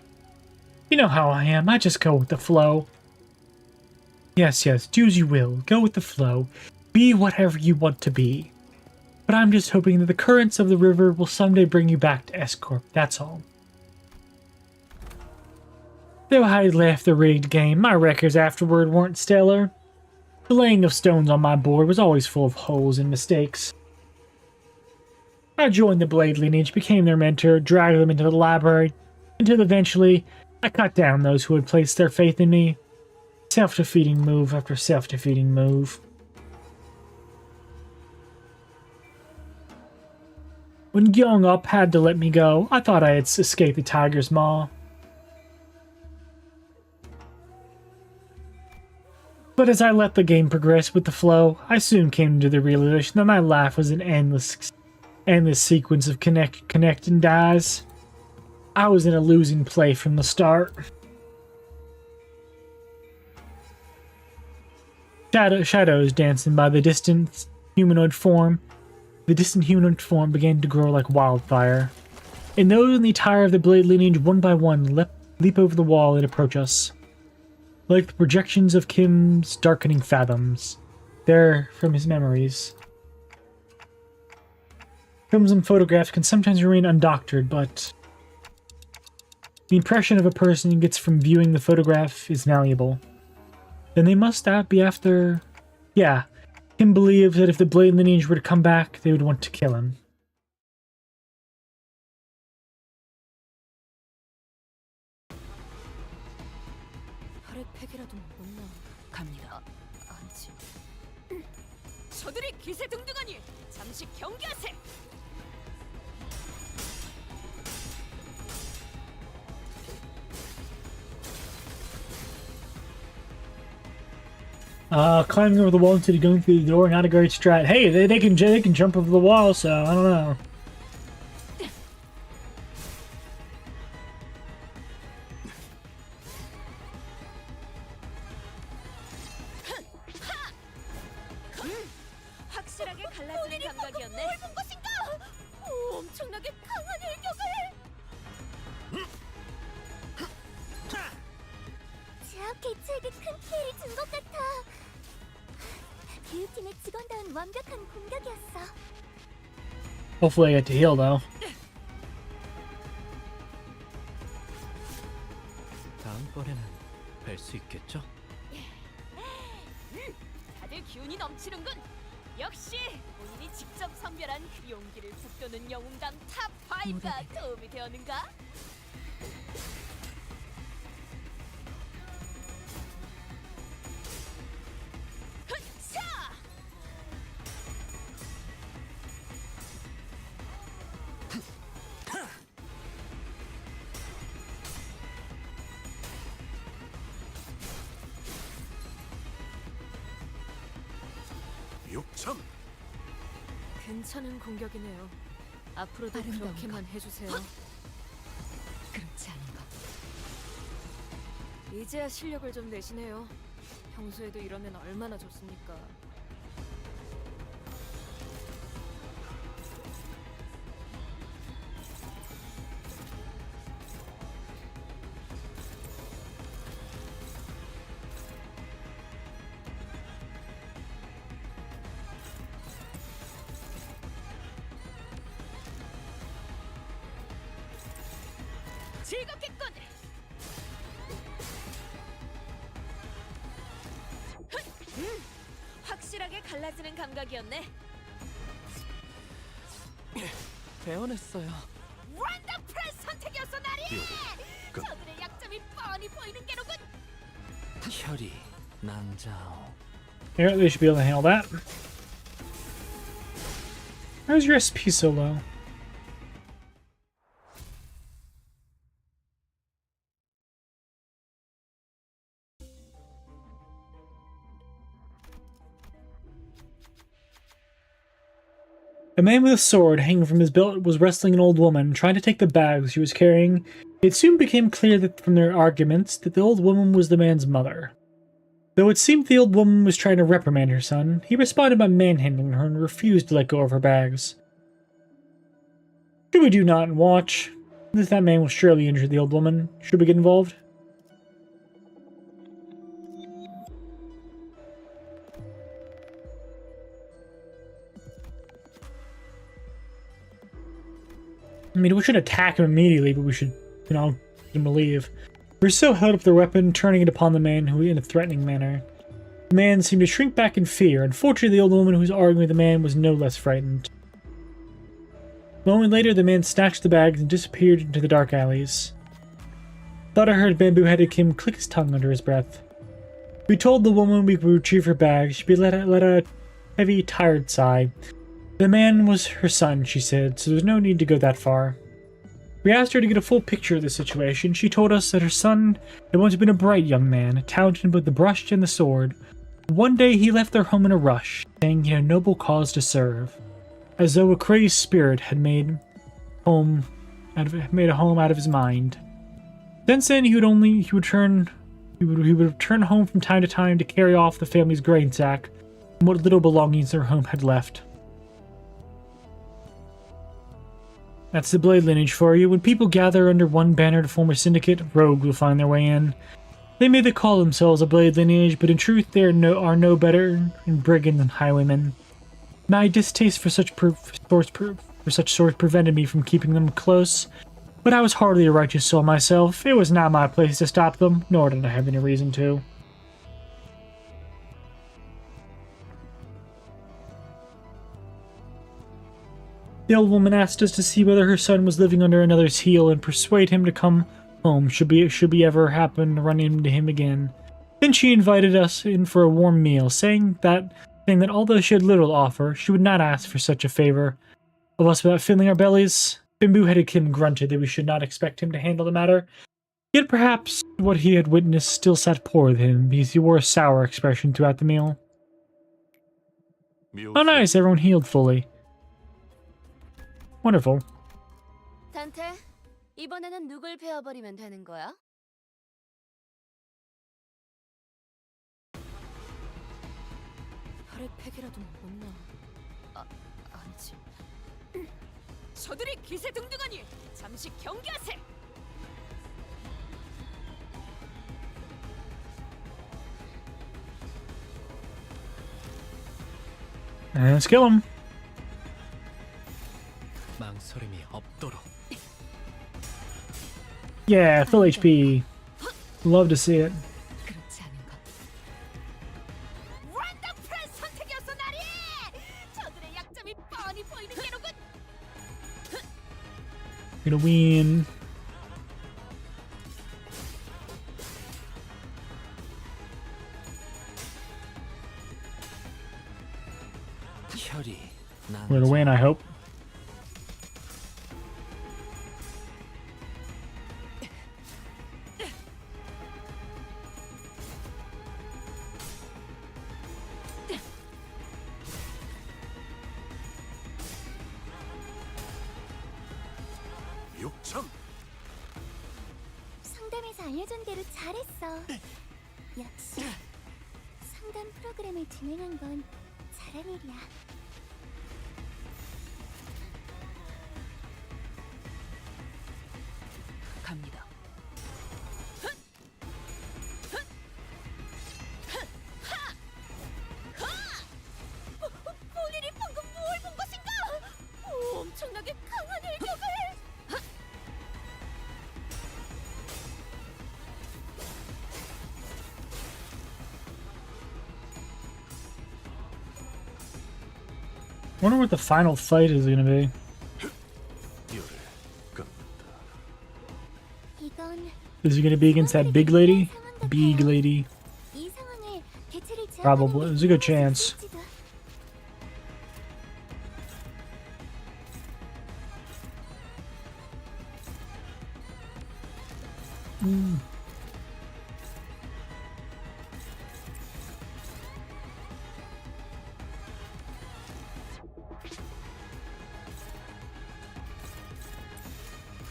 You know how I am. I just go with the flow. Yes, do as you will. Go with the flow. Be whatever you want to be. But I'm just hoping that the currents of the river will someday bring you back to S-Corp. That's all. Though I left the rigged game, my records afterward weren't stellar. The laying of stones on my board was always full of holes and mistakes. I joined the Blade lineage, became their mentor, dragged them into the library, until eventually I cut down those who had placed their faith in me. Self-defeating move after self-defeating move. When Gyeong-up had to let me go, I thought I had escaped the tiger's maw. But as I let the game progress with the flow, I soon came to the realization that my life was an endless sequence of connect and dies. I was in a losing play from the start. Shadows dancing by the distant humanoid form. The distant humanoid form began to grow like wildfire. And those in the attire of the Blade lineage, one by one, leap over the wall and approach us. Like the projections of Kim's darkening fathoms. There, from his memories. Films and photographs can sometimes remain undoctored, but the impression of a person gets from viewing the photograph is malleable. Then they must be after... Yeah, Kim believes that if the Blade lineage were to come back, they would want to kill him. 저들이 기세등등하니 잠시 경계하세. Climbing over the wall instead of going through the door, not a great strat. Hey, they can jump over the wall, so I don't know. 확실하게 갈라지는 감각이었네. 뭘 본 것인가? 오, 엄청나게 강한 일격을. 제압 개체에게 큰 피해를 준 것 같아. 교육팀의 직원다운 완벽한 공격이었어. Hopefully I get to heal though. 다음번에는 낼 수 있겠죠? 다들 기운이 넘치는군. 역시 본인이 직접 선별한 그 용기를 북돋는 영웅감 탑5가 도움이 되었는가? 흑차! 육참. 괜찮은 공격이네요. 앞으로도 아름다운 그렇게만 해주세요. 그렇지 않은 것. 이제야 실력을 좀 내시네요. 평소에도 이러면 얼마나 좋습니까? 즐겁겠군. 확실하게 갈라지는 감각이었네. 배워냈어요. 원더풀한 선택이었어, 나리. 그- 저들의 약점이 뻔히 보이는 게로군. 혈이 난자오. Yeah, they should be able to handle that. How's your SP so low? A man with a sword hanging from his belt was wrestling an old woman, trying to take the bags she was carrying. It soon became clear that from their arguments that the old woman was the man's mother. Though it seemed the old woman was trying to reprimand her son, he responded by manhandling her and refused to let go of her bags. Should we do not and watch? That man will surely injure the old woman. Should we get involved? I mean, we shouldn't attack him immediately, but we should, you know, get him to leave. Rousseau held up the weapon, turning it upon the man who in a threatening manner. The man seemed to shrink back in fear. Unfortunately, the old woman who was arguing with the man was no less frightened. A moment later, the man snatched the bags and disappeared into the dark alleys. Thought I heard bamboo-headed Kim click his tongue under his breath. We told the woman we would retrieve her bags. She let a heavy, tired sigh. The man was her son, she said, so there was no need to go that far. We asked her to get a full picture of the situation. She told us that her son had once been a bright young man, talented in both the brush and the sword. One day he left their home in a rush, saying he had a noble cause to serve, as though a crazed spirit had made a home out of his mind. Since then, he would return home from time to carry off the family's grain sack and what little belongings their home had left. That's the Blade lineage for you. When people gather under one banner to form a syndicate, rogues will find their way in. They may call themselves a Blade lineage, but in truth they are no better in brigand than highwaymen. My distaste for such sorts prevented me from keeping them close, but I was hardly a righteous soul myself. It was not my place to stop them, nor did I have any reason to. The old woman asked us to see whether her son was living under another's heel and persuade him to come home should we ever happen to run into him again. Then she invited us in for a warm meal, saying that although she had little to offer, she would not ask for such a favor of us without filling our bellies. Bamboo-headed Kim grunted that we should not expect him to handle the matter. Yet perhaps what he had witnessed still sat poor with him, because he wore a sour expression throughout the meal. Oh nice, everyone healed fully. Wonderful. 단테, 이번에는 누굴 베어버리면 되는 거야? 혈액 팩이라도 먹었나? 아니지. 저들이 기세등등하니 잠시 경계하세. Let's kill him. 망설임이 없도록. Yeah, full HP. Love to see it. Gonna win. 혈이 We're gonna win, I hope. 육참. 상담에서 알려준 대로 잘했어. 역시 상담 프로그램을 진행한 건 잘한 일이야. 갑니다. 본인이 방금 뭘 본 것인가? 엄청나게 강한 일격을! Wonder what the final fight is gonna be. 열을 끊는다. 이건 Is it gonna be against that big lady? Big lady. 이 상황을 개체를 Probably. There's a good chance.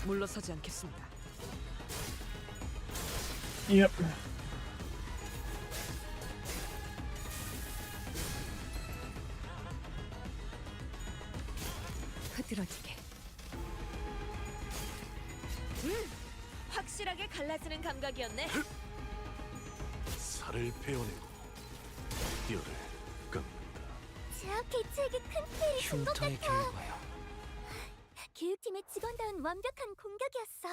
물러서지 않겠습니다. Yep. 흐드러지게. 확실하게 갈라지는 감각이었네. 살을 베어내고 열을 끊는다. 제압 개체에게 큰 피해를 준 것 흉터의 같아. 결과요. 교육팀의 직원다운 완벽한 공격이었어.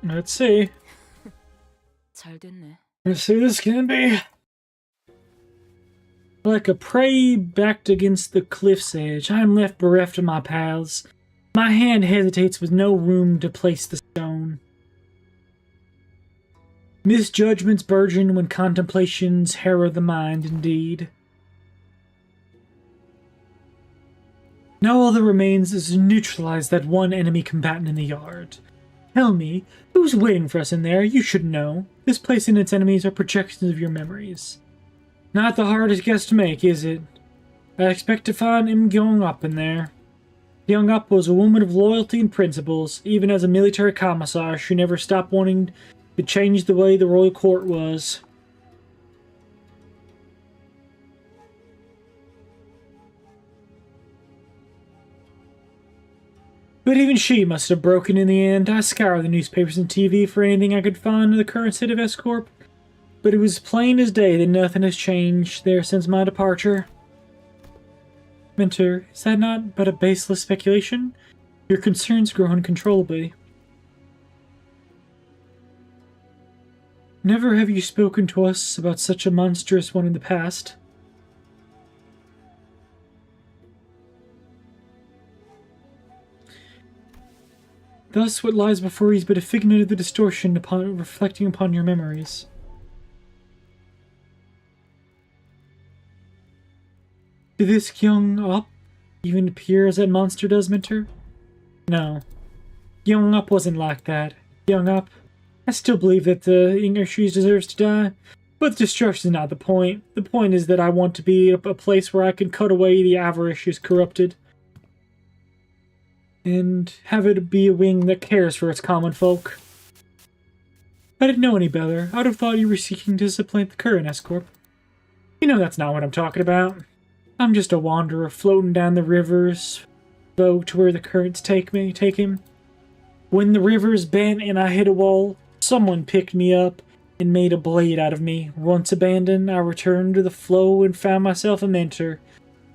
Let's see. 잘 됐네. Let's see this can be. Like a prey backed against the cliff's edge, I am left bereft of my paths. My hand hesitates with no room to place the stone. Misjudgments burgeon when contemplations harrow the mind indeed. Now all that remains is to neutralize that one enemy combatant in the yard. Tell me, who's waiting for us in there? You should know. This place and its enemies are projections of your memories. Not the hardest guess to make, is it? I expect to find Im Gyong-up in there. Gyong-up was a woman of loyalty and principles. Even as a military commissar, she never stopped wanting to change the way the royal court was. But even she must have broken in the end. I scoured the newspapers and TV for anything I could find in the current state of S-Corp, but it was plain as day that nothing has changed there since my departure. Mentor, is that not but a baseless speculation? Your concerns grow uncontrollably. Never have you spoken to us about such a monstrous one in the past. Thus, what lies before you is but a figment of the distortion upon reflecting upon your memories. Did this Gyong-up even appear as that monster does, Mentor? No. Gyong-up wasn't like that. Gyong-up, I still believe that the English deserves to die, but destruction is not the point. The point is that I want to be a place where I can cut away the avaricious corrupted, and have it be a wing that cares for its common folk. I didn't know any better. I'd have thought you were seeking to supplant the current S-Corp. You know that's not what I'm talking about. I'm just a wanderer floating down the rivers, boat to where the currents take him. When the river's bent and I hit a wall, someone picked me up and made a blade out of me. Once abandoned, I returned to the flow and found myself a mentor,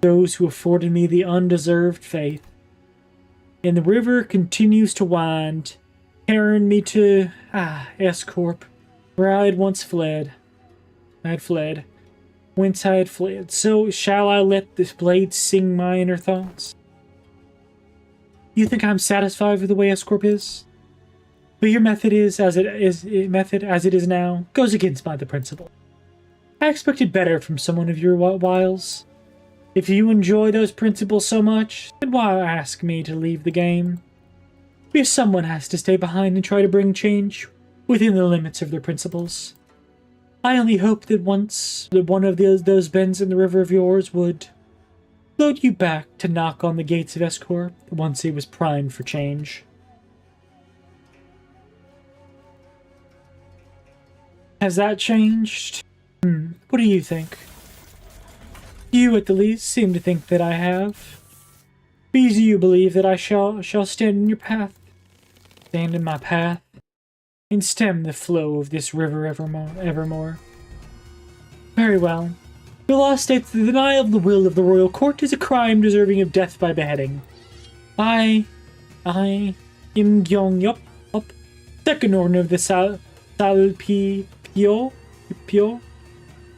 those who afforded me the undeserved faith. And the river continues to wind, carrying me to, S-Corp, where I had once fled. Whence I had fled. So shall I let this blade sing my inner thoughts? You think I'm satisfied with the way S-Corp is? But your method as it is now goes against the principle. I expected better from someone of your wiles. If you enjoy those principles so much, then why ask me to leave the game? Because someone has to stay behind and try to bring change within the limits of their principles. I only hope that once one of those bends in the river of yours would float you back to knock on the gates of S-Corp once it was primed for change. Has that changed? What do you think? You, at the least, seem to think that I have. Because you believe that I shall stand in your path. Stand in my path. And stem the flow of this river evermore. Very well. The law states that the denial of the will of the royal court is a crime deserving of death by beheading. I am Gyeong-yup, second order of the Salpipyo,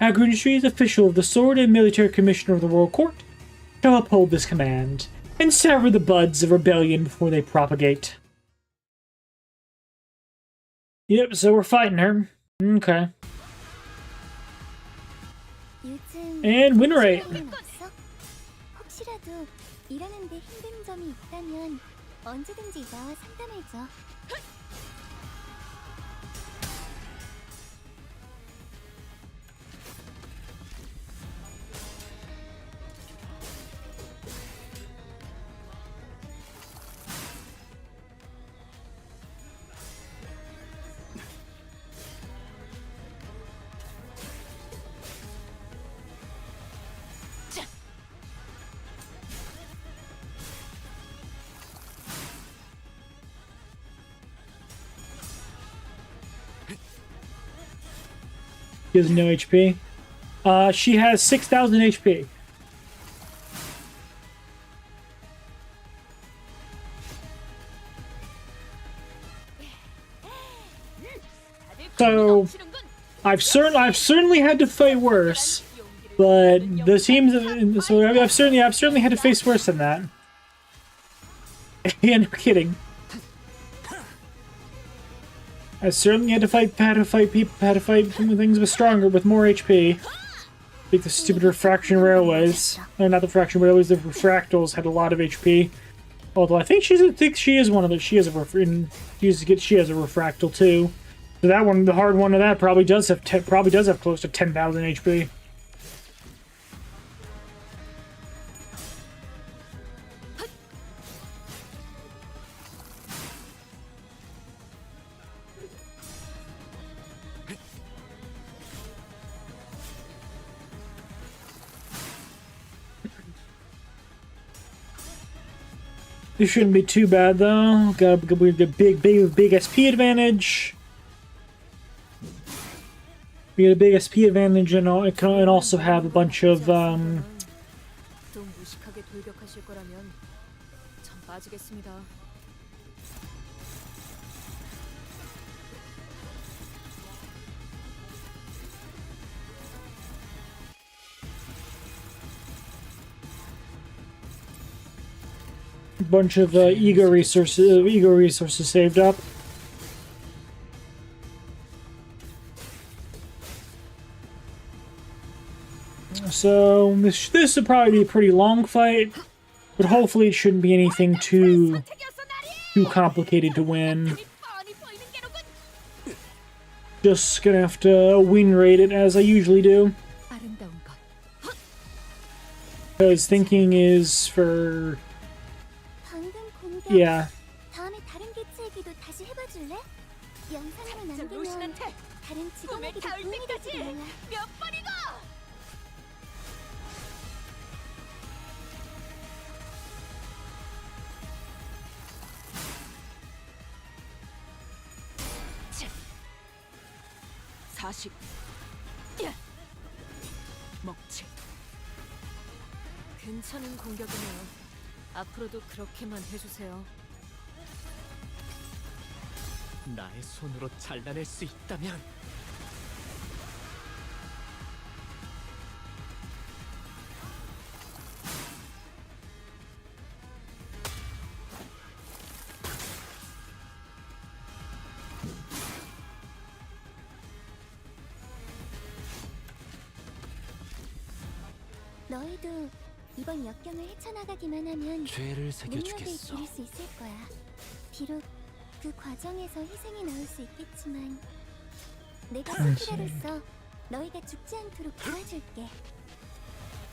Agro-Industries, official of the sword and military commissioner of the royal court, shall uphold this command and sever the buds of rebellion before they propagate. Yep, so we're fighting her. Okay. And win rate. 혹시라도 일하는데 힘든 점이 있다면 언제든지 나와 상담해줘. She has no HP. She has 6,000 HP. So I've certainly had to fight worse, but the teams. So I've certainly had to face worse than that. Yeah, no kidding. I certainly had to fight things with stronger, with more HP. Like the stupid refraction railways. No, not the fraction railways, the refractals had a lot of HP. Although I think she is one of the, she has a refractal too. So that one, the hard one of that probably does have close to 10,000 HP. This shouldn't be too bad though. Got a big SP advantage. We get a big SP advantage, and it can also have a bunch of ego resources saved up. So this would probably be a pretty long fight, but hopefully it shouldn't be anything too complicated to win. Just gonna have to win rate it as I usually do. Because thinking is for... yeah. 영상으로 저 남기면 로신한테 다른 꿈에 직원에게도 닿을 도움이 될지도 때까지 몰라. 몇 번이고! 치. 40. 야. 먹지. 괜찮은 공격이네요. 앞으로도 그렇게만 해주세요. 나의 손으로 잘라낼 수 있다면 너희도 이번 역경을 헤쳐나가기만 하면 죄를 능력을 새겨주겠어. 기를 수 있을 거야. 비록 그 과정에서 희생이 나올 수 있겠지만 내가 스키라로서 너희가 죽지 않도록 도와줄게.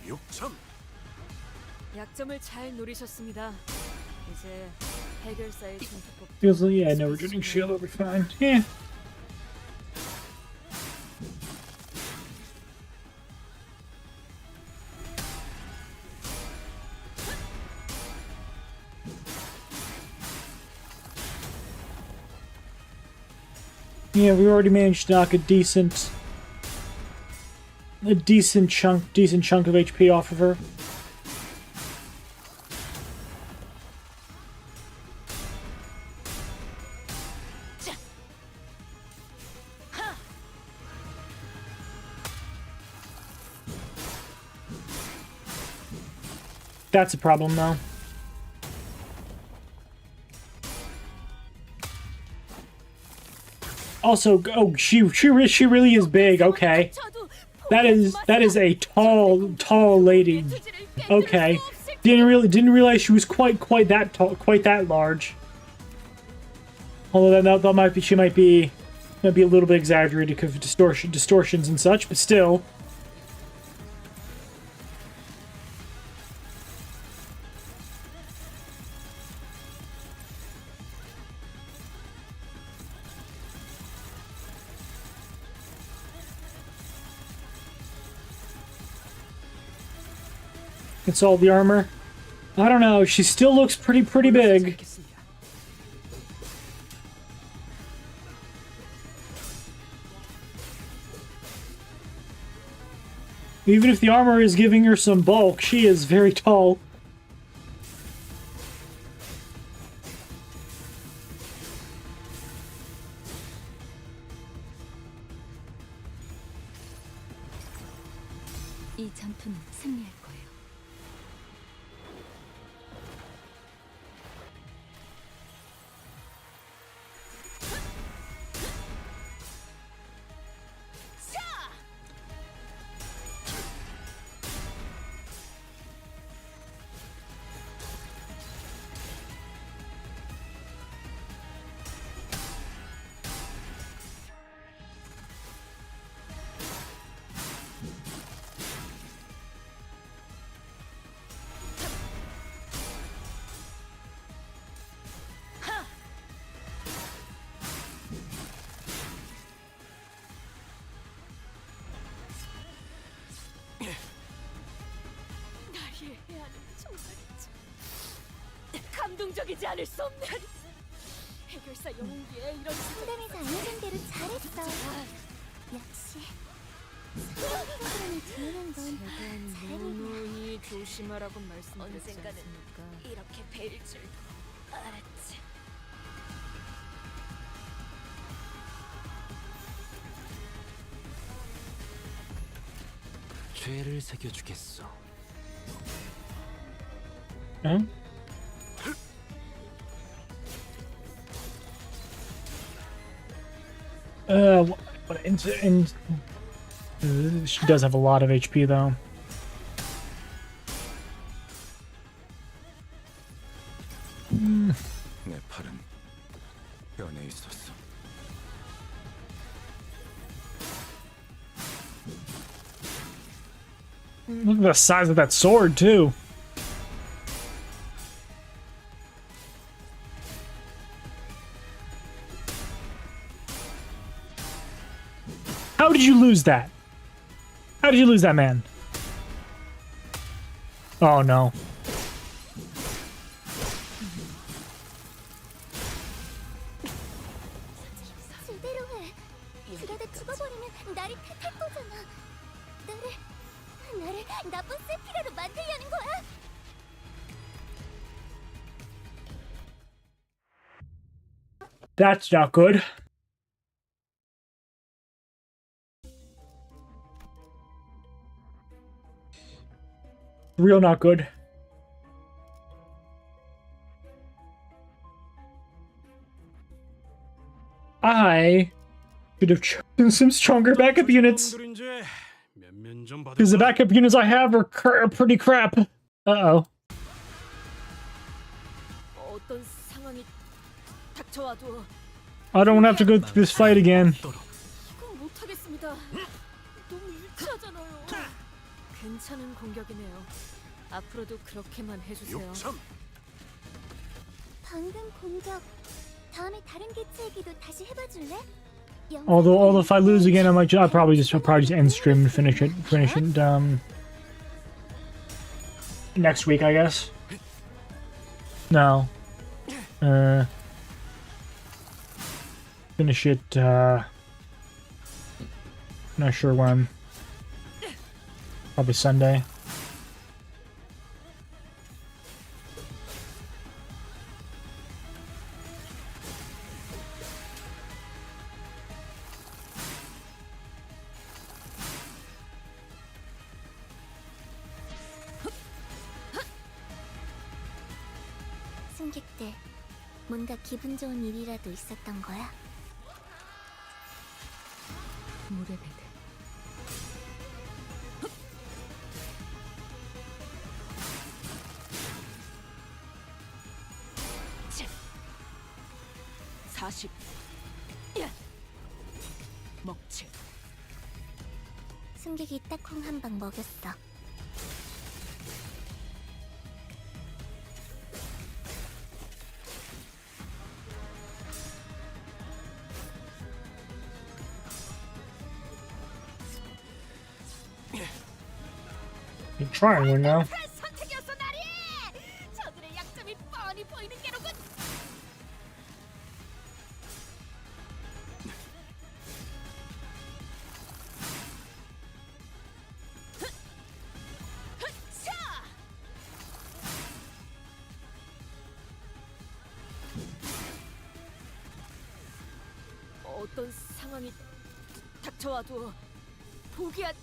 육참. 약점을 잘 노리셨습니다. 이제 해결사의 중투법. Feels like, yeah, no, we're getting shield, it'll be fine. Yeah. Yeah, we already managed to knock a decent chunk of HP off of her. That's a problem, though. Also, oh, she really is big. Okay, that is a tall lady. Okay, didn't realize she was quite that tall, quite that large. Although that might be, she might be a little bit exaggerated because of distortions and such, but still. It's all the armor. I don't know. She still looks pretty big. Even if the armor is giving her some bulk, she is very tall. 이 전투는 승리할 거예요. 감동적이지 않을 수 없는 해결사 영웅기에 이런 상담에서 알려준 대로 잘했어. 역시 사람을 조용한 건 잘해보고 누누이 조심하라고 말씀드렸지 언젠가는 않습니까? 이렇게 뵐 줄 알았지. 죄를 새겨주겠어. Huh? She does have a lot of HP though. 내 팔은 변해 있었어. Look at the size of that sword too. did you lose that? How did you lose that, man? Oh no. 제대로 해. 그러다 죽어버리면 나를 탓할 거잖아. 나를 나쁜 세피라로 만들려는 거야? That's not good. Real not good. I should have chosen some stronger backup units. Because the backup units I have are pretty crap. Uh-oh. 어떤 상황이 닥쳐와도 I don't want to have to go through this fight again. 이건 못하겠습니다. 너무 유치하잖아요. 괜찮은 공격이네요. 앞으로도 그렇게만 해주세요. 욕참. 방금 공격. 다음에 다른 개체 얘기도 다시 해봐줄래? Although if I lose again, I'll probably just end stream and finish it next week, I guess. No. Finish it, not sure when. Probably Sunday. 승객들, 뭔가 기분 좋은 일이라도 있었던 거야? 물의 배들. 40. 먹칠. 승객이 딱콩 한 방 먹였어. You're trying one now. 선택이었어, 나리. 저들의 약점이 뻔히 보이는 게로군. 어떤 상황이 닥쳐와도 포기한.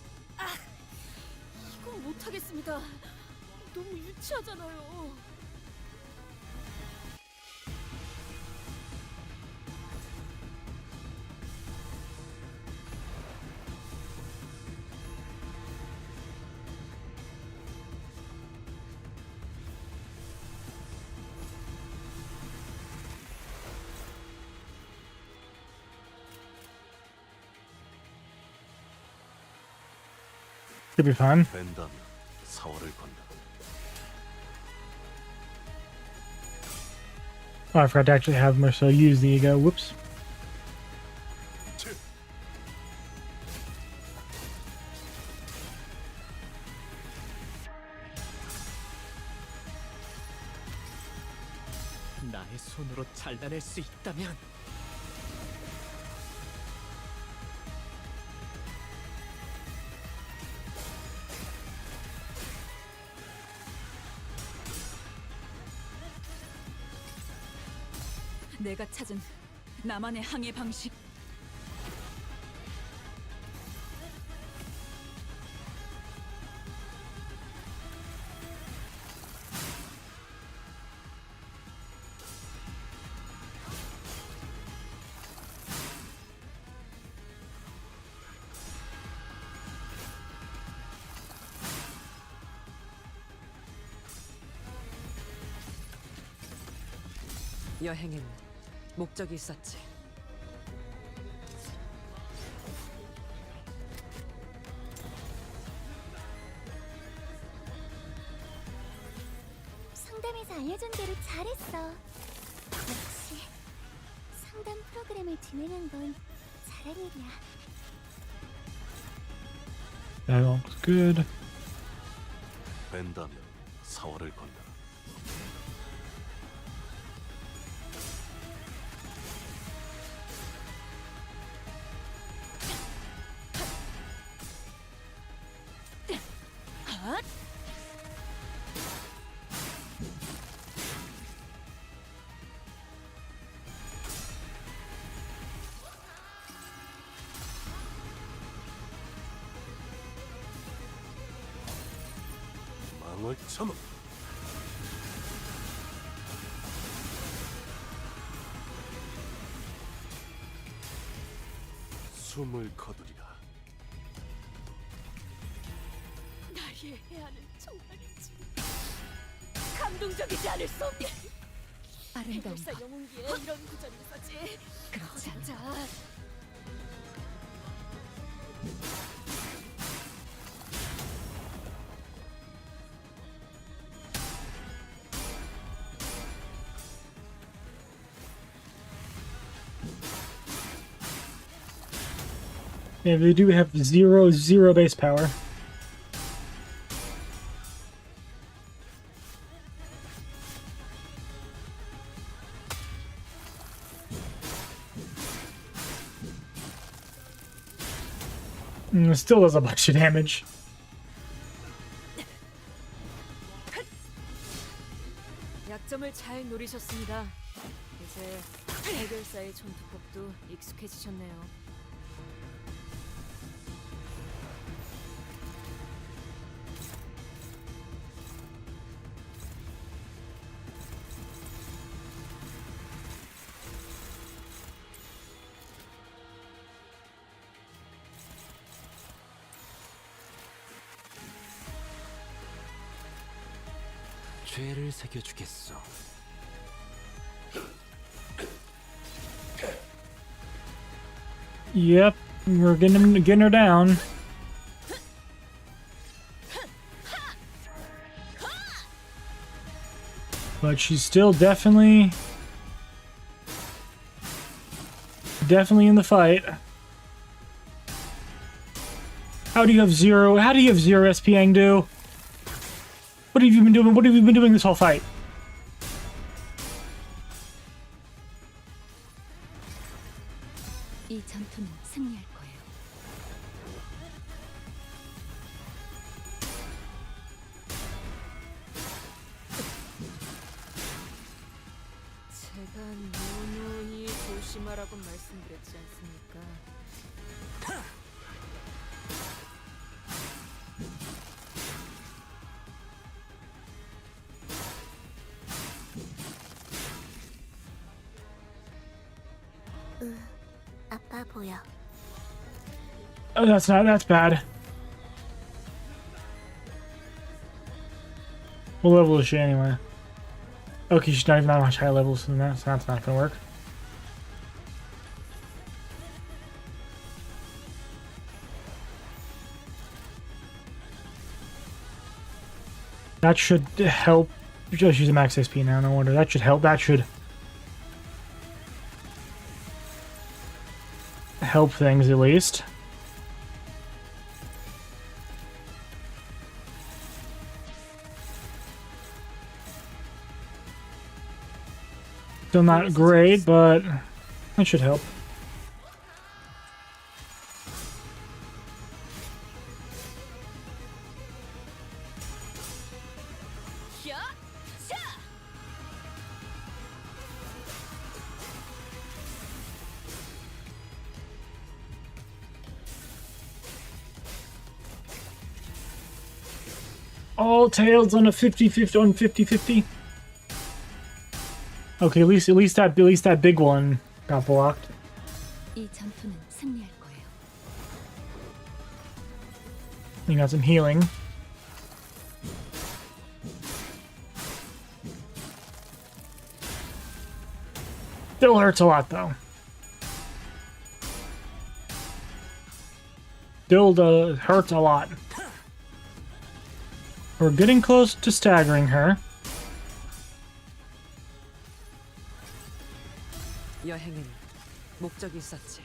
이건 못하겠습니다. 너무 유치하잖아요. Should be fine. 벤다면 사월을 건다. Oh, I forgot to actually have Marcel use the ego. Whoops. 나의 손으로 잘라낼 수 있다면 내가 찾은 나만의 항해 방식. 여행엔 목적이 있었지. 상담에서 알려준 대로 잘했어. 역시 상담 프로그램을 진행한 건 잘한 일이야. That all looks good. 뺀다면 사활을 건다. 망을 참아. 숨을 거두리라. 나의 해안은 정말이지 감동적이지 않을 수 없게. 아름다운 해결사 것. 영웅기에 이런 구절이 있었지. 그렇지 어디 보자. Yeah, they do have zero base power. It still does a bunch of damage. 약점을 잘 노리셨습니다. 이제 해결사의 전투법도 익숙해지셨네요. 죄를 새겨주겠어. Yep, we're getting her down. But she's still definitely in the fight. How do you have zero SP Angdu? What have you been doing? What have you been doing this whole fight? 이 전투는 승리할 거예요. 제가 누누이 조심하라고 말씀드렸지 않습니까? 아파 보여. Oh, that's bad. What level is she anyway? Okay, she's not even that much higher levels than that, so that's not gonna work. That should help. She's a max SP now, no wonder. That should help. That should help things at least. Still not great, but that should help. All tails on a 50-50 on 50-50. Okay, at least that big one got blocked. 이 전투는 승리할 거예요. You got some healing. Still hurts a lot though. Still hurts a lot. We're getting close to staggering her. 여행엔 목적이 있었지.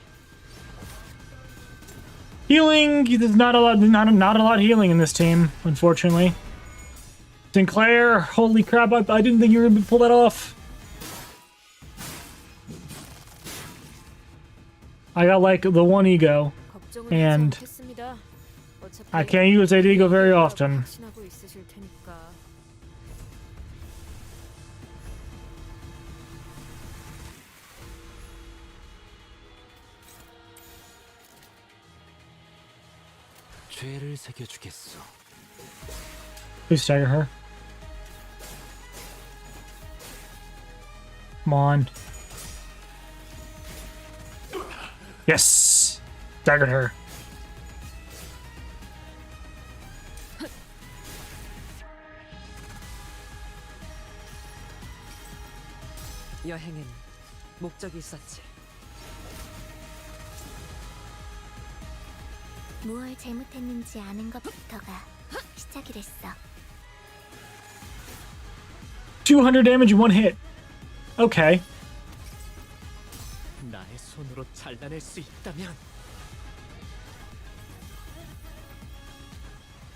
Healing, there's not a lot healing in this team, unfortunately. Sinclair, holy crap, I didn't think you were gonna pull that off. I got like the one ego, and I can't use that ego very often. 죄를 새겨주겠어. Please stagger her. Come on. Yes! Staggered her. 여행엔 목적이 있었지. 무얼 잘못했는지 아는 것부터가 시작이랬어. 200 damage in one hit. Okay. 나의 손으로 잘라낼 수 있다면.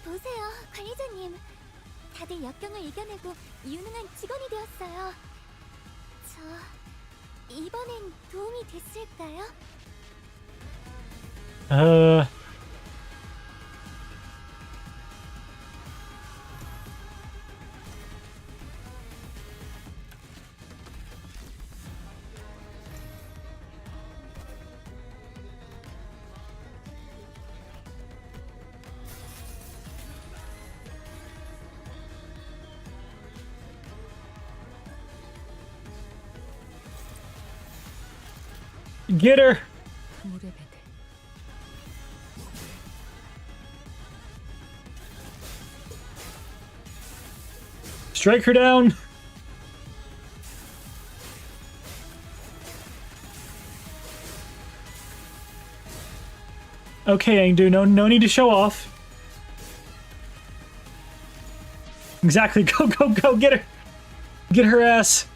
보세요, 관리자님. 다들 역경을 이겨내고 유능한 직원이 되었어요. 이번엔 도움이 됐을까요? Get her! Strike her down! Okay, Angdu, no need to show off. Exactly, go, get her! Get her ass!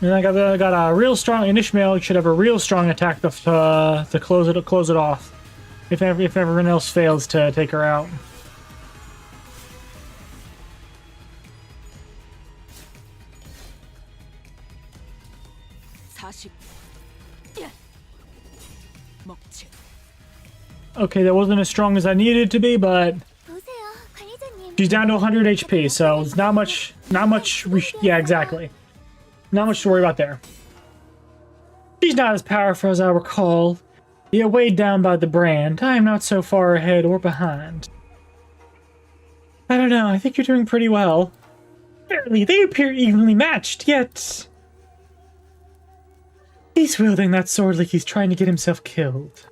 And I got a real strong, and Ishmael should have a real strong attack to close it off. If everyone else fails to take her out. Okay, that wasn't as strong as I needed it to be, but she's down to 100 HP, so it's not much. Yeah, exactly. Not much to worry about there. She's not as powerful as I recall. Yet weighed down by the brand, I am not so far ahead or behind. I don't know, I think you're doing pretty well. Apparently, they appear evenly matched, yet... He's wielding that sword like he's trying to get himself killed.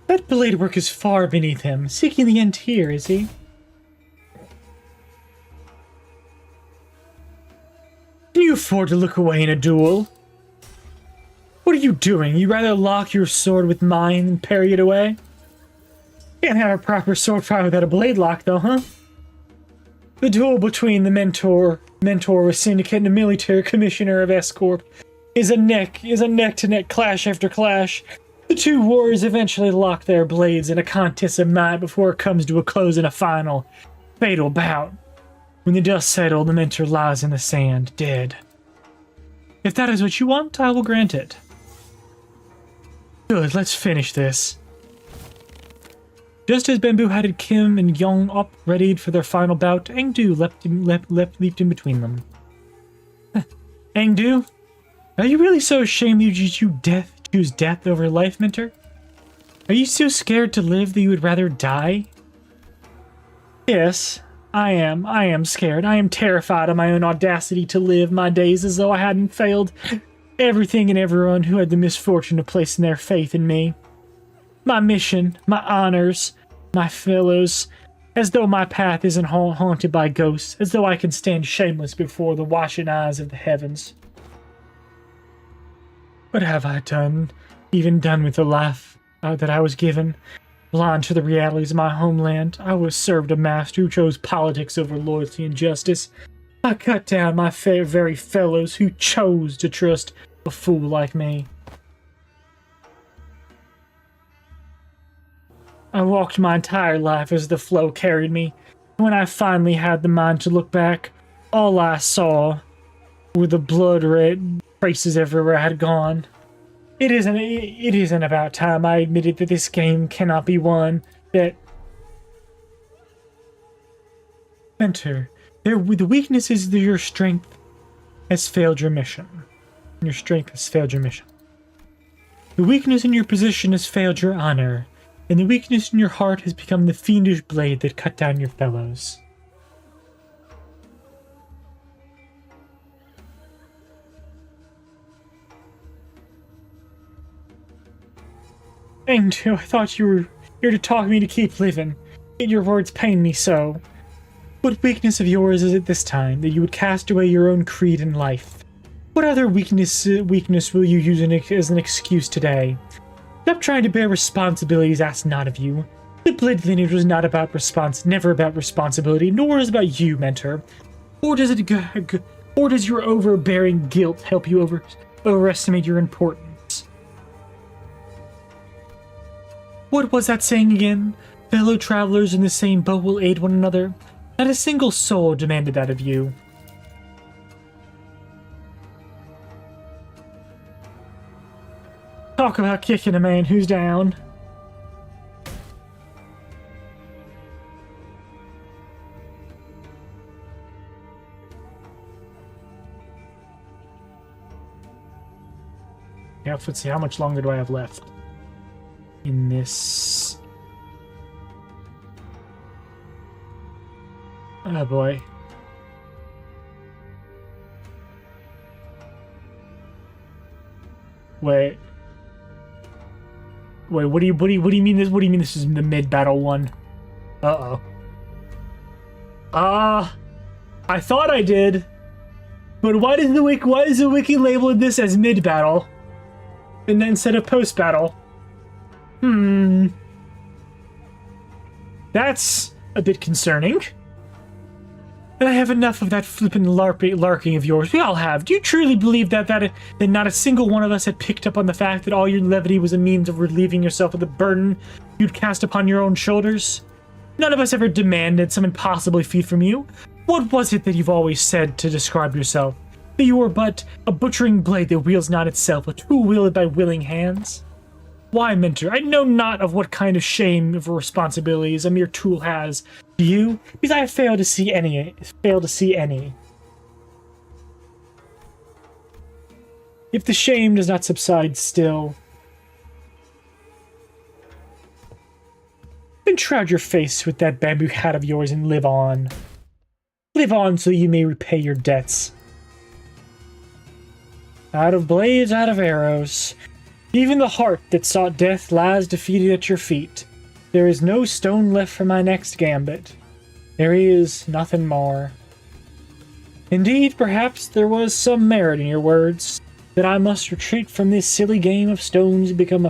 That blade work is far beneath him, seeking the end here, is he? Can you afford to look away in a duel? What are you doing? You rather lock your sword with mine than parry it away? Can't have a proper sword fight without a blade lock, though, huh? The duel between the mentor of Syndicate and the military commissioner of S-Corp is a neck-to-neck clash after clash. The two warriors eventually lock their blades in a contest of might before it comes to a close in a final, fatal bout. When the dust settles, the mentor lies in the sand, dead. If that is what you want, I will grant it. Good, let's finish this. Just as bamboo-hatted Kim and Young up readied for their final bout, Engdu leaped in between them. Engdu, are you really so ashamed that you choose death over life, mentor? Are you so scared to live that you would rather die? Yes, I am scared. I am terrified of my own audacity to live my days as though I hadn't failed everything and everyone who had the misfortune of placing their faith in me. My mission, my honors, my fellows, as though my path isn't haunted by ghosts, as though I can stand shameless before the watching eyes of the heavens. What have I done, even done with the life that I was given? Blind to the realities of my homeland, I was served a master who chose politics over loyalty and justice. I cut down my very fellows who chose to trust a fool like me. I walked my entire life as the flow carried me. When I finally had the mind to look back, all I saw were the blood-red traces everywhere I had gone. It isn't about time I admitted that this game cannot be won, that... Mentor, the weaknesses of your strength has failed your mission. Your strength has failed your mission. The weakness in your position has failed your honor, and the weakness in your heart has become the fiendish blade that cut down your fellows. And I thought you were here to talk me to keep living, yet your words pain me so. What weakness of yours is it this time, that you would cast away your own creed in life? What other weakness will you use as an excuse today? Stop trying to bear responsibilities asked not of you. The Blade lineage was not about never about responsibility, nor is it about you, Mentor. Or does your overbearing guilt help you overestimate your importance? What was that saying again? Fellow travelers in the same boat will aid one another. Not a single soul demanded that of you. Talk about kicking a man who's down. Yeah, let's see, how much longer do I have left in this? Oh boy. Wait, what do you mean this? What do you mean this is the mid-battle one? Uh-oh. I thought I did. But why is the wiki labeled this as mid-battle? And then instead of post-battle? That's a bit concerning. And I have enough of that flippin' larking of yours. We all have. Do you truly believe that not a single one of us had picked up on the fact that all your levity was a means of relieving yourself of the burden you'd cast upon your own shoulders? None of us ever demanded some impossible feat from you. What was it that you've always said to describe yourself? That you were but a butchering blade that wields not itself, a tool wielded by willing hands? Why, Mentor, I know not of what kind of shame of responsibilities a mere tool has. Do you? Because I fail to see any. If the shame does not subside still, then shroud your face with that bamboo hat of yours and live on. Live on so you may repay your debts. Out of blades, out of arrows. Even the heart that sought death lies defeated at your feet. There is no stone left for my next gambit. There is nothing more. Indeed, perhaps there was some merit in your words, that I must retreat from this silly game of stones and become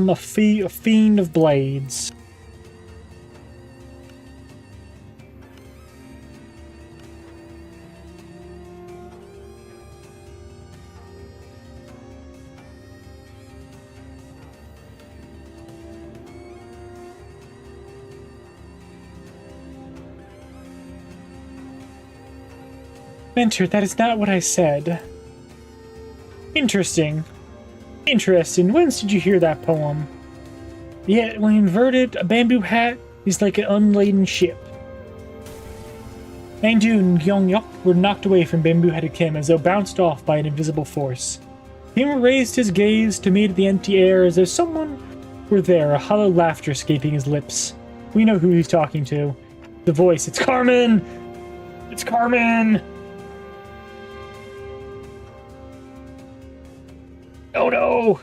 a fiend of blades. Mentor, that is not what I said. Interesting. Interesting. Whence did you hear that poem? Yet, when inverted, a bamboo hat is like an unladen ship. Mangdu and Gyeongyok were knocked away from bamboo-headed Kim as though bounced off by an invisible force. Kim raised his gaze to meet the empty air as though someone were there, a hollow laughter escaping his lips. We know who he's talking to. The voice. It's Carmen! It's Carmen! Oh no!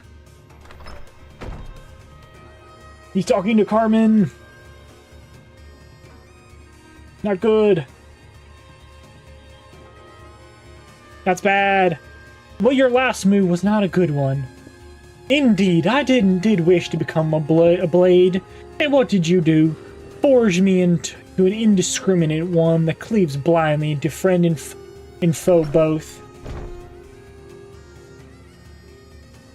He's talking to Carmen! Not good. That's bad. Well, your last move was not a good one. Indeed, I did wish to become a blade. And what did you do? Forge me into an indiscriminate one that cleaves blindly into friend and foe both.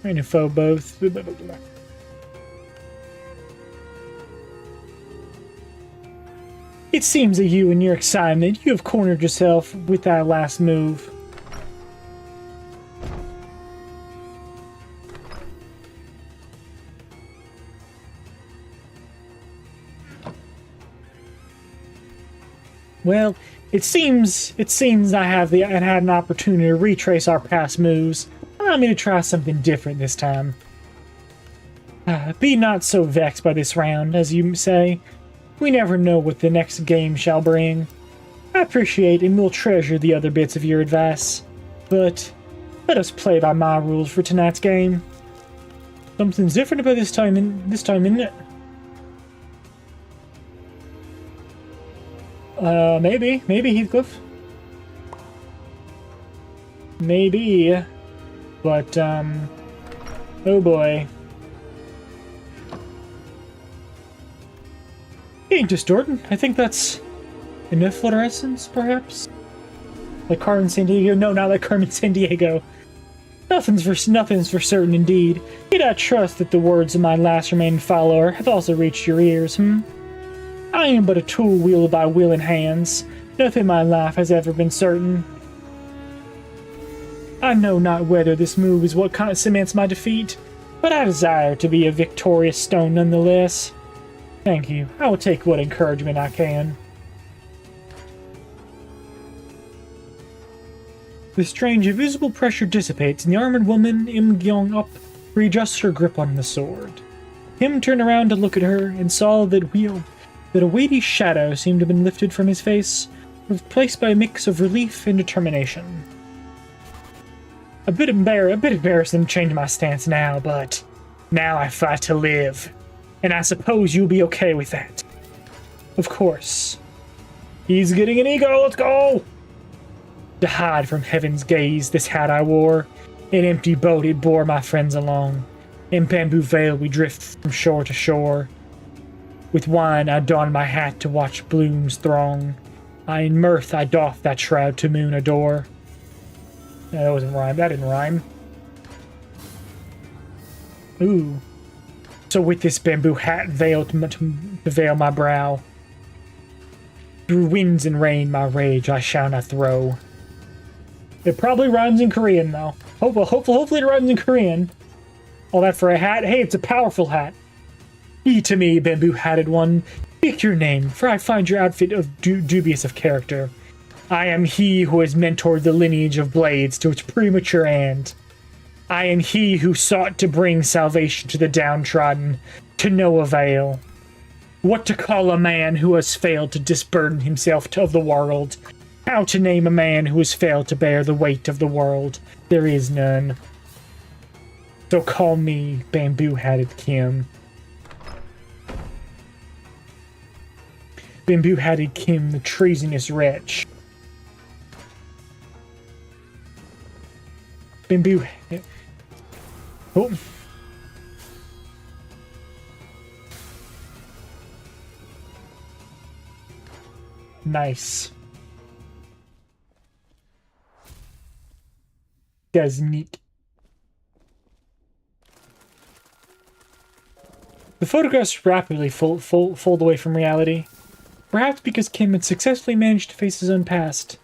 Friend and foe both. It seems that you, in your excitement, you have cornered yourself with that last move. Well, it seems I had an opportunity to retrace our past moves. Allow me to try something different this time. Be not so vexed by this round, as you say. We never know what the next game shall bring. I appreciate and will treasure the other bits of your advice, but let us play by my rules for tonight's game. Something's different about this time, isn't it? Maybe Heathcliff. Maybe, but oh boy. Ain't distorting. I think that's enough fluorescence, perhaps? Like Carmen Sandiego? No, not like Carmen Sandiego. Nothing's for certain, indeed. Yet I trust that the words of my last remaining follower have also reached your ears, I am but a tool wielded by willing hands. Nothing in my life has ever been certain. I know not whether this move is what cements my defeat, but I desire to be a victorious stone nonetheless. Thank you. I will take what encouragement I can. The strange invisible pressure dissipates, and the armored woman, Im Gyong Up, readjusts her grip on the sword. Him turned around to look at her and saw that a weighty shadow seemed to have been lifted from his face, replaced by a mix of relief and determination. A bit embarrassing to change my stance now, but now I fight to live. And I suppose you'll be okay with that. Of course. He's getting an ego, let's go! To hide from heaven's gaze, this hat I wore. An empty boat it bore my friends along. In bamboo veil we drift from shore to shore. With wine I don my hat to watch blooms throng. In mirth I doff that shroud to moon adore. That wasn't rhyme. That didn't rhyme. Ooh. So with this bamboo hat veiled to veil my brow, through winds and rain my rage I shall not throw. It probably rhymes in Korean though. Hopefully it rhymes in Korean. All that for a hat? Hey, it's a powerful hat. Ye to me, bamboo-hatted one, speak your name, for I find your outfit of dubious of character. I am he who has mentored the lineage of blades to its premature end. I am he who sought to bring salvation to the downtrodden, to no avail. What to call a man who has failed to disburden himself of the world? How to name a man who has failed to bear the weight of the world? There is none. So call me Bamboo-Hatted Kim. Bamboo-Hatted Kim, the treasonous wretch. Bamboo... Oh. Nice. That's neat. The photographs rapidly fold away from reality. Perhaps because Kim had successfully managed to face his own past.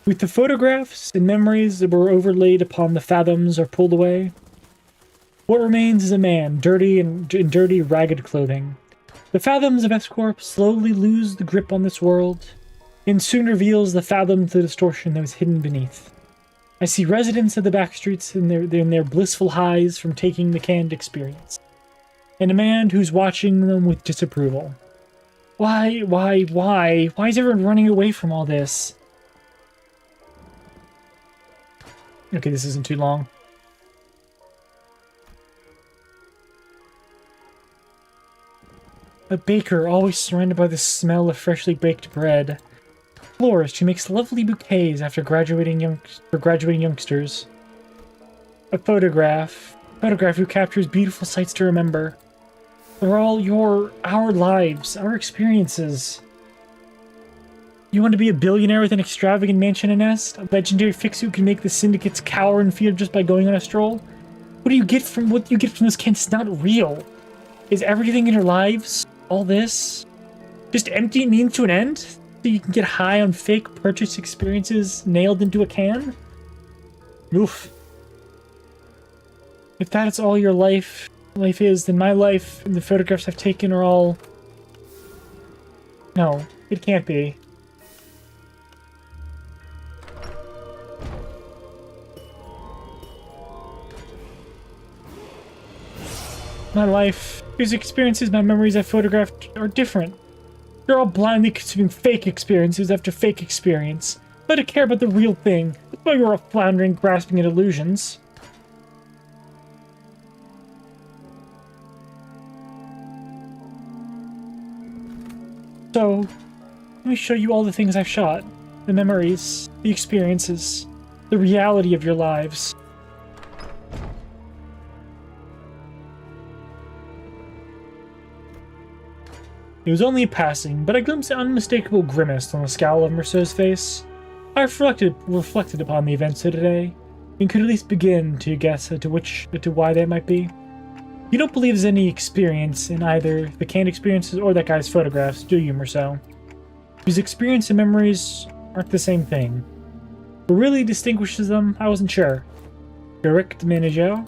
With the photographs and memories that were overlaid upon the fathoms are pulled away, what remains is a man, dirty and in dirty, ragged clothing. The fathoms of S-Corp slowly lose the grip on this world, and soon reveals the fathoms of the distortion that was hidden beneath. I see residents of the backstreets in their blissful highs from taking the canned experience, and a man who's watching them with disapproval. Why is everyone running away from all this? Okay, this isn't too long. A baker, always surrounded by the smell of freshly baked bread. Florist who makes lovely bouquets after graduating youngsters. a photograph. A photograph who captures beautiful sights to remember. They're all our lives, our experiences. You want to be a billionaire with an extravagant mansion and nest? A legendary fixer who can make the syndicates cower in fear just by going on a stroll? What you get from this camp is not real. Is everything in your lives, all this, just empty means to an end? So you can get high on fake purchase experiences nailed into a can? Oof. If that is all your life is, then my life and the photographs I've taken are all... No, it can't be. My life, these experiences, my memories I photographed are different. You're all blindly consuming fake experiences after fake experience. Let it care about the real thing. That's why you're all floundering, grasping at illusions. So, let me show you all the things I've shot. The memories, the experiences, the reality of your lives. It was only a passing, but I glimpsed an unmistakable grimace on the scowl of Merceau's face. I reflected upon the events of today, and could at least begin to guess as to why that might be. You don't believe there's any experience in either the canned experiences or that guy's photographs, do you, Merceau? His experience and memories aren't the same thing. What really distinguishes them, I wasn't sure. Correct, Manager.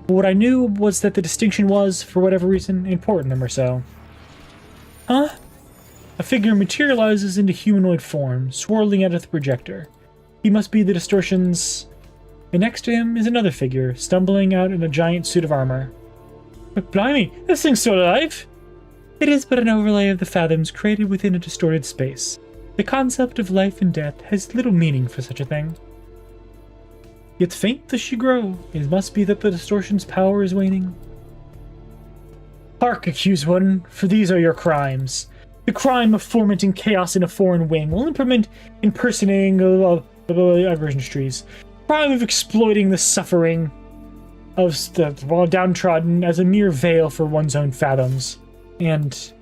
But what I knew was that the distinction was, for whatever reason, important to Merceau. Huh? A figure materializes into humanoid form, swirling out of the projector. He must be the distortion's... And next to him is another figure, stumbling out in a giant suit of armor. But blimey, this thing's still alive! It is but an overlay of the fathoms created within a distorted space. The concept of life and death has little meaning for such a thing. Yet faint does she grow, it must be that the distortion's power is waning. Hark, accused one, for these are your crimes. The crime of fomenting chaos in a foreign wing will impersonating diversion trees. Crime of exploiting the suffering of the downtrodden as a mere veil for one's own fathoms. And,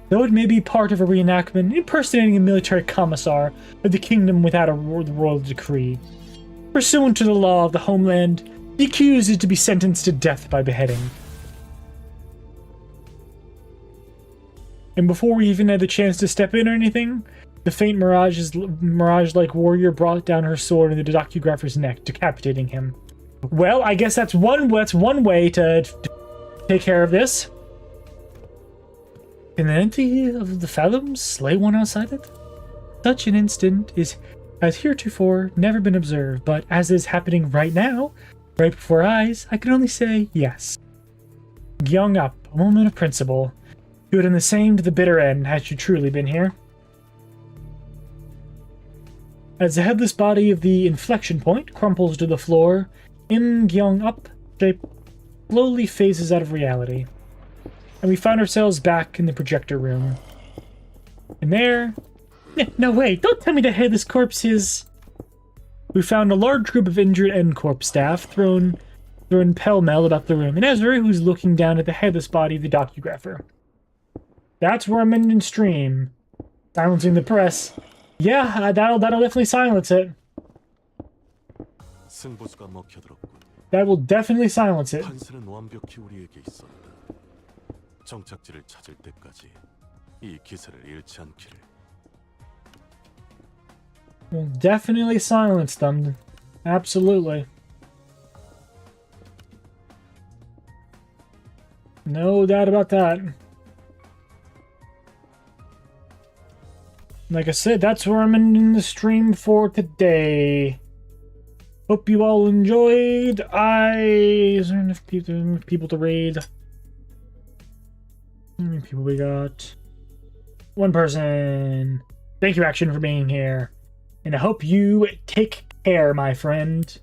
though it may be part of a reenactment, impersonating a military commissar of the kingdom without a royal decree. Pursuant to the law of the homeland, the accused is to be sentenced to death by beheading. And before we even had the chance to step in or anything, the faint mirage-like warrior brought down her sword into the docugrapher's neck, decapitating him. Well, I guess that's one way to take care of this. Can the entity of the fathoms slay one outside it? Such an instant has heretofore never been observed, but as is happening right now, right before our eyes, I can only say yes. Gyung up, a woman of principle. You would have done the same to the bitter end had you truly been here. As the headless body of the inflection point crumples to the floor, Im Gyung Up shape slowly phases out of reality. And we find ourselves back in the projector room. And there... No, wait, don't tell me the headless corpse is... We found a large group of injured N-Corp staff thrown pell-mell about the room, and Ezra, who's looking down at the headless body of the docugrapher. That's where I'm in stream. Silencing the press. Yeah, that'll definitely silence it. That will definitely silence it. Will definitely silence them. Absolutely. No doubt about that. Like I said, that's where I'm ending the stream for today. Hope you all enjoyed. Is there enough people to raid? How many people we got? One person. Thank you, Action, for being here. And I hope you take care, my friend.